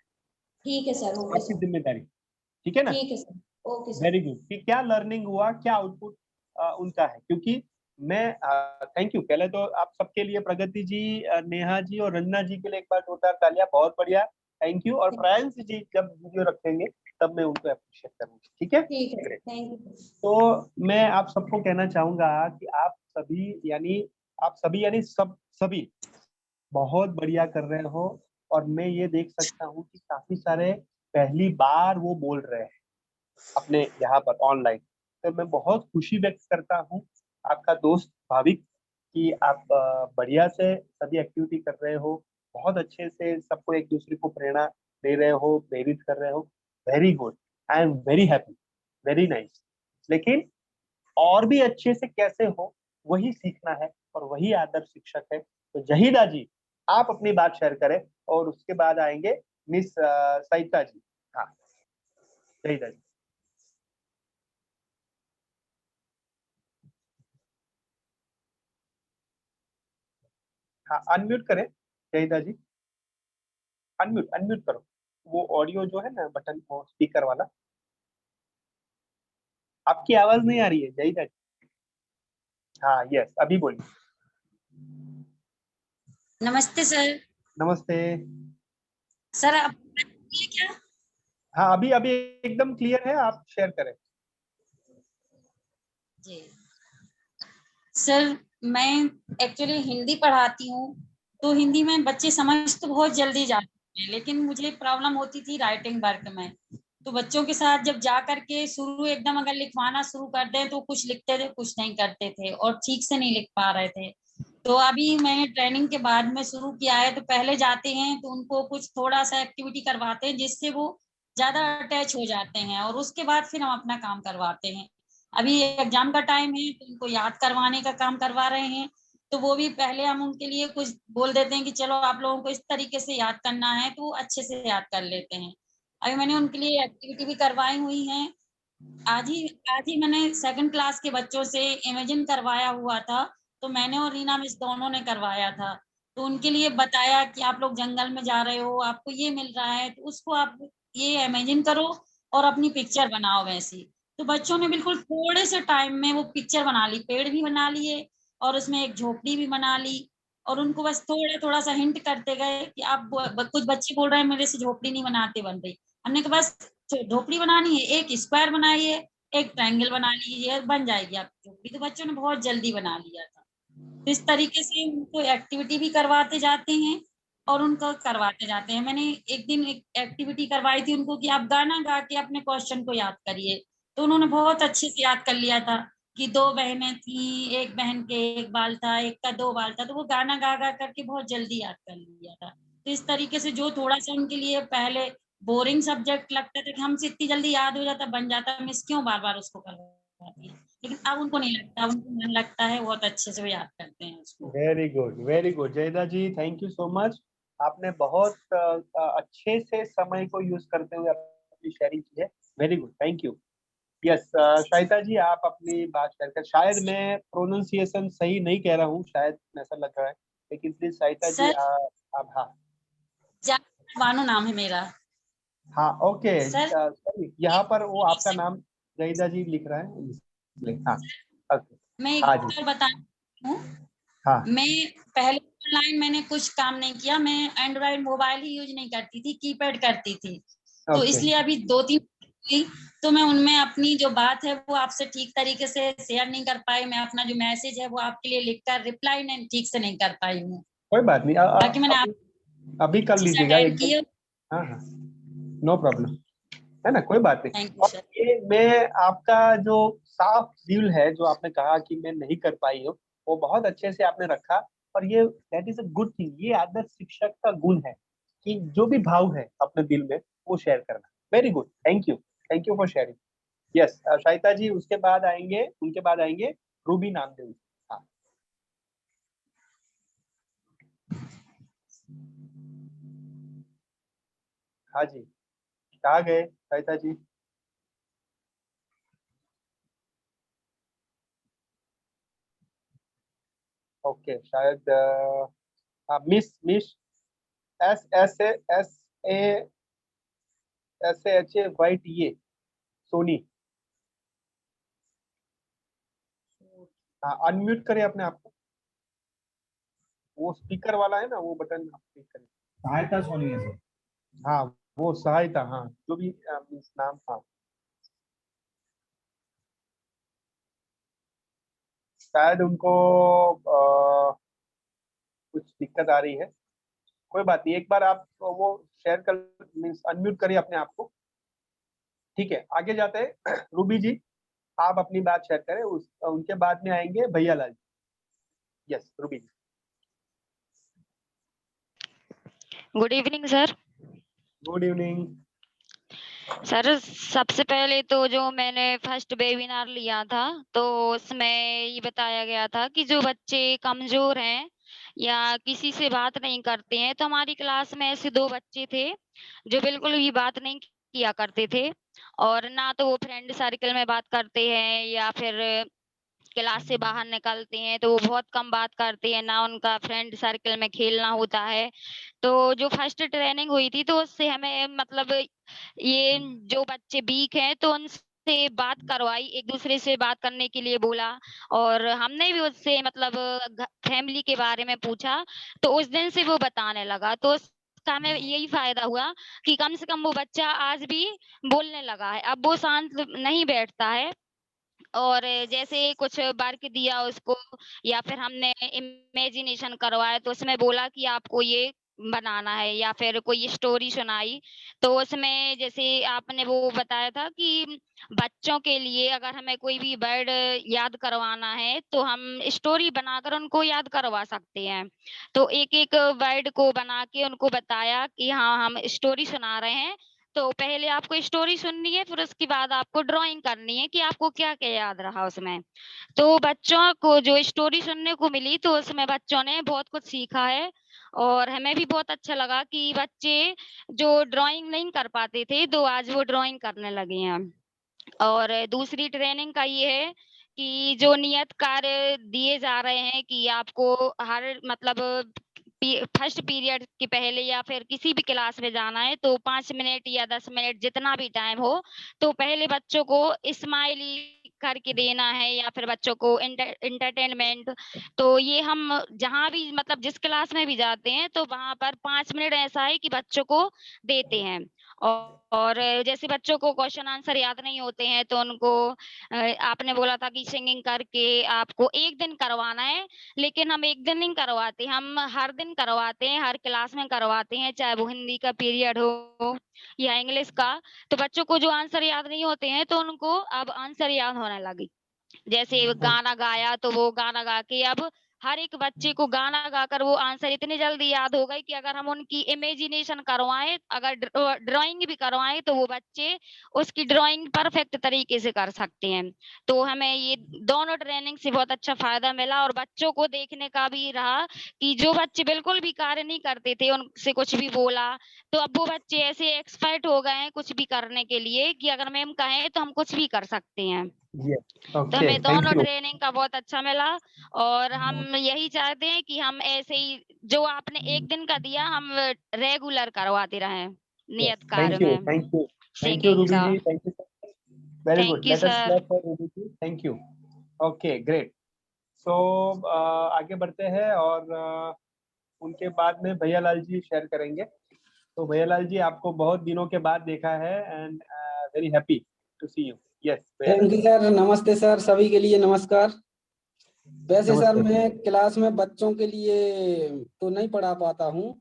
ठीक है सर, ओके आपकी सर। जिम्मेदारी, ठीक है ना? ठीक है sir, okay sir. Very good, कि क्या लर्निंग हुआ, क्या आउटपुट उनका है। क्योंकि मैं थैंक यू पहले तो आप सबके लिए, प्रगति जी, नेहा जी और रंजना जी के लिए एक बार जोरदार तालियां, बहुत बढ़िया, थैंक यू। और प्रयांशी जी जब वीडियो रखेंगे तब मैं उनको अप्रिशिएट करूंगी, ठीक है? ठीक है, Great. Thank you. तो मैं आप सबको कहना चाहूंगा कि आप सभी यानी सभी बहुत बढ़िया कर रहे हो, और मैं ये देख सकता हूँ कि काफी सारे पहली बार वो बोल रहे हैं अपने यहाँ पर ऑनलाइन। तो मैं बहुत खुशी व्यक्त करता हूँ आपका दोस्त भाविक कि आप बढ़िया से सभी एक्टिविटी कर रहे हो, बहुत अच्छे से सबको एक दूसरे को प्रेरणा दे रहे हो, प्रेरित कर रहे हो। Very good, I am very happy, very nice. लेकिन और भी अच्छे से कैसे हो वही सीखना है, और वही आदर्श शिक्षक है। तो जहीदा जी आप अपनी बात शेयर करें, और उसके बाद आएंगे मिस सईता जी। हाँ जहीदा जी। हाँ अनम्यूट करें जहीदा जी, अनम्यूट अनम्यूट करो। वो ऑडियो जो है ना बटन, वो स्पीकर वाला, आपकी आवाज नहीं आ रही है जहीदा जी। हाँ यस, अभी बोलिए। नमस्ते सर। नमस्ते। सर आप क्या? हाँ अभी अभी एकदम क्लियर है, आप शेयर करें। जी सर, मैं एक्चुअली हिंदी पढ़ाती हूँ, तो हिंदी में बच्चे समझ तो बहुत जल्दी जाते हैं, लेकिन मुझे प्रॉब्लम होती थी राइटिंग वर्क में। तो बच्चों के साथ जब जा करके शुरू एकदम अगर लिखवाना शुरू कर दें तो कुछ लिखते थे, कुछ नहीं करते थे और ठीक से नहीं लिख पा रहे थे। तो अभी मैंने ट्रेनिंग के बाद में शुरू किया है, तो पहले जाते हैं तो उनको कुछ थोड़ा सा एक्टिविटी करवाते हैं जिससे वो ज्यादा अटैच हो जाते हैं, और उसके बाद फिर हम अपना काम करवाते हैं। अभी एग्जाम का टाइम है तो उनको याद करवाने का काम करवा रहे हैं। तो वो भी पहले हम उनके लिए कुछ बोल देते हैं कि चलो आप लोगों को इस तरीके से याद करना है, तो वो अच्छे से याद कर लेते हैं। अभी मैंने उनके लिए एक्टिविटी भी करवाई हुई है। आज ही मैंने 2nd क्लास के बच्चों से इमेजिन करवाया हुआ था, तो मैंने और रीना मिस दोनों ने करवाया था। तो उनके लिए बताया कि आप लोग जंगल में जा रहे हो, आपको ये मिल रहा है, तो उसको आप ये इमेजिन करो और अपनी पिक्चर बनाओ वैसी। तो बच्चों ने बिल्कुल थोड़े से टाइम में वो पिक्चर बना ली, पेड़ भी बना लिए और उसमें एक झोपड़ी भी बना ली। और उनको बस थोड़ा थोड़ा सा हिंट करते गए कि आप कुछ बच्चे बोल रहे हैं मेरे से झोपड़ी नहीं बनाते बन रही, हमने कहा बस झोपड़ी बनानी है, एक स्क्वायर बनाइए, एक ट्रायंगल बना लीजिए, बन जाएगी आपकी झोपड़ी। तो बच्चों ने बहुत जल्दी बना लिया था। तो इस तरीके से उनको एक्टिविटी भी करवाते जाते हैं और उनको करवाते जाते हैं। मैंने एक दिन एक एक्टिविटी करवाई थी उनको कि आप गाना गा के अपने क्वेश्चन को याद करिए, तो उन्होंने बहुत अच्छे से याद कर लिया था कि 2 बहनें थी, एक बहन के 1 बाल था, एक का 2 बाल था, तो वो गाना गा गा करके बहुत जल्दी याद कर लिया था। तो इस तरीके से जो थोड़ा सा उनके लिए पहले बोरिंग सब्जेक्ट लगता था कि हमसे इतनी जल्दी याद हो जाता, बन जाता, मिस क्यों बार बार उसको करवाती है, लेकिन अब उनको नहीं लगता, उनको मन लगता है, बहुत अच्छे से वो याद करते हैं उसको। Very good Jayda ji, thank you so much. आपने बहुत अच्छे से समय को यूज करते हुए अपनी शेयरिंग की है। Very good, thank you. Yes, Shahita ji आप अपनी बात शेयर कर। शायद मैं प्रोनाउंसिएशन सही नहीं कह रहा हूँ, शायद ऐसा लग रहा है, लेकिन प्लीज शाहिता जी सर आप हाँ बानो नाम है मेरा। हाँ ओके। सर सॉरी, यहाँ पर वो आपका नाम जयदा जी लिख रहा है इसलिए। हाँ ओके। मैं एक हाँ जी बार बता हूँ, हाँ मैं पहले ऑनलाइन मैंने कुछ काम नहीं किया, मैं एंड्रॉइड मोबाइल ही यूज नहीं करती थी, कीपैड करती थी। तो ओके इसलिए अभी 2-3 हुई, तो मैं उनमें अपनी जो बात है वो आपसे ठीक तरीके से शेयर नहीं कर पाई। मैं अपना जो मैसेज है वो आपके लिए लिखकर रिप्लाई नहीं ठीक से नहीं कर पाई हूँ। कोई बात नहीं। बाकी मैंने आप अभी कर अच्छे से लीजिएगा अटेंड एकदम। किए। हाँ हाँ नो प्रॉब्लम, है ना, कोई बात नहीं। थैंक यू और सर। ये मैं आपका जो साफ दिल है, जो आपने कहा कि मैं नहीं कर पाई हूँ, वो बहुत अच्छे से आपने रखा। और ये that is a good thing. ये आदर्श शिक्षक का गुण है कि जो भी भाव है अपने दिल में वो शेयर करना। Very good, thank you for sharing. Yes Shahita ji, उसके बाद आएंगे, उनके बाद आएंगे रूबी नामदेव। हाँ हाँ जी, कहाँ गए शाहिता जी? ओके शायद miss miss S S A S A S H A Y T A Soni. हाँ अनम्यूट करें अपने आप को, वो स्पीकर वाला है ना, वो बटन आप क्लिक करें। सहायता सोनी है सर। हाँ वो सहायता, हाँ जो भी मीन्स नाम। हाँ शायद उनको कुछ दिक्कत आ रही है। कोई बात नहीं, एक बार आप वो शेयर कर मीन्स अनम्यूट करिए अपने आप को। ठीक है, आगे जाते हैं। रूबी जी आप अपनी बात शेयर करें, उनके बाद में आएंगे Bhaiya Lal ji. Yes Ruby ji. Good evening sir. Good evening. Sir सबसे पहले तो जो मैंने फर्स्ट वेबिनार लिया था तो उसमें ये बताया गया था कि जो बच्चे कमजोर हैं या किसी से बात नहीं करते हैं, तो हमारी क्लास में ऐसे 2 बच्चे थे जो बिल्कुल भी बात नहीं किया करते थे, और ना तो वो फ्रेंड सर्कल में बात करते हैं या फिर क्लास से बाहर निकलते हैं तो वो बहुत कम बात करते हैं, ना उनका फ्रेंड सर्कल में खेलना होता है। तो जो फर्स्ट ट्रेनिंग हुई थी तो उससे हमें मतलब ये जो बच्चे वीक हैं तो उनसे बात करवाई, एक दूसरे से बात करने के लिए बोला, और हमने भी उससे मतलब फैमिली के बारे में पूछा, तो उस दिन से वो बताने लगा। तो उसका हमें यही फायदा हुआ कि कम से कम वो बच्चा आज भी बोलने लगा है, अब वो शांत नहीं बैठता है। और जैसे कुछ वर्क दिया उसको या फिर हमने इमेजिनेशन करवाया तो उसमें बोला कि आपको ये बनाना है, या फिर कोई स्टोरी सुनाई तो उसमें जैसे आपने वो बताया था कि बच्चों के लिए अगर हमें कोई भी वर्ड याद करवाना है तो हम स्टोरी बनाकर उनको याद करवा सकते हैं। तो एक एक वर्ड को बना के उनको बताया कि हाँ हम स्टोरी सुना रहे हैं, तो पहले आपको स्टोरी सुननी है, फिर उसके बाद आपको ड्राइंग करनी है कि आपको क्या-क्या याद रहा उसमें। तो बच्चों को जो स्टोरी सुनने को मिली तो उसमें बच्चों ने बहुत कुछ सीखा है, और हमें भी बहुत अच्छा लगा कि बच्चे जो ड्राइंग नहीं कर पाते थे तो आज वो ड्राइंग करने लगे हैं। और दूसरी ट्रेनिंग का ये है कि जो नियत कार्य दिए जा रहे हैं कि आपको हर मतलब फर्स्ट पीरियड के पहले या फिर किसी भी क्लास में जाना है तो 5 मिनट या 10 मिनट जितना भी टाइम हो, तो पहले बच्चों को स्माइली करके देना है या फिर बच्चों को एंटरटेनमेंट। तो ये हम जहाँ भी मतलब जिस क्लास में भी जाते हैं तो वहां पर 5 मिनट ऐसा है कि बच्चों को देते हैं। और जैसे बच्चों को क्वेश्चन आंसर याद नहीं होते हैं तो उनको आपने बोला था कि सिंगिंग करके आपको एक दिन करवाना है, लेकिन हम एक दिन नहीं करवाते, हम हर दिन करवाते हैं, हर क्लास में करवाते हैं, चाहे वो हिंदी का पीरियड हो या इंग्लिश का। तो बच्चों को जो आंसर याद नहीं होते हैं तो उनको अब आंसर याद होने लगे। जैसे गाना गाया तो वो गाना गा के अब हर एक बच्चे को गाना गाकर वो आंसर इतनी जल्दी याद हो गई कि अगर हम उनकी इमेजिनेशन करवाएं, अगर ड्राइंग भी करवाएं तो वो बच्चे उसकी ड्राइंग परफेक्ट तरीके से कर सकते हैं। तो हमें ये दोनों ट्रेनिंग से बहुत अच्छा फायदा मिला और बच्चों को देखने का भी रहा कि जो बच्चे बिल्कुल भी कार्य नहीं करते थे उनसे कुछ भी बोला तो अब वो बच्चे ऐसे एक्सपर्ट हो गए हैं कुछ भी करने के लिए कि अगर मैम कहें तो हम कुछ भी कर सकते हैं। तो ओके, हमें थैंक दोनों यू। ट्रेनिंग का बहुत अच्छा मिला और हम यही चाहते हैं कि हम ऐसे ही जो आपने एक दिन का दिया हम रेगुलर करवाते रहें नियत कार्य थैंक यू, में thank you, thank you singing Ruby का। जी, thank you, very thank good, you let us sir. Clap for Ruby ji, thank you. Okay, great. So आगे बढ़ते हैं और उनके बाद में भैया लाल जी शेयर करेंगे। तो भैया लाल जी, आपको बहुत दिनों के बाद देखा है and very happy to see you. Yes Bhaiya Lal thank you sir, नमस्ते सर, सभी के लिए नमस्कार। वैसे सर नमस्ते। मैं क्लास में बच्चों के लिए तो नहीं पढ़ा पाता हूँ,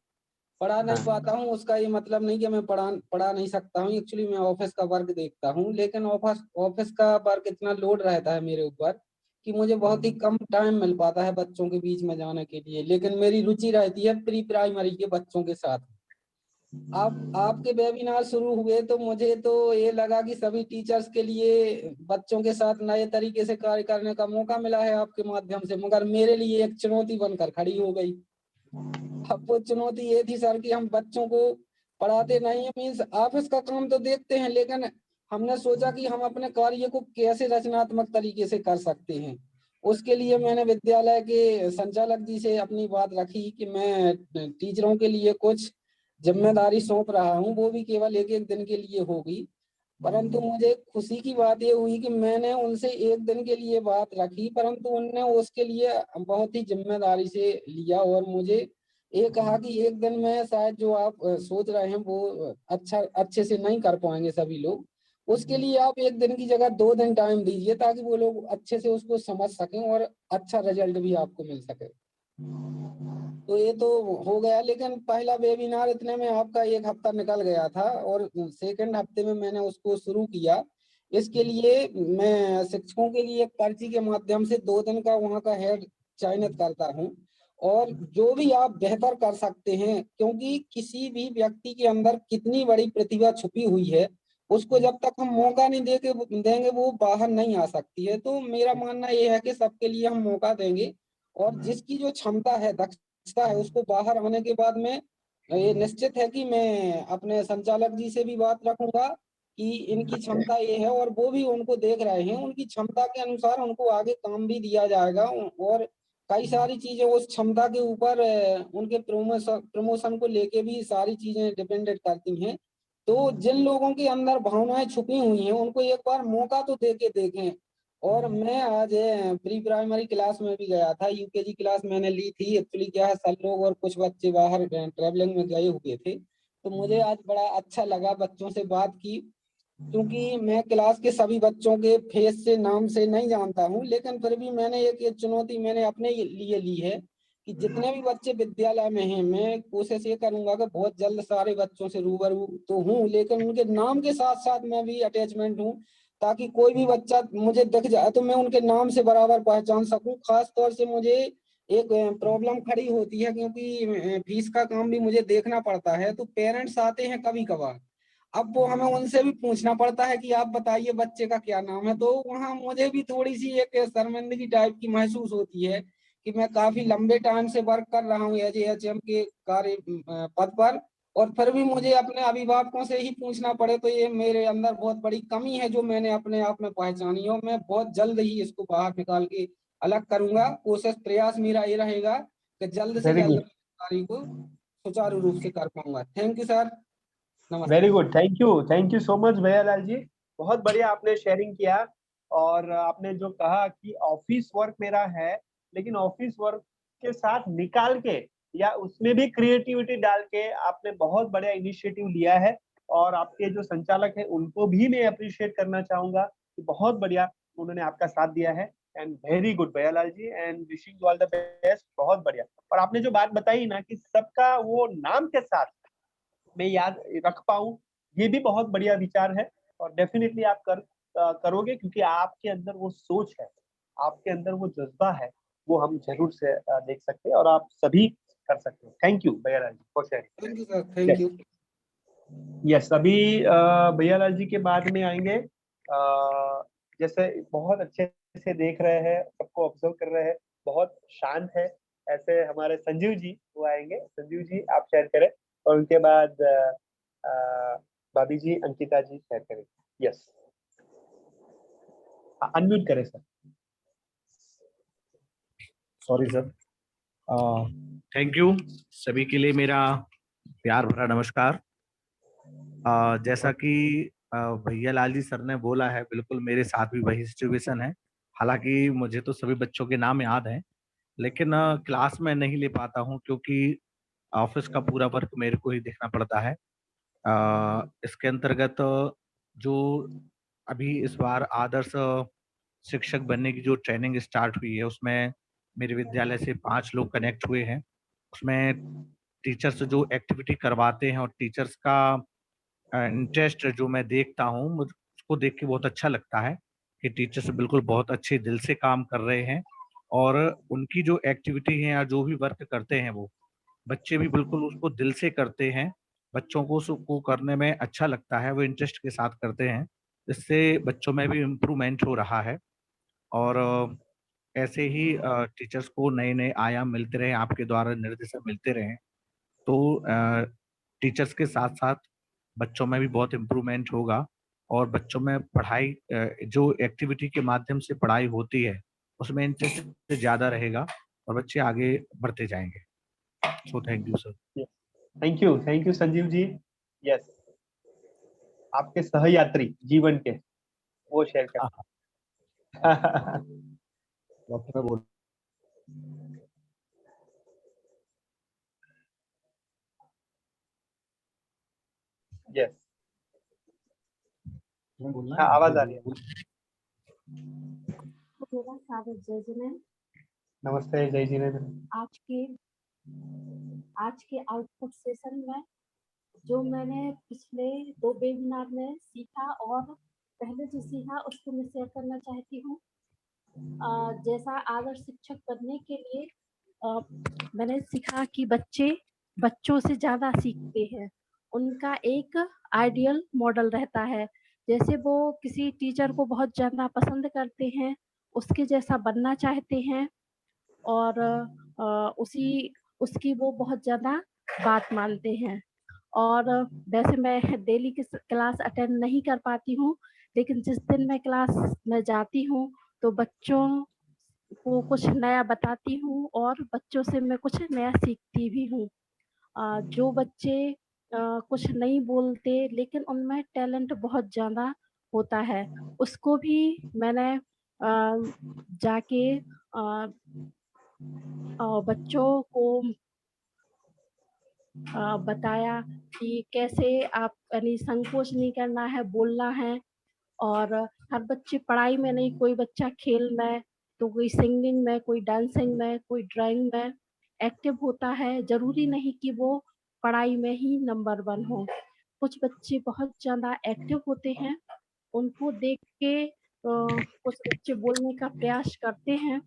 पढ़ा नहीं पाता हूँ उसका ये मतलब नहीं कि मैं पढ़ा नहीं सकता हूँ। एक्चुअली मैं ऑफिस का वर्क देखता हूँ, लेकिन ऑफिस का वर्क इतना लोड रहता है मेरे ऊपर कि मुझे बहुत ही कम टाइम मिल पाता है बच्चों के बीच में जाने के लिए। लेकिन मेरी रुचि रहती है प्री प्राइमरी के बच्चों के साथ। आपके वेबिनार शुरू हुए तो मुझे तो ये लगा कि सभी टीचर्स के लिए बच्चों के साथ नए तरीके से कार्य करने का मौका मिला है आपके माध्यम से, मगर मेरे लिए एक चुनौती बनकर खड़ी हो गई। अब वो चुनौती ये थी सर कि हम बच्चों को पढ़ाते नहीं है, मीन्स ऑफिस का काम तो देखते हैं, लेकिन हमने सोचा कि हम अपने कार्य को कैसे रचनात्मक तरीके से कर सकते हैं। उसके लिए मैंने विद्यालय के संचालक जी से अपनी बात रखी कि मैं टीचरों के लिए कुछ जिम्मेदारी सौंप रहा हूँ, वो भी केवल एक एक दिन के लिए होगी। परंतु मुझे खुशी की बात ये हुई कि मैंने उनसे एक दिन के लिए बात रखी, परंतु उनने उसके लिए बहुत ही जिम्मेदारी से लिया और मुझे ये कहा कि एक दिन में शायद जो आप सोच रहे हैं वो अच्छे से नहीं कर पाएंगे सभी लोग, उसके लिए आप एक दिन की जगह 2 दिन टाइम दीजिए ताकि वो लोग अच्छे से उसको समझ सकें और अच्छा रिजल्ट भी आपको मिल सके। तो ये तो हो गया, लेकिन पहला वेबिनार इतने में आपका 1 हफ्ता निकल गया था और सेकंड हफ्ते में मैंने उसको शुरू किया। इसके लिए मैं शिक्षकों के लिए एक पर्ची के माध्यम से 2 दिन का वहाँ का हेड चयनित करता हूँ और जो भी आप बेहतर कर सकते हैं, क्योंकि किसी भी व्यक्ति के अंदर कितनी बड़ी प्रतिभा छुपी हुई है उसको जब तक हम मौका नहीं देंगे वो बाहर नहीं आ सकती है। तो मेरा मानना ये है कि सबके लिए हम मौका देंगे और जिसकी जो क्षमता है, दक्षता है, उसको बाहर आने के बाद में ये निश्चित है कि मैं अपने संचालक जी से भी बात रखूंगा कि इनकी क्षमता ये है और वो भी उनको देख रहे हैं, उनकी क्षमता के अनुसार उनको आगे काम भी दिया जाएगा और कई सारी चीजें उस क्षमता के ऊपर उनके प्रमोशन को लेके भी सारी चीजें डिपेंडेंट करती हैं। तो जिन लोगों के अंदर भावनाएं छुपी हुई हैं उनको एक बार मौका तो दे के देखें। और मैं आज प्री प्राइमरी क्लास में भी गया था, यूकेजी क्लास मैंने ली थी। एक्चुअली क्या है, सब लोग और कुछ बच्चे बाहर ट्रेवलिंग में गए हुए थे, तो मुझे आज बड़ा अच्छा लगा बच्चों से बात की, क्योंकि मैं क्लास के सभी बच्चों के फेस से नाम से नहीं जानता हूँ, लेकिन फिर भी मैंने एक चुनौती मैंने अपने लिए ली है कि जितने भी बच्चे विद्यालय में हैं मैं कोशिश ये करूंगा कि बहुत जल्द सारे बच्चों से रूबरू तो हूँ, लेकिन उनके नाम के साथ साथ मैं भी अटैचमेंट हूँ, ताकि कोई भी बच्चा मुझे दिख जाए तो मैं उनके नाम से बराबर पहचान सकूं। खास तौर से मुझे एक प्रॉब्लम खड़ी होती है, क्योंकि फीस का काम भी मुझे देखना पड़ता है, तो पेरेंट्स आते हैं कभी कभार, अब वो हमें उनसे भी पूछना पड़ता है कि आप बताइए बच्चे का क्या नाम है। तो वहाँ मुझे भी थोड़ी सी एक शर्मिंदगी टाइप की महसूस होती है कि मैं काफी लंबे टाइम से वर्क कर रहा हूँ एज एचएम के कार्य पद पर, और फिर भी मुझे अपने अभिभावकों से ही पूछना पड़े, तो ये मेरे अंदर बहुत बड़ी कमी है जो मैंने अपने आप में पहचानी है और मैं बहुत जल्द ही इसको बाहर निकाल के अलग करूंगा। कोशिश प्रयास मेरा ये रहेगा कि जल्द से वेरी जल्द गुड, कार्य को सुचारू रूप से कर पाऊंगा। Thank you sir. नमस्ते। Very good, thank you so much Bhaiyalal ji, बहुत बढ़िया आपने शेयरिंग किया। और आपने जो कहा कि ऑफिस वर्क मेरा है, लेकिन ऑफिस वर्क के साथ निकाल के या उसमें भी क्रिएटिविटी डाल के आपने बहुत बढ़िया इनिशिएटिव लिया है। और आपके जो संचालक है उनको भी मैं अप्रिशिएट करना चाहूंगा कि बहुत बढ़िया उन्होंने आपका साथ दिया है। And very good Bhaiyalal ji, and wishing you all the best, बहुत बढ़िया। और आपने जो बात बताई ना कि सबका वो नाम के साथ मैं याद रख पाऊं, ये भी बहुत बढ़िया विचार है। और डेफिनेटली आप करोगे, क्योंकि आपके अंदर वो सोच है, आपके अंदर वो जज्बा है, वो हम जरूर से देख सकते हैं और आप सभी कर सकते हैं। Thank you Bhaiyalal ji for sharing. Thank you sir. Thank you. Yes, अभी भैयालाल जी के बाद में आएंगे। जैसे बहुत अच्छे से देख रहे हैं, सबको ऑब्जर्व कर रहे हैं, बहुत शांत है, ऐसे हमारे संजीव जी वो आएंगे। संजीव जी आप शेयर करें, और उनके बाद भाभी जी, अंकिता जी शेयर करें। यस, अनम्यूट करें sir. Sorry sir. Thank you सभी के लिए मेरा प्यार भरा नमस्कार। जैसा कि भैया लाल जी सर ने बोला है, बिल्कुल मेरे साथ भी वही सिचुएशन है। हालांकि मुझे तो सभी बच्चों के नाम याद हैं, लेकिन क्लास में नहीं ले पाता हूं, क्योंकि ऑफिस का पूरा वर्क मेरे को ही देखना पड़ता है। इसके अंतर्गत जो अभी इस बार आदर्श शिक्षक बनने की जो ट्रेनिंग स्टार्ट हुई है, उसमें मेरे विद्यालय से 5 लोग कनेक्ट हुए हैं। उसमें टीचर्स जो एक्टिविटी करवाते हैं और टीचर्स का इंटरेस्ट जो मैं देखता हूँ, मुझे उसको देख के बहुत अच्छा लगता है कि टीचर्स बिल्कुल बहुत अच्छे दिल से काम कर रहे हैं। और उनकी जो एक्टिविटी है या जो भी वर्क करते हैं, वो बच्चे भी बिल्कुल उसको दिल से करते हैं। बच्चों को उसको करने में अच्छा लगता है, वो इंटरेस्ट के साथ करते हैं। इससे बच्चों में भी इम्प्रूवमेंट हो रहा है। और ऐसे ही टीचर्स को नए नए आयाम मिलते रहे, आपके द्वारा निर्देशन मिलते रहे, तो टीचर्स के साथ साथ बच्चों में भी बहुत इम्प्रूवमेंट होगा। और बच्चों में पढ़ाई जो एक्टिविटी के माध्यम से पढ़ाई होती है, उसमें इंटरेस्ट ज़्यादा रहेगा और बच्चे आगे बढ़ते जाएंगे। So thank you sir. Thank you Sanjeev ji. Yes, आपके सहयात्री जीवन के वो शेयर कर। डॉक्टर बोल। यस, हाँ आवाज आ रही है। मेरा स्वागत जय जिनेंद्र। नमस्ते जय जिनेंद्र। आज के आउटपुट सेशन में जो मैंने पिछले 2 वेबिनार में सीखा और पहले जो सीखा उसको मैं शेयर करना चाहती हूँ। जैसा आदर्श शिक्षक बनने के लिए मैंने सीखा कि बच्चे बच्चों से ज़्यादा सीखते हैं। उनका एक आइडियल मॉडल रहता है। जैसे वो किसी टीचर को बहुत ज़्यादा पसंद करते हैं, उसके जैसा बनना चाहते हैं और उसकी वो बहुत ज़्यादा बात मानते हैं। और वैसे मैं डेली की क्लास अटेंड नहीं कर पाती हूँ, लेकिन जिस दिन मैं क्लास में जाती हूँ तो बच्चों को कुछ नया बताती हूँ और बच्चों से मैं कुछ नया सीखती भी हूँ। जो बच्चे कुछ नहीं बोलते लेकिन उनमें टैलेंट बहुत ज़्यादा होता है, उसको भी मैंने जाके बच्चों को बताया कि कैसे आप यानी संकोच नहीं करना है, बोलना है। और हर बच्चे पढ़ाई में नहीं, कोई बच्चा खेल में, तो कोई सिंगिंग में, कोई डांसिंग में, कोई ड्राइंग में एक्टिव होता है। ज़रूरी नहीं कि वो पढ़ाई में ही नंबर 1 हो। कुछ बच्चे बहुत ज़्यादा एक्टिव होते हैं, उनको देख के कुछ बच्चे बोलने का प्रयास करते हैं।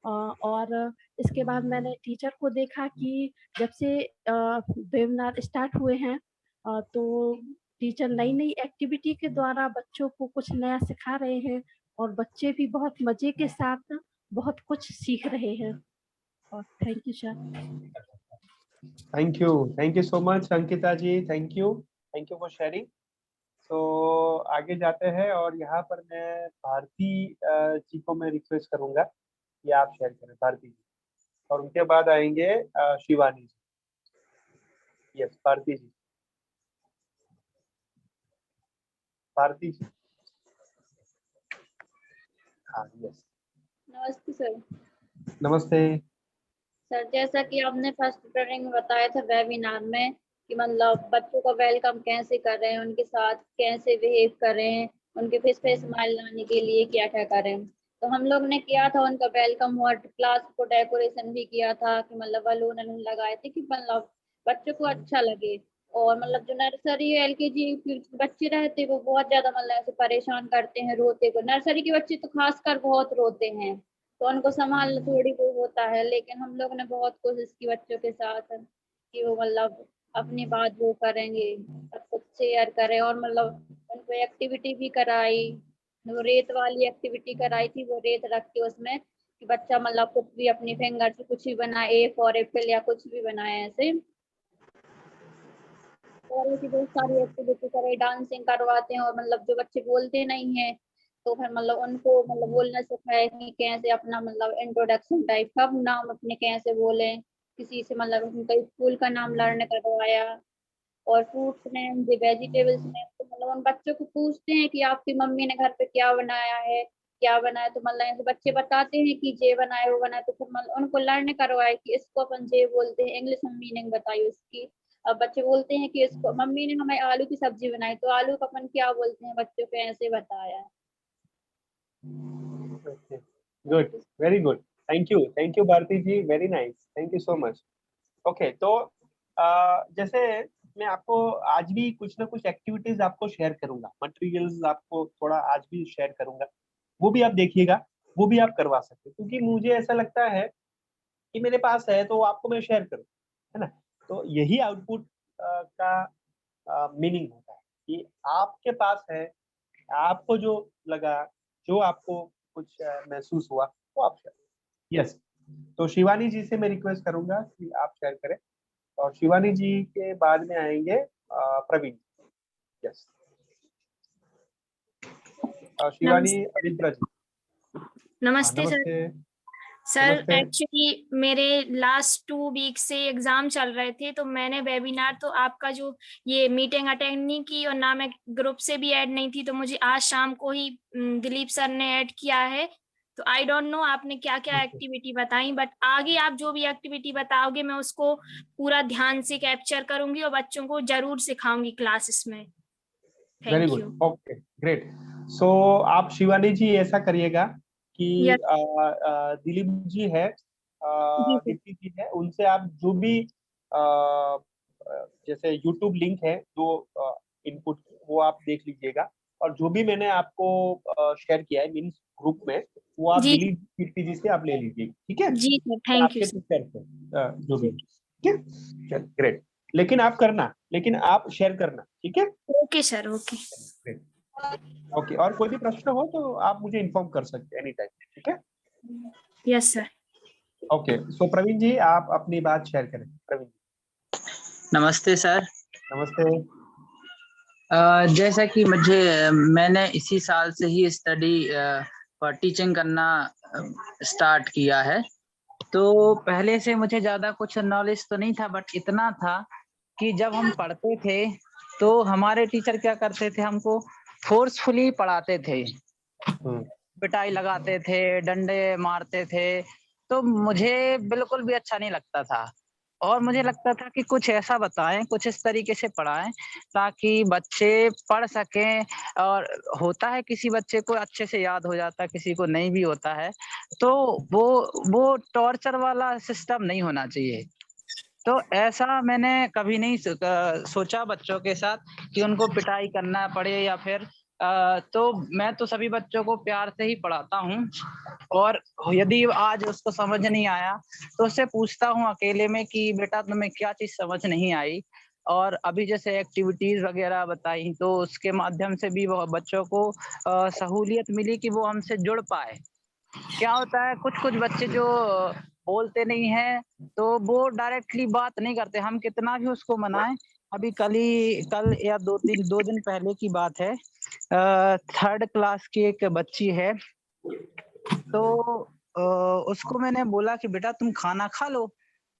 और इसके बाद मैंने टीचर को देखा कि जब से वेबिनार स्टार्ट हुए हैं तो टीचर नई-नई एक्टिविटी के द्वारा बच्चों को कुछ नया सिखा रहे हैं और बच्चे भी बहुत मज़े के साथ बहुत कुछ सीख रहे हैं। और thank you sir. Thank you so much Ankita ji, thank you for sharing. तो आगे जाते हैं और यहाँ पर मैं भारती जी को मैं रिक्वेस्ट करूंगा कि आप शेयर करें, भारती जी, और उनके बाद आएंगे शिवानी जी। यस भारती जी, भारती जी, हाँ यस। नमस्ते सर। नमस्ते। सर जैसा कि आपने फर्स्ट ट्रेनिंग में बताया था वेबिनार में कि मतलब बच्चों का वेलकम कैसे कर रहे हैं, उनके साथ कैसे बिहेव करें, उनके फेस पे स्माइल लाने के लिए क्या क्या करें। तो हम लोग ने किया था उनका वेलकम और क्लास को डेकोरेशन भी किया था कि मतलब बलून लगाए थे कि मतलब बच्चों को अच्छा लगे। और मतलब जो नर्सरी एलकेजी बच्चे रहते वो बहुत ज्यादा मतलब ऐसे परेशान करते हैं, रोते को। नर्सरी के बच्चे तो खासकर बहुत रोते हैं, तो उनको संभालना थोड़ी वो होता है। लेकिन हम लोग ने बहुत कोशिश की बच्चों के साथ कि वो मतलब अपनी बात वो करेंगे, सब कुछ शेयर करें। और मतलब उनको एक्टिविटी भी कराई, वो रेत वाली एक्टिविटी कराई थी, वो रेत रख के उसमें कि बच्चा मतलब कुछ भी अपनी फिंगर से कुछ भी बनाए, ए फॉर एप्पल या कुछ भी बनाए ऐसे। और ऐसी बहुत सारी एक्टिविटी कराई, डांसिंग करवाते हैं। और मतलब जो बच्चे बोलते नहीं है तो फिर मतलब उनको मतलब बोलना सिखाया कि कैसे अपना मतलब इंट्रोडक्शन टाइप का नाम अपने कैसे बोले, किसी से मतलब उनका स्कूल का नाम लर्न करवाया। और फ्रूट्स नेम, वेजिटेबल्स नेम, तो मतलब उन बच्चों को पूछते हैं कि आपकी मम्मी ने घर पे क्या बनाया है, क्या बनाया। तो मतलब ऐसे बच्चे बताते हैं कि जे बनाए वो बनाए, तो फिर मतलब उनको लर्न करवाए कि इसको अपन जे बोलते हैं, इंग्लिश में मीनिंग बताई उसकी। अब बच्चे बोलते हैं कि इसको मम्मी ने हमें आलू की सब्जी बनाई, तो आलू का अपन क्या बोलते हैं, बच्चों को ऐसे बताया। Okay. Good, very good. Thank you Bharti ji, very nice. Thank you so much. Okay, तो जैसे मैं आपको आज भी कुछ ना कुछ एक्टिविटीज आपको शेयर करूंगा, मटेरियल्स आपको थोड़ा आज भी शेयर करूंगा, वो भी आप देखिएगा, वो भी आप करवा सकते हैं। क्योंकि मुझे ऐसा लगता है कि मेरे पास है तो आपको मैं शेयर करूँ, है ना। तो यही आउटपुट का मीनिंग होता है कि आपके पास है, आपको जो लगा, जो आपको कुछ महसूस हुआ वो आप शेयर। यस, तो शिवानी जी से मैं रिक्वेस्ट करूंगा कि आप शेयर करें, और शिवानी जी के बाद में आएंगे प्रवीण। यस, शिवानी अविंद्रा जी। नमस्ते सर। नमस्ते। सर नमस्ते। एक्चुअली मेरे लास्ट 2 वीक से एग्जाम चल रहे थे, तो मैंने वेबिनार तो आपका जो ये मीटिंग अटेंड नहीं की, और ना मैं ग्रुप से भी ऐड नहीं थी। तो मुझे आज शाम को ही दिलीप सर ने ऐड किया है। तो आई डोंट नो आपने क्या क्या एक्टिविटी बताई, बट आगे आप जो भी एक्टिविटी बताओगे मैं उसको पूरा ध्यान से कैप्चर करूंगी और बच्चों को जरूर सिखाऊंगी क्लासेस में। Very thank you. Good, okay great. So आप शिवानी जी ऐसा करिएगा कि दिलीप जी है, दीप्ति जी है, उनसे आप जो भी जैसे यूट्यूब लिंक है जो इनपुट, वो आप देख लीजिएगा। और जो भी मैंने आपको शेयर किया है मीन्स ग्रुप में, वो आप जी दिलीप कीर्ति जी से आप ले लीजिएगा, ठीक है। जी सर, थैंक यू आपके सर। टीचर से जो भी, ठीक है, चल ग्रेट। लेकिन आप करना, लेकिन आप शेयर करना, ठीक है। Okay sir, okay. ओके, और कोई भी प्रश्न हो तो आप मुझे इन्फॉर्म कर सकते हैं एनी टाइम, ठीक है। Yes sir. ओके, सो प्रवीण जी आप अपनी बात शेयर करें। प्रवीण जी। नमस्ते सर। नमस्ते। जैसा कि मैंने इसी साल से ही स्टडी पर टीचिंग करना स्टार्ट किया है, तो पहले से मुझे ज़्यादा कुछ नॉलेज तो नहीं था, बट इतना था कि जब हम पढ़ते थे तो हमारे टीचर क्या करते थे, हमको फोर्सफुली पढ़ाते थे, पिटाई लगाते थे, डंडे मारते थे। तो मुझे बिल्कुल भी अच्छा नहीं लगता था, और मुझे लगता था कि कुछ ऐसा बताएं, कुछ इस तरीके से पढ़ाएं ताकि बच्चे पढ़ सकें। और होता है किसी बच्चे को अच्छे से याद हो जाता है, किसी को नहीं भी होता है, तो वो टॉर्चर वाला सिस्टम नहीं होना चाहिए। तो ऐसा मैंने कभी नहीं सोचा बच्चों के साथ कि उनको पिटाई करना पड़े या फिर तो मैं तो सभी बच्चों को प्यार से ही पढ़ाता हूँ। और यदि आज उसको समझ नहीं आया तो उससे पूछता हूँ अकेले में कि बेटा तुम्हें क्या चीज समझ नहीं आई। और अभी जैसे एक्टिविटीज वगैरह बताई तो उसके माध्यम से भी वो बच्चों को सहूलियत मिली कि वो हमसे जुड़ पाए। क्या होता है, कुछ कुछ बच्चे जो बोलते नहीं हैं तो वो डायरेक्टली बात नहीं करते, हम कितना भी उसको मनाएं। अभी कल या 2 दिन पहले की बात है, 3rd क्लास की एक बच्ची है, तो उसको मैंने बोला कि बेटा तुम खाना खा लो।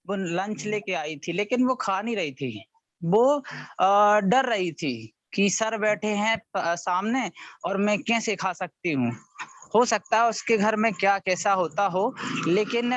वो लंच लेके आई थी लेकिन वो खा नहीं रही थी। वो डर रही थी कि सर बैठे हैं सामने और मैं कैसे खा सकती हूँ। हो सकता है उसके घर में क्या कैसा होता हो, लेकिन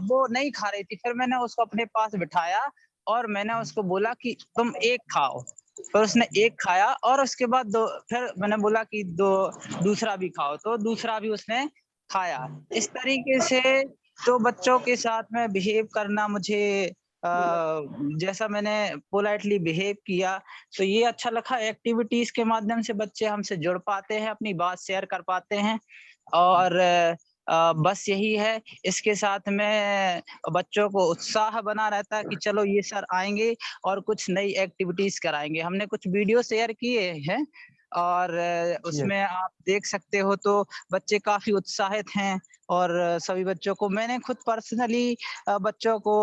वो नहीं खा रही थी। फिर मैंने उसको अपने पास बिठाया और मैंने उसको बोला कि तुम एक खाओ। फिर उसने एक खाया और उसके बाद दो, फिर मैंने बोला कि दूसरा भी खाओ, तो दूसरा भी उसने खाया। इस तरीके से तो बच्चों के साथ में बिहेव करना मुझे जैसा मैंने पोलाइटली बिहेव किया तो ये अच्छा लगा। एक्टिविटीज के माध्यम से बच्चे हमसे जुड़ पाते हैं, अपनी बात शेयर कर पाते हैं और बस यही है। इसके साथ में बच्चों को उत्साह बना रहता है कि चलो ये सर आएंगे और कुछ नई एक्टिविटीज कराएंगे। हमने कुछ वीडियो शेयर किए हैं और उसमें आप देख सकते हो तो बच्चे काफी उत्साहित हैं और सभी बच्चों को मैंने खुद पर्सनली बच्चों को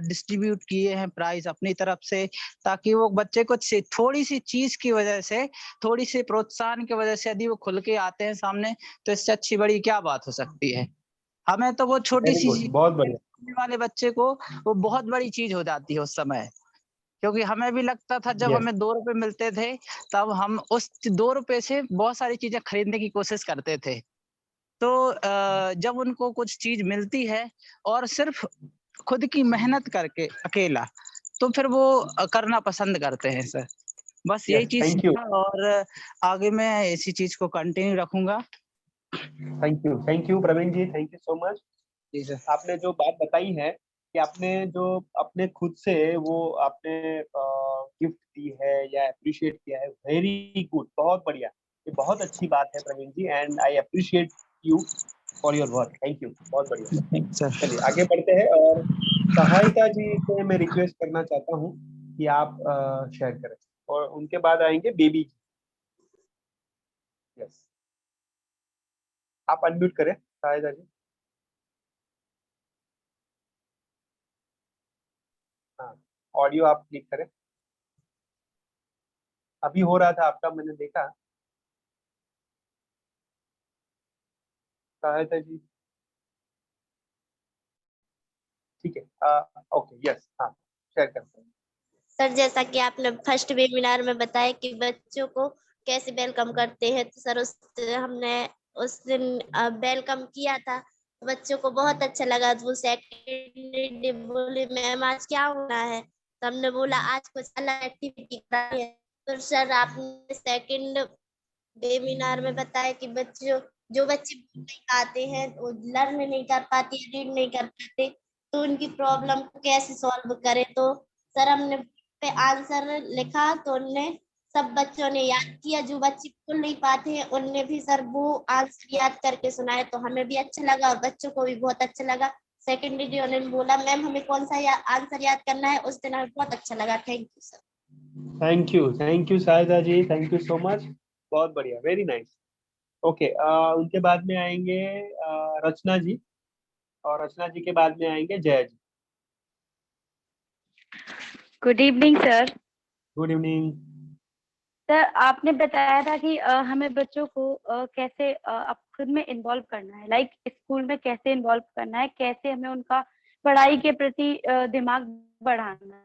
डिस्ट्रीब्यूट किए हैं प्राइज अपनी तरफ से, ताकि वो बच्चे को थोड़ी सी चीज की वजह से, थोड़ी सी प्रोत्साहन की वजह से यदि वो खुल के आते हैं सामने तो इससे अच्छी बड़ी क्या बात हो सकती है। हमें तो वो छोटी वेरी सी गुड, बहुत बढ़िया। वाले बच्चे को वो बहुत बड़ी चीज हो जाती है उस समय, क्योंकि हमें भी लगता था जब Yes. हमें 2 रुपए मिलते थे तब हम उस 2 रुपए से बहुत सारी चीजें खरीदने की कोशिश करते थे। तो जब उनको कुछ चीज मिलती है और सिर्फ खुद की मेहनत करके अकेला, तो फिर वो करना पसंद करते हैं सर। बस यही Yes, चीज thank you. सीखा और आगे मैं इसी चीज को कंटिन्यू रखूंगा। Thank you Praveen ji, thank you so much. जी सर। आपने जो बात बताई है कि आपने जो अपने खुद से वो आपने गिफ्ट दी है या अप्रिशिएट किया है, वेरी गुड, बहुत बढ़िया, ये बहुत अच्छी बात है Praveen ji and I appreciate you for your work. Thank you, बहुत बढ़िया। चलिए आगे बढ़ते हैं और सहायता जी से मैं रिक्वेस्ट करना चाहता हूँ कि आप शेयर करें और उनके बाद आएंगे बेबी जी। यस, आप अनम्यूट करें सहायता जी। हाँ, ऑडियो आप क्लिक करें। अभी हो रहा था आपका, मैंने देखा। सहायता जी ठीक है, ओके, यस, हाँ शेयर करते हैं। सर जैसा कि आपने फर्स्ट वेबिनार में बताया कि बच्चों को कैसे वेलकम करते हैं, तो सर हमने उस दिन वेलकम किया था, बच्चों को बहुत अच्छा लगा। वो सेकंड डे बोले मैम आज क्या होना है, तो हमने बोला आज कुछ अलग एक्टिविटी करानी है। तो सर आपने सेकंड वेबिनार में बताया कि जो बच्चे नहीं पाते हैं, वो लर्न नहीं कर पाते, रीड नहीं कर पाते, तो उनकी प्रॉब्लम को कैसे सॉल्व करें। तो सर हमने पे आंसर लिखा, तो उनने सब बच्चों ने याद किया, जो बच्चे बोल नहीं पाते हैं उनने भी सर वो आंसर याद करके सुनाए, तो हमें भी अच्छा लगा और बच्चों को भी बहुत अच्छा लगा। सेकेंड डे उन्होंने बोला मैम हमें कौन सा आंसर याद करना है, उस दिन हमें बहुत अच्छा लगा। Thank you sir. Thank you सहायता जी, थैंक यू सो मच, बहुत बढ़िया, वेरी नाइस। ओके, उनके बाद में आएंगे रचना जी और रचना जी के बाद में आएंगे Jaya ji. Good evening sir. Good evening. Sir आपने बताया था कि हमें बच्चों को कैसे अब खुद में इन्वॉल्व करना है, लाइक स्कूल में कैसे इन्वॉल्व करना है, कैसे हमें उनका पढ़ाई के प्रति दिमाग बढ़ाना है।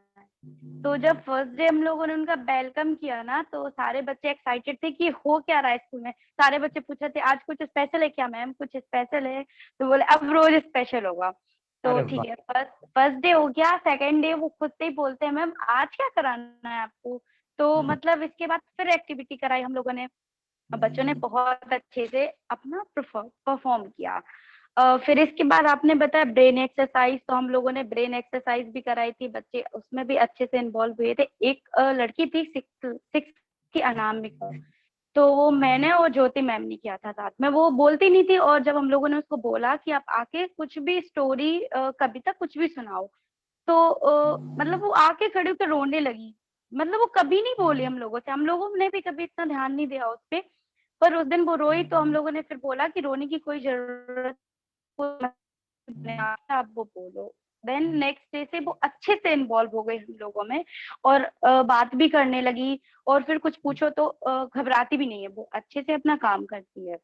तो जब फर्स्ट डे हम लोगों ने उनका वेलकम किया ना, तो सारे बच्चे एक्साइटेड थे कि हो क्या रहा है स्कूल में। सारे बच्चे पूछ रहे थे आज कुछ स्पेशल है क्या मैम, कुछ स्पेशल है, तो बोले अब रोज स्पेशल होगा। तो अरे ठीक वाह। है, फर्स्ट डे हो गया। सेकेंड डे वो खुद से ही बोलते हैं मैम आज क्या कराना है आपको। तो मतलब इसके बाद फिर एक्टिविटी कराई हम लोगों ने, बच्चों ने बहुत अच्छे से अपना परफॉर्म किया। फिर इसके बाद आपने बताया ब्रेन एक्सरसाइज, तो हम लोगों ने ब्रेन एक्सरसाइज भी कराई थी, बच्चे उसमें भी अच्छे से इन्वॉल्व हुए थे। एक लड़की थी सिक्स की अनामिका, तो वो मैंने और ज्योति मैम ने किया था साथ में। वो बोलती नहीं थी और जब हम लोगों ने उसको बोला कि आप आके कुछ भी स्टोरी कविता कुछ भी सुनाओ, तो मतलब वो आके खड़ी होकर रोने लगी। मतलब वो कभी नहीं बोली हम लोगों से, हम लोगों ने भी कभी इतना ध्यान नहीं दिया उस पे, पर उस दिन वो रोई तो हम लोगों ने फिर बोला कि रोने की कोई जरूरत आप वो बोलो। देन नेक्स्ट डे से वो अच्छे से इन्वॉल्व हो गई हम लोगों में और बात भी करने लगी, और फिर कुछ पूछो तो घबराती भी नहीं है, वो अच्छे से अपना काम करती है।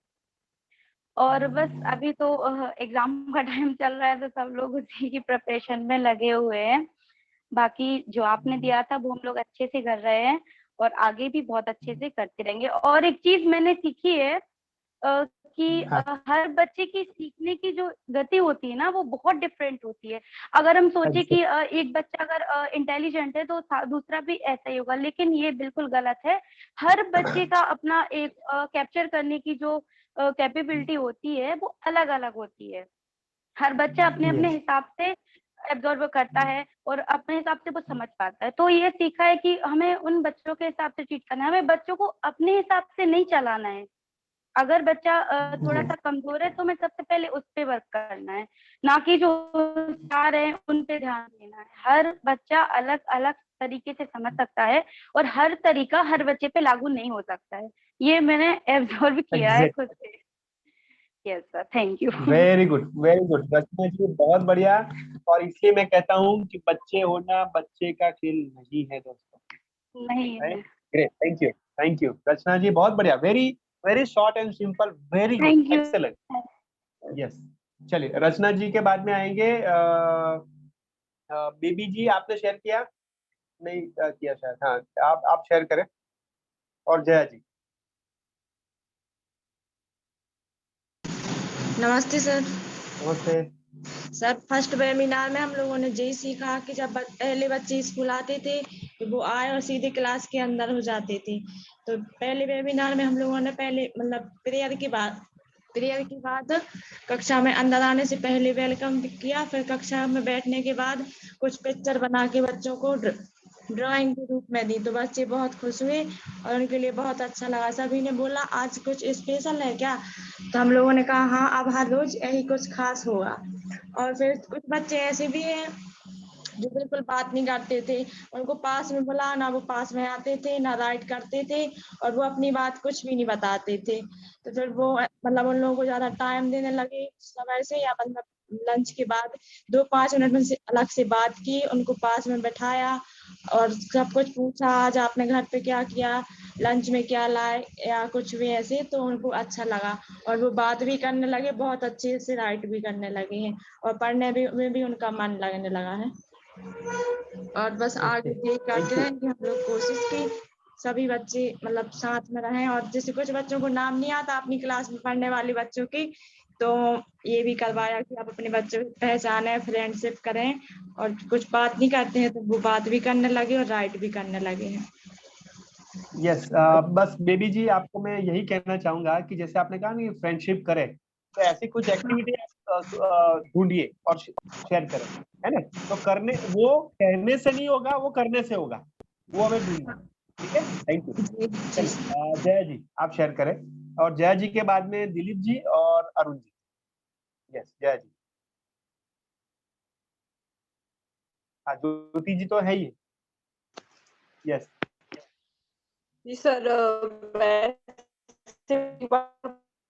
और बस अभी तो एग्जाम का टाइम चल रहा है, तो सब लोग उसी की प्रिपरेशन में लगे हुए हैं। बाकी जो आपने दिया था वो हम लोग अच्छे से कर रहे हैं और आगे भी बहुत अच्छे से करते रहेंगे। और एक चीज मैंने सीखी है कि हर बच्चे की सीखने की जो गति होती है ना वो बहुत डिफरेंट होती है। अगर हम सोचे कि एक बच्चा अगर इंटेलिजेंट है तो दूसरा भी ऐसा ही होगा, लेकिन ये बिल्कुल गलत है। हर बच्चे का अपना एक कैप्चर करने की जो कैपेबिलिटी होती है वो अलग अलग होती है। हर बच्चा अपने अपने हिसाब से एब्जॉर्व करता है और अपने हिसाब से वो समझ पाता है। तो ये सीखा है कि हमें उन बच्चों के हिसाब से ट्रीट करना है, हमें बच्चों को अपने हिसाब से नहीं चलाना है। अगर बच्चा थोड़ा सा कमजोर है तो हमें सबसे पहले उस पे वर्क करना है, ना कि जो होशियार है उन पे ध्यान देना है। हर बच्चा अलग अलग तरीके से समझ सकता है और हर तरीका हर बच्चे पे लागू नहीं हो सकता है। ये मैंने एब्जॉर्व किया है खुद से। Yes sir, thank you. Very good, very good Rachna ji, बहुत बढ़िया। और इसलिए मैं कहता हूँ कि बच्चे होना बच्चे का खेल नहीं है दोस्तों। नहीं है। Great, thank you, thank you Rachna ji, बहुत बढ़िया। Very very short and simple, very good, excellent. Yes, चलिए रचना जी के बाद में आएंगे बेबी जी। आपने शेयर किया नहीं किया शायद? हाँ, आप शेयर करें। और जया जी। नमस्ते सर। नमस्ते सर, फर्स्ट वेबिनार में हम लोगों ने यही सीखा कि जब पहले बच्चे स्कूल आते थे तो वो आए और सीधे क्लास के अंदर हो जाते थे। तो पहले वेबिनार में हम लोगों ने पहले मतलब प्रेयर के बाद कक्षा में अंदर आने से पहले वेलकम किया। फिर कक्षा में बैठने के बाद कुछ पिक्चर बना के बच्चों को ड्राइंग के रूप में दी, तो बच्चे बहुत खुश हुए और उनके लिए बहुत अच्छा लगा। सभी ने बोला आज कुछ स्पेशल है क्या? तो हम लोगों ने कहा हाँ, अब हर रोज यही कुछ खास होगा। और फिर कुछ बच्चे ऐसे भी हैं जो बिल्कुल बात नहीं करते थे, उनको पास में बुला ना वो पास में आते थे ना राइट करते थे और वो अपनी बात कुछ भी नहीं बताते थे। तो फिर वो मतलब उन लोगों को ज्यादा टाइम देने लगे समय से, या मतलब लंच के बाद 2-5 मिनट में से अलग से बात की, उनको पास में बैठाया और सब कुछ पूछा आज आपने घर पे क्या किया, लंच में क्या लाए या कुछ भी ऐसे। तो उनको अच्छा लगा और वो बात भी करने लगे, बहुत अच्छे से राइट भी करने लगे हैं और पढ़ने में भी उनका मन लगने लगा है। और बस आगे यही करते रहेंगे हम लोग कोशिश की सभी बच्चे मतलब साथ में रहें। और जैसे कुछ बच्चों को नाम नहीं आता अपनी क्लास में पढ़ने वाले बच्चों की, तो ये भी करवाया कि आप अपने बच्चों की पहचाने, फ्रेंडशिप करें और कुछ बात नहीं करते हैं तो वो बात भी करने लगे और राइट भी करने लगे हैं। यस, बस बेबी जी आपको मैं यही कहना चाहूंगा कि जैसे आपने कहा कि फ्रेंडशिप करें, तो ऐसी कुछ एक्टिविटी ढूंढिए और शेयर करें, है ना? तो करने, वो कहने से नहीं होगा, वो करने से होगा, वो हमें ढूंढना। ठीक है, थैंक यू। जया जी आप शेयर करें, और जया जी के बाद में दिलीप जी और अरुण जी। यस जया जी। हाँ, ज्योति जी तो है ही। यस जी सर, मैं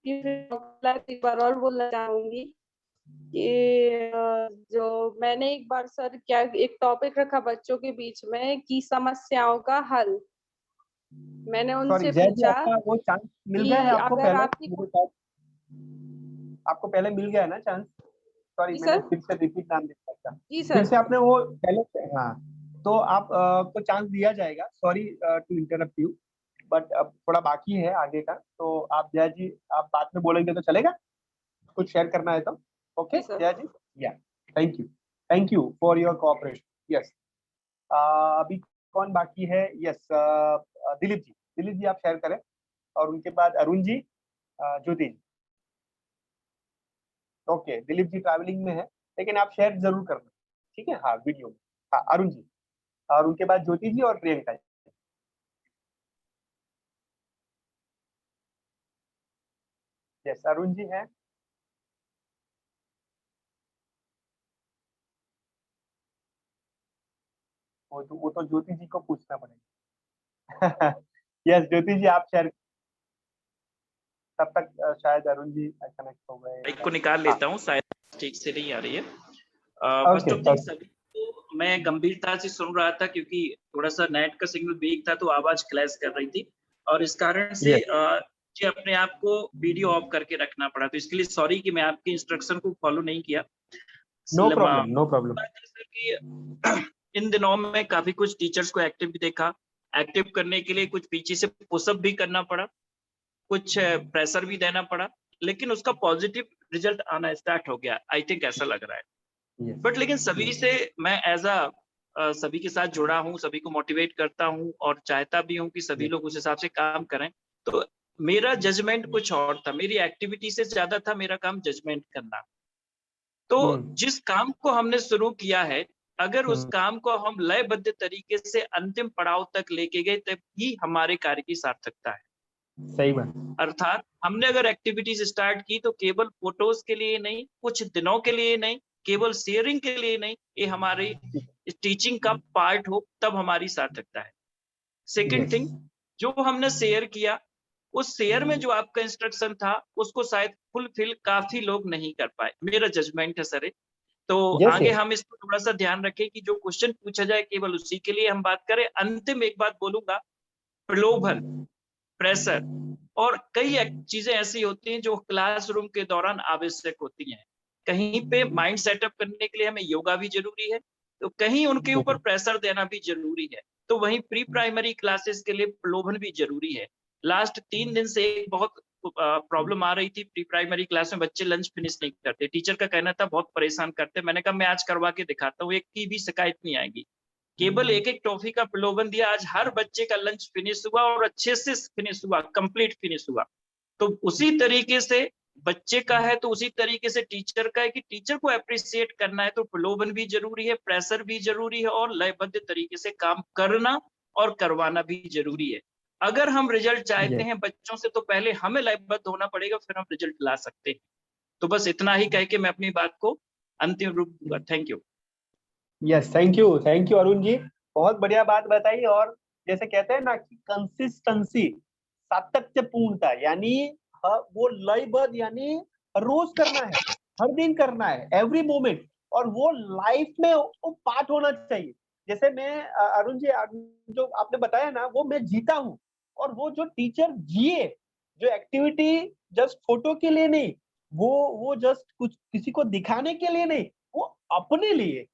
एक बार और बोलना चाहूंगी कि जो मैंने एक बार सर क्या एक टॉपिक रखा बच्चों के बीच में कि समस्याओं का हल। मैंने उनसे पूछा वो चांस मिल गया है आपको पहले? आपको पहले मिल गया है ना चांस? सॉरी मैंने फिर से रिपीट नाम दिया था। फिर से आपने वो पहले, हाँ, तो आप को चांस दिया जाएगा। Sorry to interrupt you, but अब थोड़ा बाकी है आगे का, तो आप जया जी आप बाद में बोलेंगे तो चलेगा? कुछ शेयर करना है तो ओके जया जी। या thank you for your cooperation. Yes, अभी कौन बाकी है? यस दिलीप जी आप शेयर करें, और उनके बाद अरुण जी, ज्योति जी। ओके, दिलीप जी ट्रैवलिंग में है लेकिन आप शेयर जरूर करना, ठीक है? हाँ, वीडियो में। हाँ, अरुण जी, और उनके बाद ज्योति जी और प्रियंका जी। यस, अरुण जी हैं। वो तो ज्योति जी को पूछना पड़ेगा। यस ज्योति जी आप शेयर, तब तक शायद अरुण जी कनेक्ट हो गए। माइक को निकाल लेता हूँ, शायद ठीक से नहीं आ रही है। फर्स्ट ऑफ थिंग सभी को मैं गंभीरता से सुन रहा था क्योंकि थोड़ा सा नेट का सिग्नल वीक था तो आवाज क्लैश कर रही थी, और इस कारण से मुझे अपने आप को वीडियो ऑफ करके रखना पड़ा, तो इसके लिए सॉरी कि मैं आपके इंस्ट्रक्शन को फॉलो नहीं किया। No problem. इन दिनों में काफी कुछ टीचर्स को एक्टिव भी देखा। एक्टिव करने के लिए कुछ पीछे से पुशअप भी करना पड़ा, कुछ प्रेशर भी देना पड़ा, लेकिन उसका पॉजिटिव रिजल्ट आना स्टार्ट हो गया। आई थिंक ऐसा लग रहा है। बट लेकिन सभी से मैं एज सभी के साथ जुड़ा हूँ, सभी को मोटिवेट करता हूँ और चाहता भी हूँ कि सभी लोग उस हिसाब से काम करें। तो मेरा जजमेंट कुछ और था, मेरी एक्टिविटी से ज्यादा था मेरा काम जजमेंट करना। तो जिस काम को हमने शुरू किया है, अगर उस काम को हम लयबद्ध तरीके से अंतिम पड़ाव तक लेके गए तब ही हमारे कार्य की सार्थकता है। सही बात। अर्थात हमने अगर एक्टिविटीज स्टार्ट की तो केवल फोटोज के लिए नहीं, कुछ दिनों के लिए नहीं, केवल शेयरिंग के लिए नहीं, ये हमारी टीचिंग का पार्ट हो तब हमारी सार्थकता है। सेकंड थिंग, जो हमने शेयर किया, उस शेयर में जो आपका इंस्ट्रक्शन था उसको शायद फुलफिल काफी लोग नहीं कर पाए, मेरा जजमेंट है सर। तो आगे हम इसको थोड़ा सा ध्यान रखें कि जो क्वेश्चन पूछा जाए केवल उसी के लिए हम बात करें। अंतिम एक बात बोलूंगा, प्रलोभन, प्रेशर और कई चीजें ऐसी होती हैं जो क्लासरूम के दौरान आवश्यक होती हैं। कहीं पे माइंड सेटअप करने के लिए हमें योगा भी जरूरी है, तो कहीं उनके ऊपर प्रेशर देना भी जरूरी है। तो वहीं प्री प्राइमरी क्लासेस के लिए प्रलोभन भी जरूरी है। लास्ट 3 दिन से एक बहुत प्रॉब्लम आ रही थी, प्री प्राइमरी क्लास में बच्चे लंच फिनिश नहीं करते। टीचर का कहना था बहुत परेशान करते। मैंने कहा मैं आज करवा के दिखाता हूँ, एक की भी शिकायत नहीं आएगी। केवल एक एक टॉफी का प्रलोभन दिया, आज हर बच्चे का लंच फिनिश हुआ और अच्छे से फिनिश हुआ, कंप्लीट फिनिश हुआ। तो उसी तरीके से बच्चे का है तो उसी तरीके से टीचर का है कि टीचर को अप्रिशिएट करना है तो प्रलोभन भी जरूरी है, प्रेशर भी जरूरी है और लयबद्ध तरीके से काम करना और करवाना भी जरूरी है। अगर हम रिजल्ट चाहते हैं बच्चों से तो पहले हमें लयबद्ध होना पड़ेगा, फिर हम रिजल्ट ला सकते हैं। तो बस इतना ही कह के मैं अपनी बात को अंतिम रूप दूंगा। Thank you. Yes, thank you Arun ji, बहुत बढ़िया बात बताई। और जैसे कहते हैं ना कि कंसिस्टेंसी, सातत्यपूर्णता, यानी वो लयबद्ध यानी रोज करना है, हर दिन करना है, एवरी मोमेंट, और वो लाइफ में वो पार्ट होना चाहिए। जैसे मैं अरुण जी जो आपने बताया ना वो मैं जीता हूँ, और वो जो टीचर जिए, जो एक्टिविटी जस्ट फोटो के लिए नहीं, वो जस्ट कुछ किसी को दिखाने के लिए नहीं, वो अपने लिए,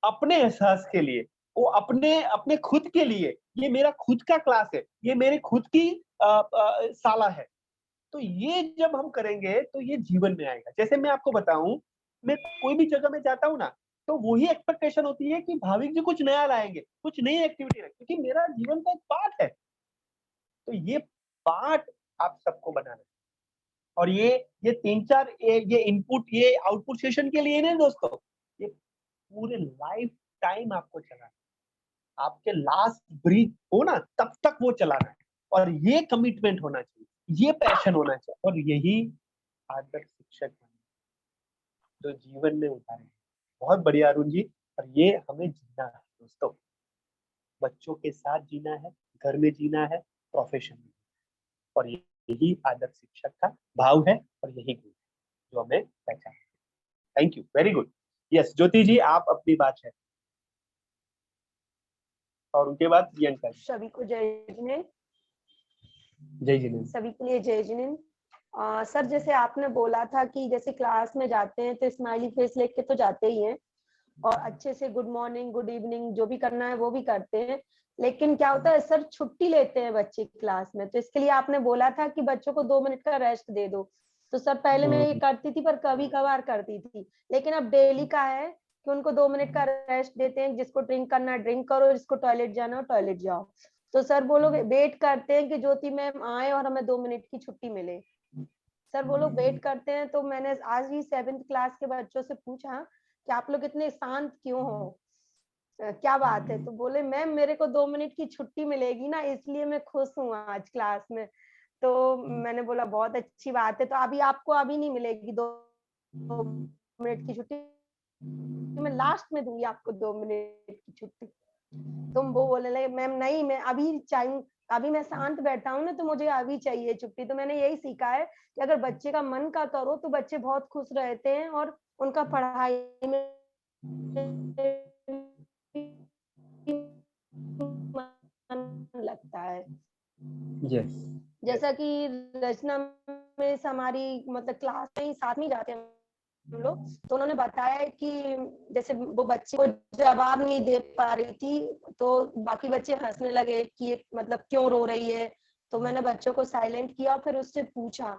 अपने एहसास के लिए, वो अपने खुद के लिए, ये मेरा खुद का क्लास है, ये मेरे खुद की साला है। तो ये जब हम करेंगे तो ये जीवन में आएगा। जैसे मैं आपको बताऊं, मैं कोई भी जगह में जाता हूँ ना, तो वही एक्सपेक्टेशन होती है कि भाविक जी कुछ नया लाएंगे, कुछ नई एक्टिविटी रखें, क्योंकि मेरा जीवन का एक पार्ट है। तो ये पार्ट आप सबको बनाना है। और ये 3-4 ये इनपुट, ये आउटपुट सेशन के लिए नहीं दोस्तों, ये पूरे लाइफ टाइम आपको चलाना है। आपके लास्ट ब्रीथ हो ना तब तक वो चलाना है, और ये कमिटमेंट होना चाहिए, ये पैशन होना चाहिए, और यही आदर्श शिक्षक जो जीवन में उतारे। बहुत बढ़िया अरुण जी। और ये हमें जीना है दोस्तों, बच्चों के साथ जीना है, घर में जीना है, प्रोफेशन में, और यही आदर्श शिक्षक का भाव है और यही गुण है जो हमें पहचान। Thank you, very good. Yes Jyoti ji, आप अपनी बात है, और उनके बाद प्रियंका। सभी को जय जिनेंद्र। जय जिनेंद्र। सभी के लिए जय जिनेंद्र। सर, जैसे आपने बोला था कि जैसे क्लास में जाते हैं तो स्माइली फेस लेके तो जाते ही हैं, और अच्छे से गुड मॉर्निंग, गुड इवनिंग जो भी करना है वो भी करते हैं, लेकिन क्या होता है सर, छुट्टी लेते हैं बच्चे क्लास में, तो इसके लिए आपने बोला था कि बच्चों को 2 मिनट का रेस्ट दे दो। तो सर पहले मैं ये करती थी, पर कभी कभार करती थी, लेकिन अब डेली का है कि उनको 2 मिनट का रेस्ट देते हैं। जिसको ड्रिंक करना ड्रिंक करो, जिसको टॉयलेट जाना हो टॉयलेट जाओ। तो सर वो लोग वेट करते हैं कि ज्योति मैम आए और हमें 2 मिनट की छुट्टी मिले। सर वो लोग वेट करते हैं। तो मैंने आज ही 7th क्लास के बच्चों से पूछा कि आप लोग इतने शांत क्यों हो, क्या बात है? तो बोले मैम मेरे को 2 मिनट की छुट्टी मिलेगी ना, इसलिए मैं खुश हूँ आज क्लास में। तो मैंने बोला बहुत अच्छी बात है, तो अभी आपको अभी नहीं मिलेगी 2 मिनट की छुट्टी, मैं लास्ट में दूंगी आपको 2 मिनट की छुट्टी। तुम वो बोलने लगे मैम नहीं, मैं अभी चाहिए, अभी मैं शांत बैठा हूँ ना तो मुझे अभी चाहिए छुट्टी। तो मैंने यही सीखा है कि अगर बच्चे का मन का करो तो बच्चे बहुत खुश रहते हैं और उनका पढ़ाई में मन लगता है। यस। जैसा कि रचना में हमारी मतलब क्लास में ही साथ में जाते हैं हम लोग, तो उन्होंने बताया कि जैसे वो बच्चे को जवाब नहीं दे पा रही थी, तो बाकी बच्चे हंसने लगे कि मतलब क्यों रो रही है। तो मैंने बच्चों को साइलेंट किया, फिर उससे पूछा,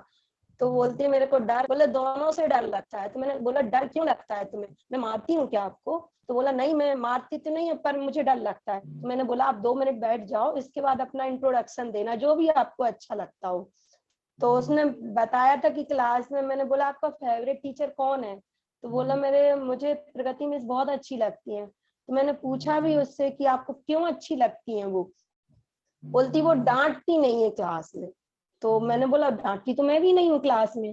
तो बोलती है मेरे को डर, बोले दोनों से डर लगता है। तो मैंने बोला डर क्यों लगता है तुम्हें, मैं मारती हूँ क्या आपको? तो बोला नहीं मैं मारती तो नहीं है, पर मुझे डर लगता है। तो मैंने बोला आप 2 मिनट बैठ जाओ, इसके बाद अपना इंट्रोडक्शन देना जो भी आपको अच्छा लगता हो। तो उसने बताया था कि क्लास में, मैंने बोला आपका फेवरेट टीचर कौन है? तो बोला मुझे प्रगति मिस बहुत अच्छी लगती है। तो मैंने पूछा भी उससे कि आपको क्यों अच्छी लगती है वो? बोलती वो डांटती नहीं है क्लास में। तो मैंने बोला डांटती तो मैं भी नहीं हूँ क्लास में।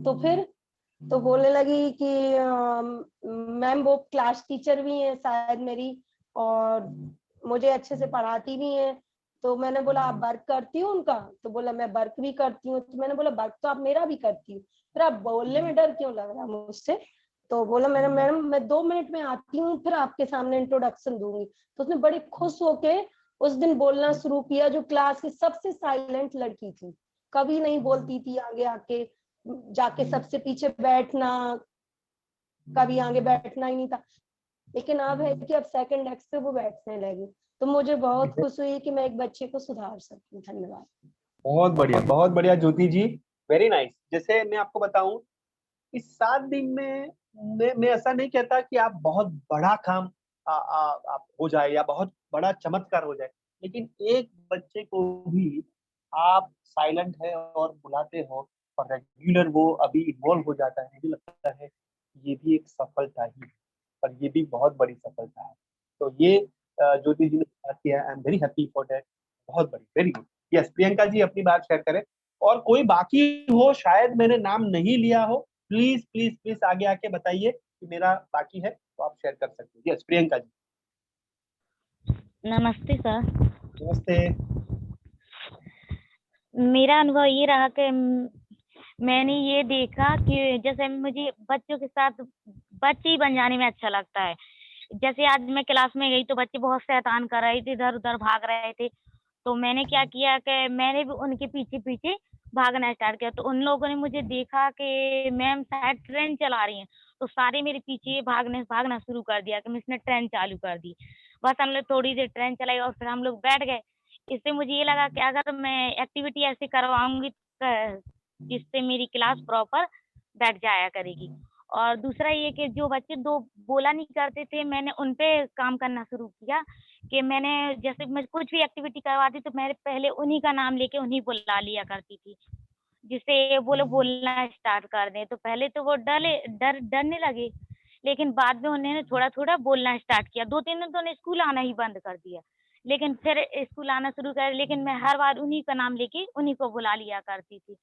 तो फिर तो बोलने लगी कि मैम वो क्लास टीचर भी हैं शायद मेरी, और मुझे अच्छे से पढ़ाती भी हैं। तो मैंने बोला आप वर्क करती हो उनका? तो बोला मैं वर्क भी करती हूँ। तो मैंने बोला वर्क तो आप मेरा भी करती हो, फिर आप बोलने में डर क्यों लग रहा है मुझसे? तो बोला मैडम मैं 2 मिनट में आती हूँ, फिर आपके सामने इंट्रोडक्शन दूंगी। तो उसने बड़ी खुश होके उस दिन बोलना शुरू किया, जो क्लास की सबसे साइलेंट लड़की थी, कभी नहीं बोलती थी, आगे आके जाके सबसे पीछे बैठना, कभी आगे बैठना ही नहीं था। लेकिन अब है कि अब सेकंड डेस्क पे वो बैठने लगी। तो मुझे बहुत खुश हुई कि मैं एक बच्चे को सुधार सकती हूँ। धन्यवाद। बहुत बढ़िया ज्योति जी, वेरी नाइस। जैसे मैं आपको बताऊं, इस 7 दिन में मैं ऐसा नहीं कहता कि आप बहुत बड़ा काम आप हो जाए या बहुत बड़ा चमत्कार हो जाए, लेकिन एक बच्चे को भी आप साइलेंट है और बुलाते हो और रेगुलर वो अभी इन्वॉल्व हो जाता है, मुझे लगता है ये भी एक सफलता ही है, और ये भी बहुत बड़ी सफलता है। तो ये ज्योति जी ने बात किया, I am very happy for that. बहुत बड़ी, very good. Yes, Priyanka ji अपनी बात शेयर करें। और कोई बाकी हो, शायद मैंने नाम नहीं लिया हो, प्लीज प्लीज प्लीज आगे आके बताइए कि मेरा बाकी है, तो आप शेयर कर सकते हैं। यस प्रियंका जी। नमस्ते सर। नमस्ते। मेरा अनुभव ये रहा कि मैंने ये देखा कि जैसे मुझे बच्चों के साथ बच्चे ही बन जाने में अच्छा लगता है। जैसे आज मैं क्लास में गई तो बच्चे बहुत शैतान कर रहे थे, इधर-उधर भाग रहे थे। तो मैंने क्या किया कि मैंने भी उनके पीछे-पीछे भागना स्टार्ट किया। तो उन लोगों ने मुझे देखा कि मैम शायद ट्रेन चला रही हैं, तो सारे मेरे पीछे भागना शुरू कर दिया कि मिस ने ट्रेन चालू कर दी। बस हम लोग थोड़ी देर ट्रेन चलाई और फिर हम लोग बैठ गए। इससे मुझे ये लगा कि अगर मैं एक्टिविटी ऐसे करवाऊँगी जिससे मेरी क्लास प्रॉपर बैठ जाया करेगी। और दूसरा ये कि जो बच्चे 2 बोला नहीं करते थे, मैंने उन पे काम करना शुरू किया कि मैंने जैसे मैं कुछ भी एक्टिविटी करवाती तो मैं पहले उन्हीं का नाम लेके उन्हीं को बुला लिया करती थी, जिससे वो लोग बोलना स्टार्ट कर दें। तो पहले तो वो डरने लगे, लेकिन बाद में उन्होंने थोड़ा-थोड़ा बोलना स्टार्ट किया। 2-3 दिन तो उन्हें स्कूल आना ही बंद कर दिया, लेकिन फिर स्कूल आना शुरू कर, लेकिन मैं हर बार उन्हीं का नाम लेके उन्हीं को बुला लिया करती थी,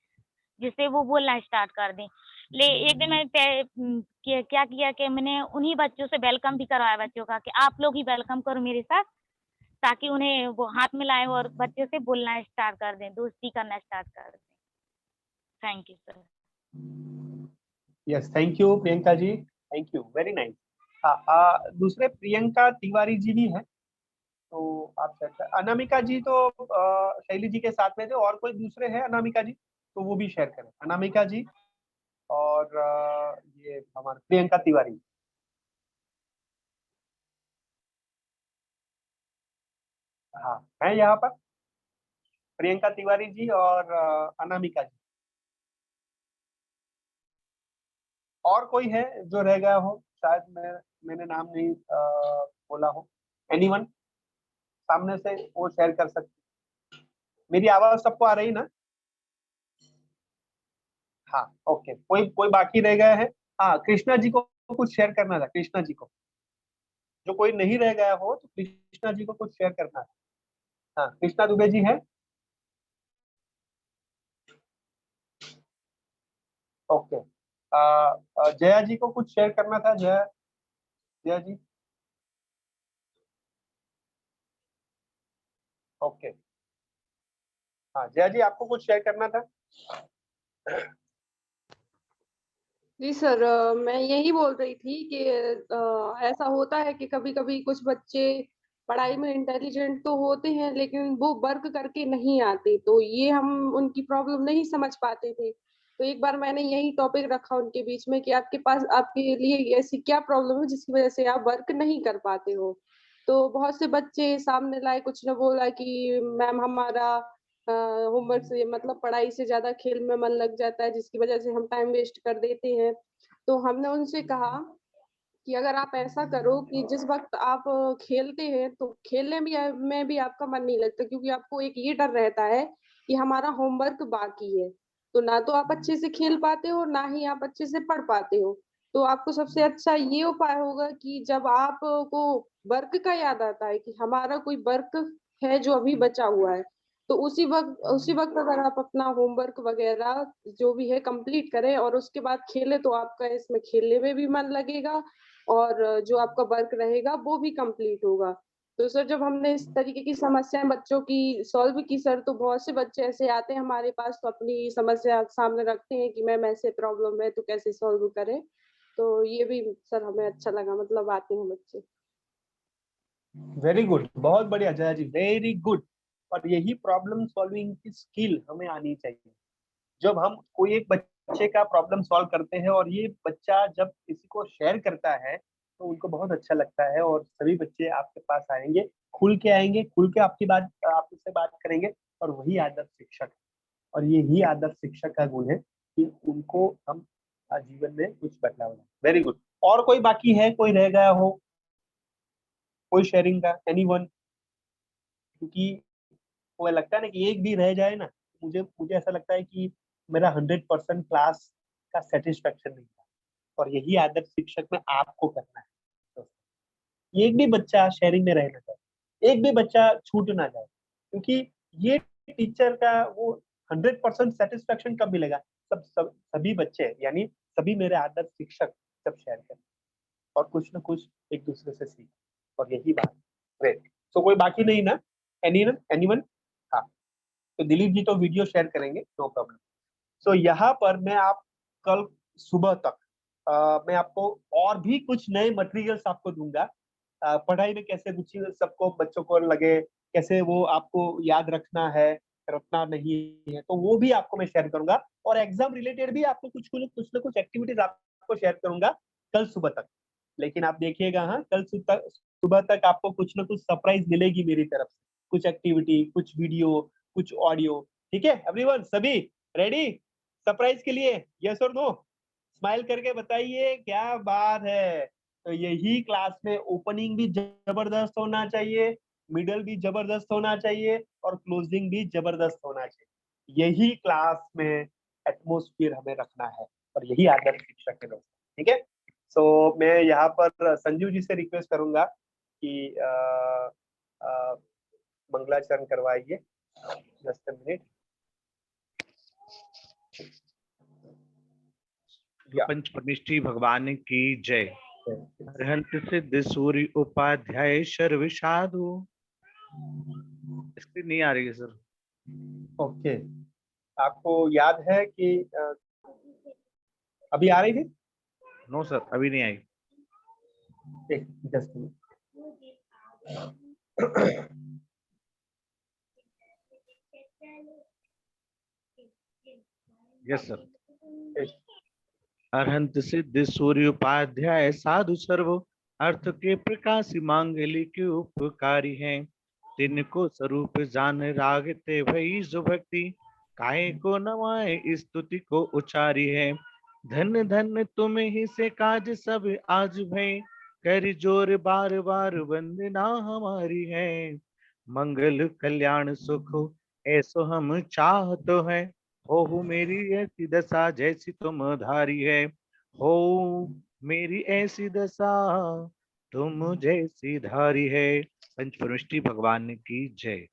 जिससे वो बोलना स्टार्ट कर दें। एक दिन मैंने क्या किया कि मैंने उन्हीं बच्चों से वेलकम भी करवाया बच्चों का कि आप लोग ही वेलकम करो मेरे साथ, ताकि उन्हें वो हाथ मिलाएँ और बच्चों से बोलना स्टार्ट कर दें, दोस्ती करना स्टार्ट कर दें। Thank you sir. Yes, thank you Priyanka ji, thank you, very nice. दूसरे प्रियंका तिवारी जी भी हैं, तो आप शेयर कर। अनामिका जी तो शैली जी के साथ में थे, और कोई दूसरे हैं अनामिका जी तो वो भी शेयर करें। अनामिका जी और ये हमारे प्रियंका तिवारी। हाँ, है यहाँ पर प्रियंका तिवारी जी और अनामिका जी। और कोई है जो रह गया हो, शायद मैंने नाम नहीं बोला हो। एनीवन सामने से वो शेयर कर सकते। मेरी आवाज सबको आ रही ना? हाँ, ओके। कोई कोई बाकी रह गया है? हाँ, कृष्णा जी को कुछ शेयर करना था। कृष्णा जी को, जो कोई नहीं रह गया हो तो कृष्णा जी को कुछ शेयर करना है। हाँ, कृष्णा दुबे जी है? ओके। जया जी को कुछ शेयर करना था। जया जया जी, ओके। हाँ जया जी, आपको कुछ शेयर करना था? जी सर, मैं यही बोल रही थी कि ऐसा होता है कि कभी-कभी कुछ बच्चे पढ़ाई में इंटेलिजेंट तो होते हैं, लेकिन वो वर्क करके नहीं आते, तो ये हम उनकी प्रॉब्लम नहीं समझ पाते थे। तो एक बार मैंने यही टॉपिक रखा उनके बीच में कि आपके पास आपके लिए ऐसी क्या प्रॉब्लम है जिसकी वजह से आप वर्क नहीं कर पाते हो। तो बहुत से बच्चे सामने लाए, कुछ ने बोला कि मैम हमारा होमवर्क से मतलब पढ़ाई से ज़्यादा खेल में मन लग जाता है जिसकी वजह से हम टाइम वेस्ट कर देते हैं। तो हमने उनसे कहा कि अगर आप ऐसा करो कि जिस वक़्त आप खेलते हैं तो खेलने में भी आपका मन नहीं लगता, क्योंकि आपको एक ये डर रहता है कि हमारा होमवर्क बाकी है। तो ना तो आप अच्छे से खेल पाते हो, ना ही आप अच्छे से पढ़ पाते हो। तो आपको सबसे अच्छा ये उपाय होगा कि जब आपको वर्क का याद आता है कि हमारा कोई वर्क है जो अभी बचा हुआ है, तो उसी वक़्त अगर आप अपना होमवर्क वग़ैरह जो भी है कंप्लीट करें और उसके बाद खेलें, तो आपका इसमें खेलने में भी मन लगेगा और जो आपका वर्क रहेगा वो भी कंप्लीट होगा। तो सर जब हमने इस तरीके की समस्याएँ बच्चों की सॉल्व की सर, तो बहुत से बच्चे ऐसे आते हैं हमारे पास, तो अपनी समस्या सामने रखते हैं कि मैम ऐसे प्रॉब्लम है तो कैसे सॉल्व करें। तो ये भी सर हमें अच्छा लगा, मतलब आते हैं बच्चे। वेरी गुड, बहुत बढ़िया जया जी, वेरी गुड। और यही प्रॉब्लम सॉल्विंग की स्किल हमें आनी चाहिए। जब हम कोई एक बच्चे का प्रॉब्लम सॉल्व करते हैं और ये बच्चा जब किसी को शेयर करता है तो उनको बहुत अच्छा लगता है और सभी बच्चे आपके पास आएंगे, खुल के आपसे बात करेंगे। और वही आदर्श शिक्षक है और यही आदर्श शिक्षक का गुण है कि उनको हम जीवन में कुछ बदलाव लाएं। Very good. और कोई बाकी है, कोई रह गया हो, कोई शेयरिंग का, एनीवन? क्योंकि वो लगता है ना कि एक भी रह जाए ना, मुझे ऐसा लगता है कि मेरा 100% क्लास का सेटिस्फेक्शन नहीं था। और यही आदर्श शिक्षक में आपको करना है। तो एक भी बच्चा शेयरिंग में रहना चाहिए, एक भी बच्चा छूट ना जाए, क्योंकि ये टीचर का वो 100% सेटिस्फेक्शन कब मिलेगा? सभी बच्चे यानी सभी मेरे आदर्श शिक्षक जब शेयर करें और कुछ ना कुछ एक दूसरे से सीखें। और यही बात। ग्रेट। तो कोई बाकी नहीं ना? एनीवन? हाँ, तो दिलीप जी तो वीडियो शेयर करेंगे, नो प्रॉब्लम। सो यहाँ पर मैं आप कल सुबह तक मैं आपको और भी कुछ नए मटेरियल्स आपको दूंगा। पढ़ाई में कैसे रुचि सबको बच्चों को लगे, कैसे वो आपको याद रखना है, रखना नहीं है, तो वो भी आपको मैं शेयर करूंगा। और एग्जाम रिलेटेड भी आपको कुछ ना कुछ एक्टिविटीज आपको शेयर करूंगा कल सुबह तक। लेकिन आप देखिएगा, हाँ, कल सुबह तक आपको कुछ ना कुछ सरप्राइज मिलेगी मेरी तरफ से, कुछ एक्टिविटी, कुछ वीडियो, कुछ ऑडियो। ठीक है एवरीवन, सभी रेडी सरप्राइज के लिए? यस और नो? स्माइल करके बताइए, क्या बात है। तो यही क्लास में ओपनिंग भी जबरदस्त होना चाहिए, मिडल भी जबरदस्त होना चाहिए और क्लोजिंग भी जबरदस्त होना चाहिए। यही क्लास में एटमॉस्फेयर हमें रखना है और यही आदर्श शिक्षक है दोस्तों। ठीक है, सो मैं यहाँ पर संजीव जी से रिक्वेस्ट करूंगा कि मंगलाचरण करवाइए। Just a minute. पंच परमेष्ठी भगवान की जय। अरहंत सिद्ध सूर्य उपाध्याय शर्व साधु। इसकी नहीं आ रही है सर। ओके, आपको याद है कि अभी आ रही थी? नो सर, अभी नहीं आई। Just yes sir. Arhant Siddh Surya Upadhyay साधु सर्व अर्थ के प्रकाश मांगली के उपकारी हैं। तिनको स्वरूप जान रागते भई जो भक्ति काहे को नवाए स्तुति को उचारी है। धन धन तुम ही से काज सब आज भय कर जोर बार बार वंदना हमारी है। मंगल कल्याण सुख ऐसो हम चाहतो है। हो मेरी ऐसी दशा जैसी तुम धारी है। हो मेरी ऐसी दशा तुम जैसी धारी है। पंच परमेष्ठी भगवान की जय।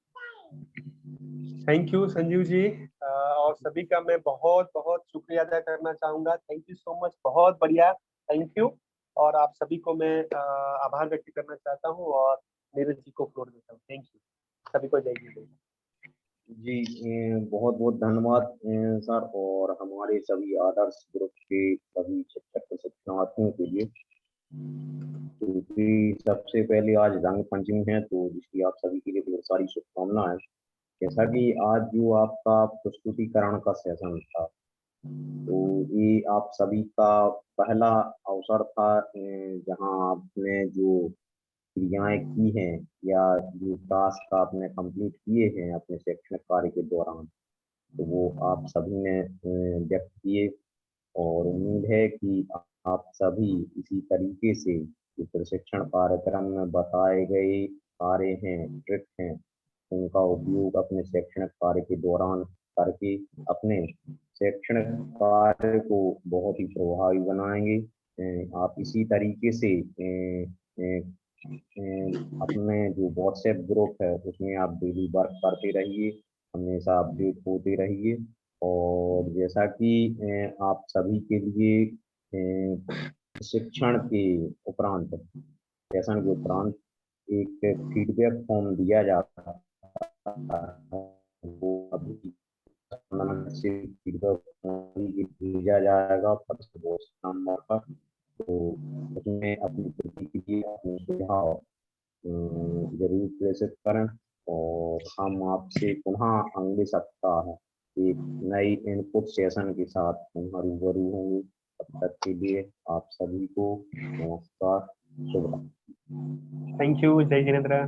थैंक यू संजीव जी। और सभी का मैं बहुत बहुत शुक्रिया अदा करना चाहूंगा। थैंक यू सो मच, बहुत बढ़िया, थैंक यू। और आप सभी को मैं आभार व्यक्त करना चाहता हूँ और नीरज जी को फ्लोर देता हूँ। थैंक यू सभी को, जय हिंद। जी बहुत बहुत धन्यवाद सर, और हमारे सभी आदर्श ग्रुप के सभी शिक्षक शिक्षणार्थियों के लिए। क्योंकि सबसे पहले आज रंग पंचमी है, तो जिसकी आप सभी के लिए ढेर सारी शुभकामनाएं। जैसा कि आज जो आपका प्रस्तुतिकरण का सेशन था, तो ये आप सभी का पहला अवसर था जहां आपने जो क्रियाएं की हैं या जो टास्क आपने कंप्लीट किए हैं अपने शैक्षणिक कार्य के दौरान, तो वो आप सभी ने व्यक्त किए और उम्मीद है कि आप सभी इसी तरीके से जो प्रशिक्षण कार्यक्रम में बताए गए कार्य हैं, ट्रिक हैं, उनका उपयोग अपने शैक्षणिक कार्य के दौरान करके अपने शैक्षणिक कार्य को बहुत ही प्रभावी बनाएंगे। आप इसी तरीके से अपने जो व्हाट्सएप ग्रुप है उसमें आप डेली वर्क करते रहिए, हमेशा अपडेट होते रहिए। और जैसा कि आप सभी के लिए शिक्षण के उपरांत सेशन के उपरांत एक फीडबैक फॉर्म दिया जाता है, वो अभी से फीडबैक भेजा जाएगा नंबर पर। तो उसमें अपनी प्रतिक्रिया, अपने सुझाव जरूर प्रेषित करें और हम आपसे पुनः अगले सप्ताह एक नई इनपुट सेशन के साथ पुनः रूबरू होंगे। तब तक के लिए आप सभी को नमस्कार, शुभ रात्रि। थैंक यू, जय जिनेंद्र।